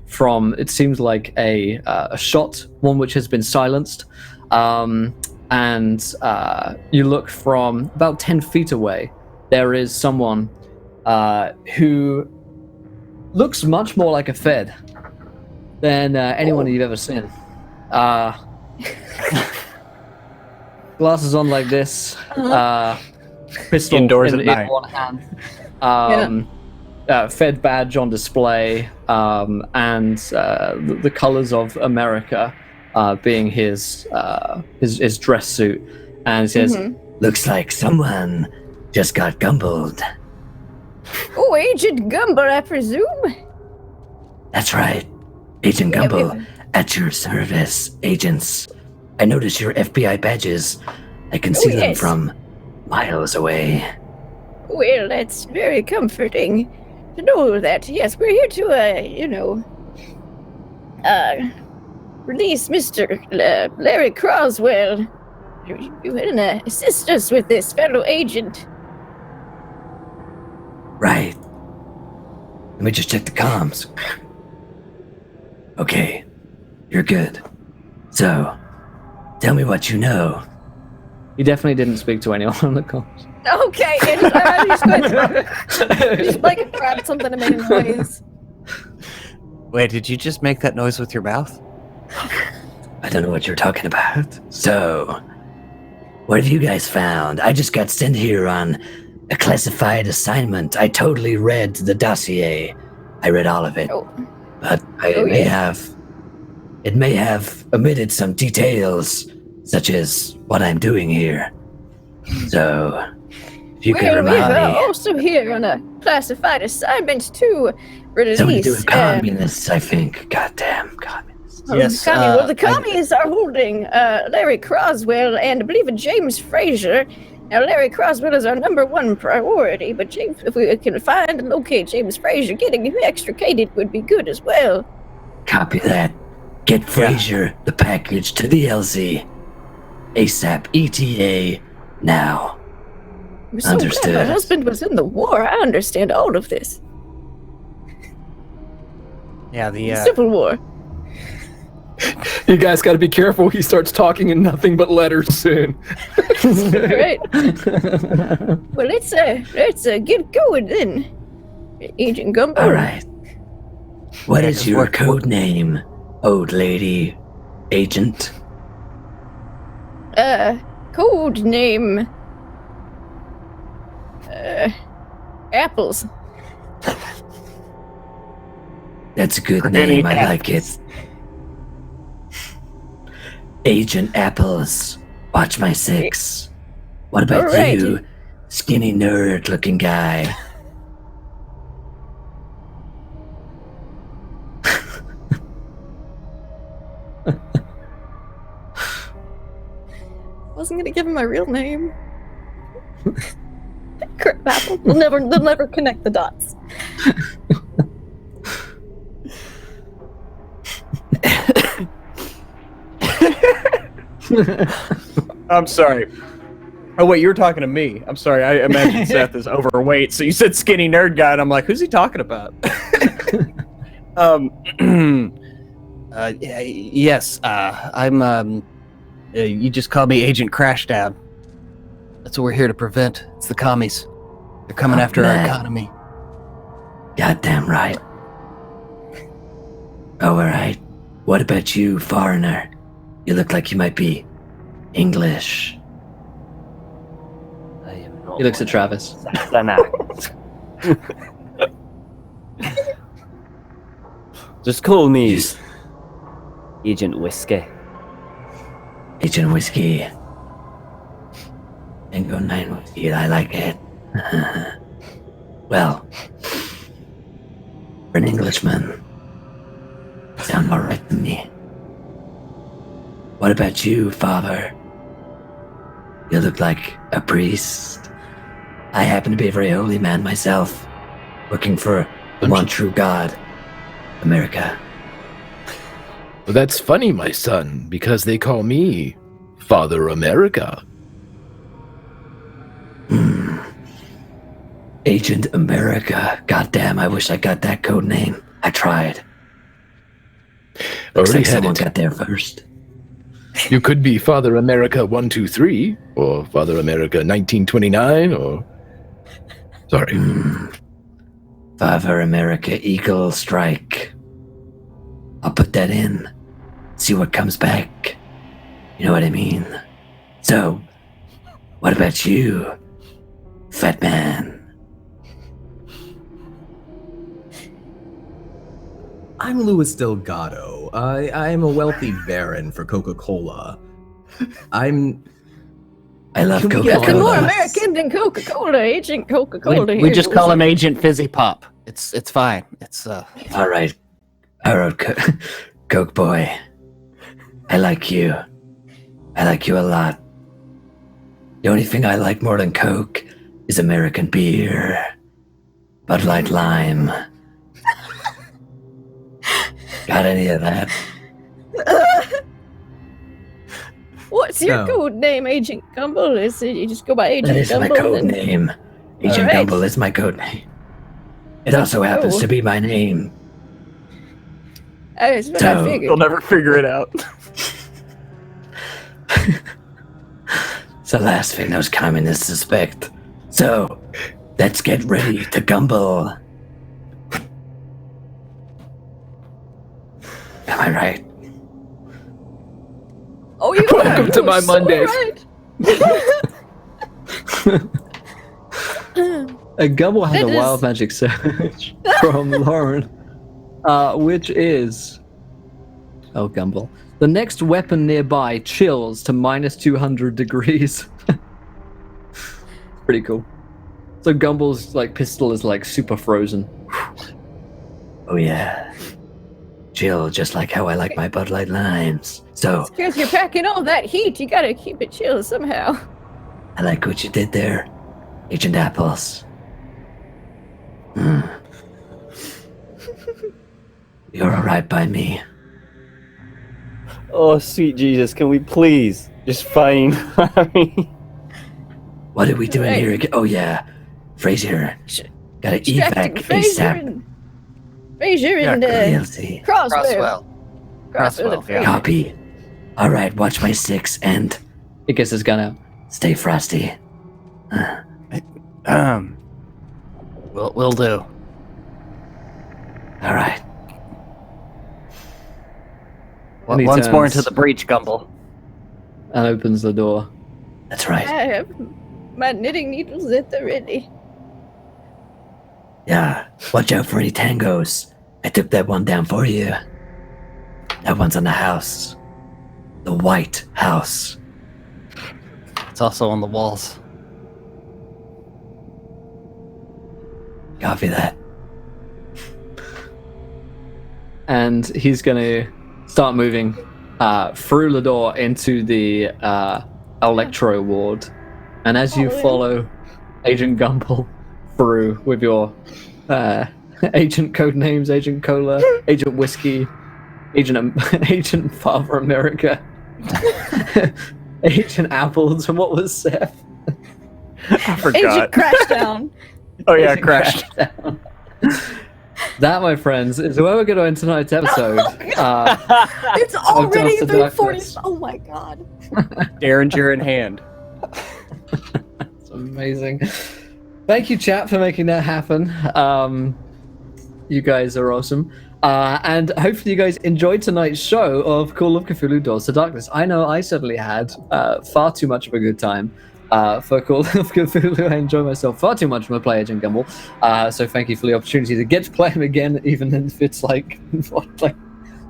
from it seems like a shot, one which has been silenced, and you look from about 10 feet away. There is someone who looks much more like a Fed than anyone you've ever seen. Glasses on like this, pistol Indoors in at night. one hand, Fed badge on display, and the colors of America being his dress suit, and he says, "Looks like someone just got gumbled." Oh, Agent Gumber, I presume? That's right, Agent Yeah, Gumble, at your service, agents. I notice your FBI badges. I can see them yes. from miles away. Well, that's very comforting to know that. Yes, we're here to, release Mr. Larry Croswell. You can assist us with this fellow agent. Right. Let me just check the comms. Okay, you're good. So, tell me what you know. You definitely didn't speak to anyone on the comms. Okay, and I'm just going to just like grab something and make a noise. Wait, did you just make that noise with your mouth? I don't know what you're talking about. So, what have you guys found? I just got sent here on a classified assignment. I totally read the dossier. I read all of it. Oh. But it may have omitted some details, such as what I'm doing here. So, if you could Well, we remind are me. also here on a classified assignment to release. Something to do with communists, I think. Goddamn communists. Yes, The commies are holding Larry Croswell and I believe James Frazier. Now, Larry Croswell is our #1 priority, but James, if we can find and locate James Frazier, getting him extricated would be good as well. Copy that. Get Frazier the package to the LZ. ASAP, ETA, now. I'm so glad Understood. my husband was in the war. I understand all of this. Yeah, the Civil War. You guys got to be careful. He starts talking in nothing but letters soon. Right. Well, let's get going then, Agent Gumbo. All right. What is your code name, old lady agent? Code name. Apples. That's a good name. I like it. Agent Apples. Watch my 6. What about Alright. you, skinny nerd looking guy? Wasn't gonna give him my real name. Crap, Apple. They'll never connect the dots. I'm sorry. Oh wait, you were talking to me. I'm sorry. I imagine Seth is overweight. So you said skinny nerd guy, and I'm like, who's he talking about? Yes. I'm. You just call me Agent Crashdown. That's what we're here to prevent. It's the commies. They're coming after our economy. Goddamn right. Oh, alright. What about you, foreigner? You look like you might be English. I am not He looks at one Travis. of those Saxon Just call me Just Agent Whiskey. Agent Whiskey. Tango 9 Whiskey, I like it. Well, for an Englishman, sound alright to me. What about you, father? You look like a priest. I happen to be a very holy man myself, working for the one true God, America. Well, that's funny, my son, because they call me Father America. Agent America. Goddamn, I wish I got that code name. I tried. Looks Already like had someone it. got there first. You could be Father America 123, or Father America 1929, or... Sorry. Father America Eagle Strike. I'll put that in. See what comes back. You know what I mean? So, what about you, fat man? I'm Louis Delgado. I am a wealthy baron for Coca-Cola. I love Can we Coca-Cola. get Nothing more Cola. American than Coca-Cola, Agent Coca-Cola. We here. just call him Agent Fizzy Pop. It's fine. It's All right, Coke boy. I like you. I like you a lot. The only thing I like more than Coke is American beer. Bud Light Lime. Got any of that? What's your No. code name, Agent Gumbo? Is it you just go by Agent That is my Gumbo? code then- name. Agent Alright. Gumble is my code name. It also happens Oh. to be my name. That's what So- I figured. You'll never figure it out. It's the last thing those communists suspect. So, let's get ready to gumble. Am I right? Oh, you Welcome are. to You my are so Mondays. right. A Gumble has That a is- wild magic search from Lauren, which is... Oh, Gumble. The next weapon nearby chills to minus 200 degrees. Pretty cool. So Gumble's like pistol is like super frozen. Oh yeah. Chill, just like how I like my Bud Light Limes. So, Because you're packing all that heat, you gotta keep it chill somehow. I like what you did there, Agent Apples. Mm. You're alright by me. Oh, sweet Jesus, can we please just find What are we doing Right. here again? Oh yeah, Fraser. Gotta Extracting evac Fraser ASAP. and Fraser and DLC. Crosswell. Crosswell, yeah. Copy. All right, watch my 6 and He gets his gun out. stay frosty. Will do. All right. And he Once more into turns the breach, Gumble. and opens the door. That's right. I have my knitting needles at the ready. Yeah. Watch out for any tangos. I took that one down for you. That one's on the house. The White House. It's also on the walls. Copy that. And he's going to start moving through the door into the electro ward. And as you follow Agent Gumble through with your agent code names, Agent Cola, Agent Whiskey, Agent Father America, Agent Apples, and what was Seth? I forgot. Agent Crashdown. Oh yeah, Agent crashed. Crashdown. That, my friends, is where we're going to end tonight's episode. It's already Dust to 3:40. Darkness. Oh my god. Derringer in hand. It's amazing. Thank you, chat, for making that happen. You guys are awesome. And hopefully you guys enjoyed tonight's show of Call of Cthulhu Doors to Darkness. I know I certainly had far too much of a good time for Call of Cthulhu. I enjoy myself far too much when I play Agent Gumble. So thank you for the opportunity to get to play him again, even if it's like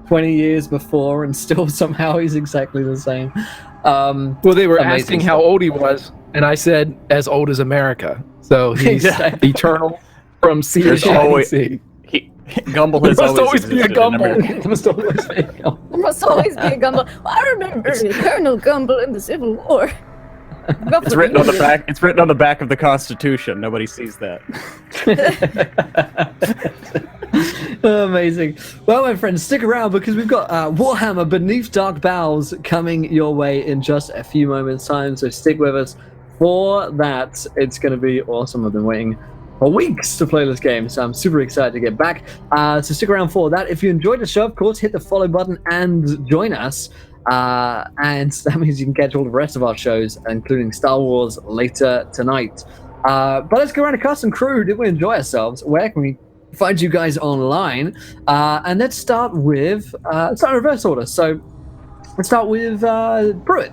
20 years before and still somehow he's exactly the same. Well, they were Amazing asking stuff. how old he was, and I said as old as America. So he's Exactly. eternal from sea to There's shining always- sea. Gumble has There must always be a existed in Gumble. America. It must always be a Gumble. There must always be a Gumble. Well, I remember Colonel Gumble in the Civil War. It's written on the back. It's written on the back of the Constitution. Nobody sees that. Amazing. Well, my friends, stick around because we've got Warhammer Beneath Dark Bowels coming your way in just a few moments' time. So stick with us for that. It's going to be awesome. I've been waiting for weeks to play this game, so I'm super excited to get back. So stick around for that. If you enjoyed the show, of course, hit the follow button and join us. And that means you can catch all the rest of our shows, including Star Wars, later tonight. But let's go around to Cast and Crew. Did we enjoy ourselves? Where can we find you guys online? And let's start with reverse order. So let's start with Pruitt.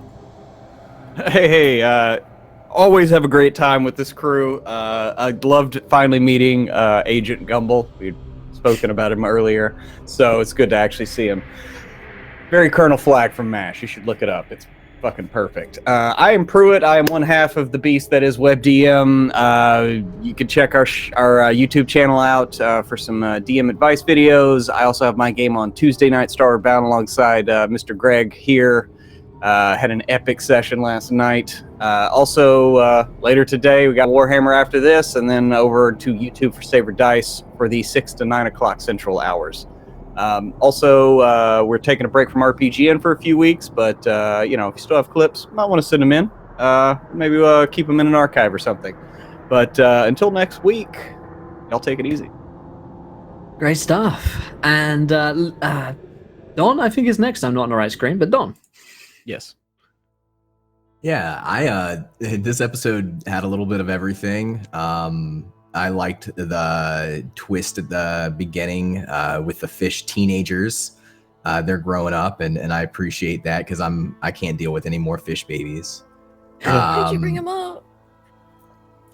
Hey, always have a great time with this crew. I loved finally meeting Agent Gumble. We'd spoken about him earlier, so it's good to actually see him. Very Colonel Flag from MASH. You should look it up. It's fucking perfect. I am Pruitt. I am one half of the beast that is WebDM. You can check our YouTube channel out for some DM advice videos. I also have my game on Tuesday night, Star Bound, alongside Mr. Greg here. Had an epic session last night. Also, later today, we got Warhammer after this, and then over to YouTube for Saber Dice for the 6 to 9 o'clock Central hours. Also, we're taking a break from RPGN for a few weeks, but, if you still have clips, might want to send them in. Maybe we'll keep them in an archive or something. But until next week, y'all take it easy. Great stuff. And Don, I think, is next. I'm not on the right screen, but Don. Yes. Yeah, this episode had a little bit of everything. I liked the twist at the beginning with the fish teenagers. They're growing up, and I appreciate that because I can't deal with any more fish babies. Why'd you bring him up?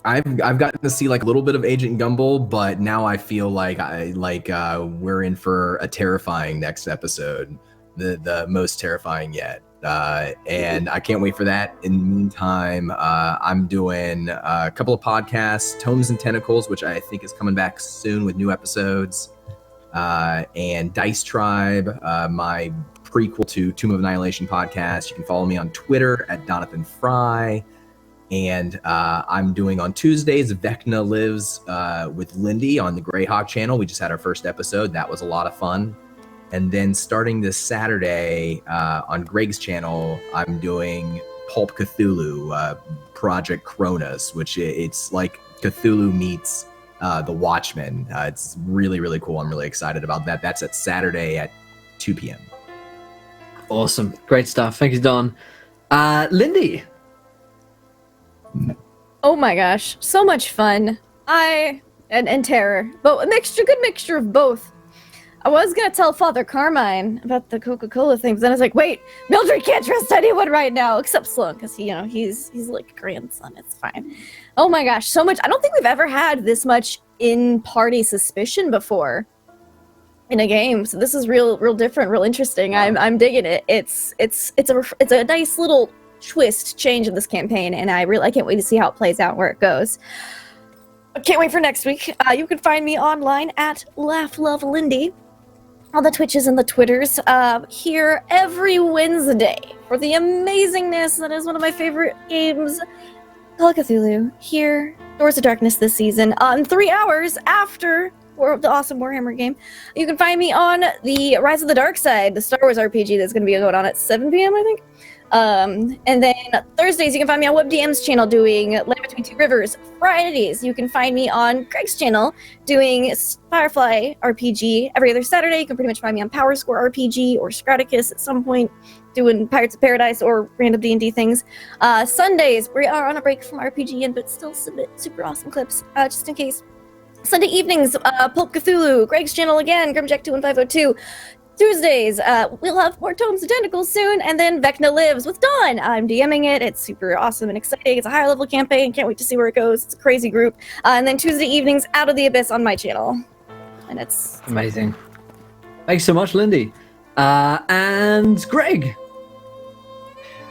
I've gotten to see like a little bit of Agent Gumble, but now I feel like we're in for a terrifying next episode, the most terrifying yet. And I can't wait for that. In the meantime, I'm doing a couple of podcasts, Tomes and Tentacles, which I think is coming back soon with new episodes, and Dice Tribe, my prequel to Tomb of Annihilation podcast. You can follow me on Twitter at Donathan Fry. And I'm doing on Tuesdays, Vecna Lives with Lindy on the Greyhawk channel. We just had our first episode. That was a lot of fun. And then starting this Saturday on Greg's channel, I'm doing Pulp Cthulhu, Project Cronus, which it's like Cthulhu meets The Watchmen. It's really, really cool. I'm really excited about that. That's at Saturday at 2 p.m. Awesome. Great stuff. Thank you, Don. Lindy. Oh my gosh, so much fun. And terror. But good mixture of both. I was gonna tell Father Carmine about the Coca-Cola thing, but then I was like, wait, Mildred can't trust anyone right now, except Sloan, because he's like a grandson, it's fine. Oh my gosh, so much. I don't think we've ever had this much in-party suspicion before in a game, so this is real different, real interesting. I'm digging it. It's a nice little twist change in this campaign, and I can't wait to see how it plays out, where it goes. I can't wait for next week. You can find me online at LaughLoveLindy on the Twitches and the Twitters, here every Wednesday for the amazingness that is one of my favorite games, Call of Cthulhu, here, Doors of Darkness this season, 3 hours after the awesome Warhammer game. You can find me on the Rise of the Dark Side, the Star Wars RPG that's going to be going on at 7 p.m., I think. And then Thursdays, you can find me on WebDM's channel doing Land Between Two Rivers. Fridays, you can find me on Greg's channel doing Firefly RPG. Every other Saturday, you can pretty much find me on Power Score RPG or Scraticus at some point doing Pirates of Paradise or random D&D things. Sundays, we are on a break from RPG, but still submit super awesome clips, just in case. Sunday evenings, Pulp Cthulhu, Greg's channel again, Grimjack21502. Tuesdays, we'll have more Tomes of Tentacles soon, and then Vecna Lives with Dawn. I'm DMing it. It's super awesome and exciting. It's a higher level campaign. Can't wait to see where it goes. It's a crazy group. And then Tuesday evenings, Out of the Abyss on my channel. And it's amazing. Thanks so much, Lindy. And Greg.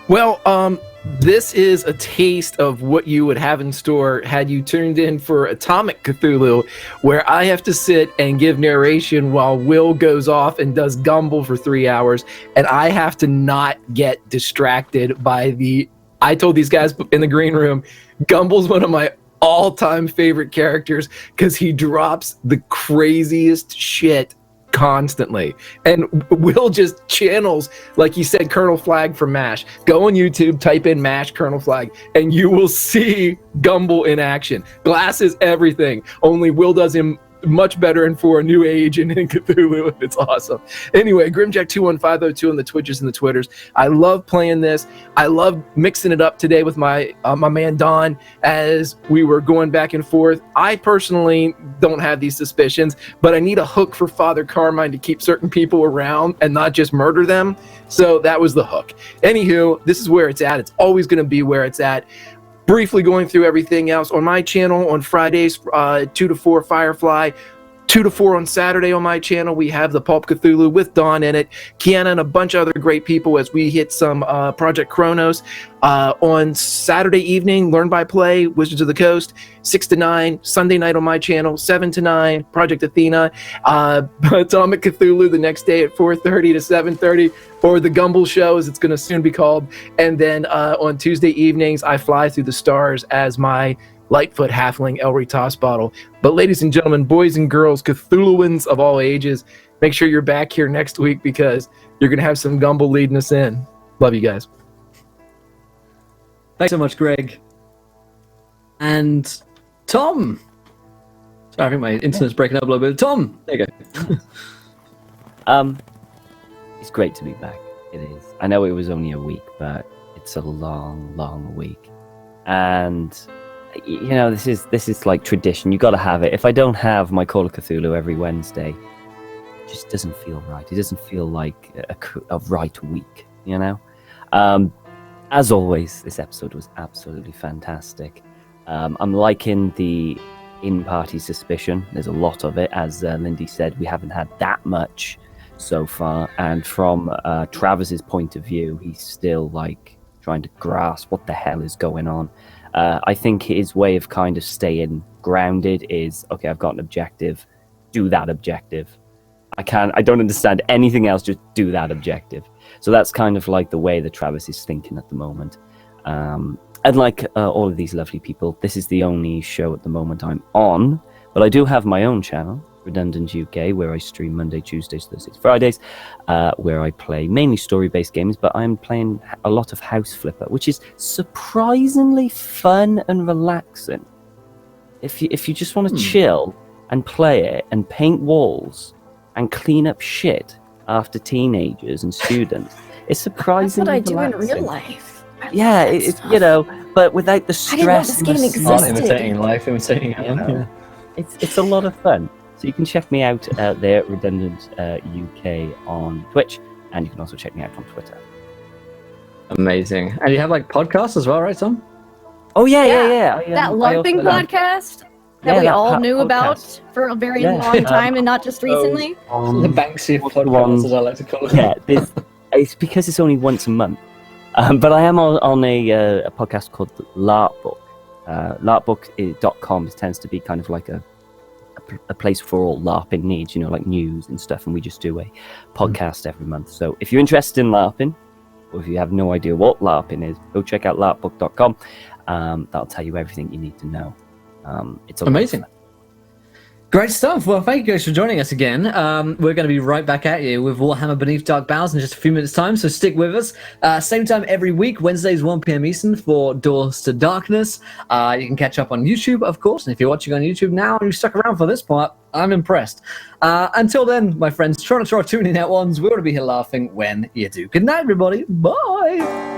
Well, this is a taste of what you would have in store had you tuned in for Atomic Cthulhu, where I have to sit and give narration while Will goes off and does Gumble for 3 hours, and I have to not get distracted by I told these guys in the green room, Gumble's one of my all-time favorite characters because he drops the craziest shit constantly, and Will just channels, like he said, Colonel Flag from MASH. Go on YouTube, type in MASH Colonel Flag, and you will see Gumble in action. Glasses, everything. Only Will does him much better and for a new age and in Cthulhu. It's awesome. Anyway, Grimjack21502 on the Twitches and the Twitters. I love playing this. I love mixing it up today with my man Don as we were going back and forth. I personally don't have these suspicions, but I need a hook for Father Carmine to keep certain people around and not just murder them. So that was the hook. Anywho, this is where it's at. It's always going to be where it's at. Briefly going through everything else on my channel on Fridays, 2 to 4 Firefly, 2 to 4 on Saturday on my channel. We have the Pulp Cthulhu with Dawn in it, Kiana and a bunch of other great people as we hit some Project Chronos. On Saturday evening, Learn by Play, Wizards of the Coast, 6 to 9. Sunday night on my channel, 7 to 9, Project Athena. Atomic Cthulhu the next day at 4:30 to 7:30, or the Gumble Show, as it's going to soon be called. And then on Tuesday evenings, I fly through the stars as my Lightfoot Halfling Elry Toss Bottle. But ladies and gentlemen, boys and girls, Cthulhuans of all ages, make sure you're back here next week because you're going to have some Gumble leading us in. Love you guys. Thanks so much, Greg. And Tom. Sorry, I think my internet's breaking up a little bit. Tom, there you go. It's great to be back. It is. I know it was only a week, but it's a long, long week. And you know, this is like tradition. You got to have it. If I don't have my Call of Cthulhu every Wednesday, it just doesn't feel right. It doesn't feel like a right week, you know? As always, this episode was absolutely fantastic. I'm liking the in-party suspicion. There's a lot of it. As Lindy said, we haven't had that much so far. And from Travis's point of view, he's still like trying to grasp what the hell is going on. I think his way of kind of staying grounded is, okay, I've got an objective, do that objective. I don't understand anything else, just do that objective. So that's kind of like the way that Travis is thinking at the moment. And like all of these lovely people, this is the only show at the moment I'm on, but I do have my own channel, Redundant UK, where I stream Monday, Tuesdays, Thursdays, Fridays, where I play mainly story-based games, but I'm playing a lot of House Flipper, which is surprisingly fun and relaxing. If you just want to chill and play it and paint walls and clean up shit after teenagers and students, It's surprisingly That's what I do in real relaxing. life. Yeah, it's but without the I didn't know stress. this and game the existed. Not stress. imitating life, imitating You know, yeah. it's a lot of fun. So you can check me out there, Redundant UK on Twitch, and you can also check me out on Twitter. Amazing. And you have like podcasts as well, right, Tom? Oh yeah. That LARPing podcast that Yeah, we that all knew podcast. about for a very Yeah. long time and not just recently. The Banksy of what's podcasts, the one- as I like to call it. Yeah, it's because it's only once a month. But I am on a podcast called LARPbook. LARPbook.com tends to be kind of like a place for all LARPing needs, like news and stuff, and we just do a podcast every month. So if you're interested in LARPing, or if you have no idea what LARPing is, go check out LARPbook.com. That'll tell you everything you need to know. It's amazing. Great stuff. Well, thank you guys for joining us again. We're going to be right back at you with Warhammer Beneath Dark Bowels in just a few minutes' time, so stick with us. Same time every week, Wednesdays, 1 p.m. Eastern for Doors to Darkness. You can catch up on YouTube, of course, and if you're watching on YouTube now and you stuck around for this part, I'm impressed. Until then, my friends, try to tune in at ones. We're going to be here laughing when you do. Good night, everybody. Bye.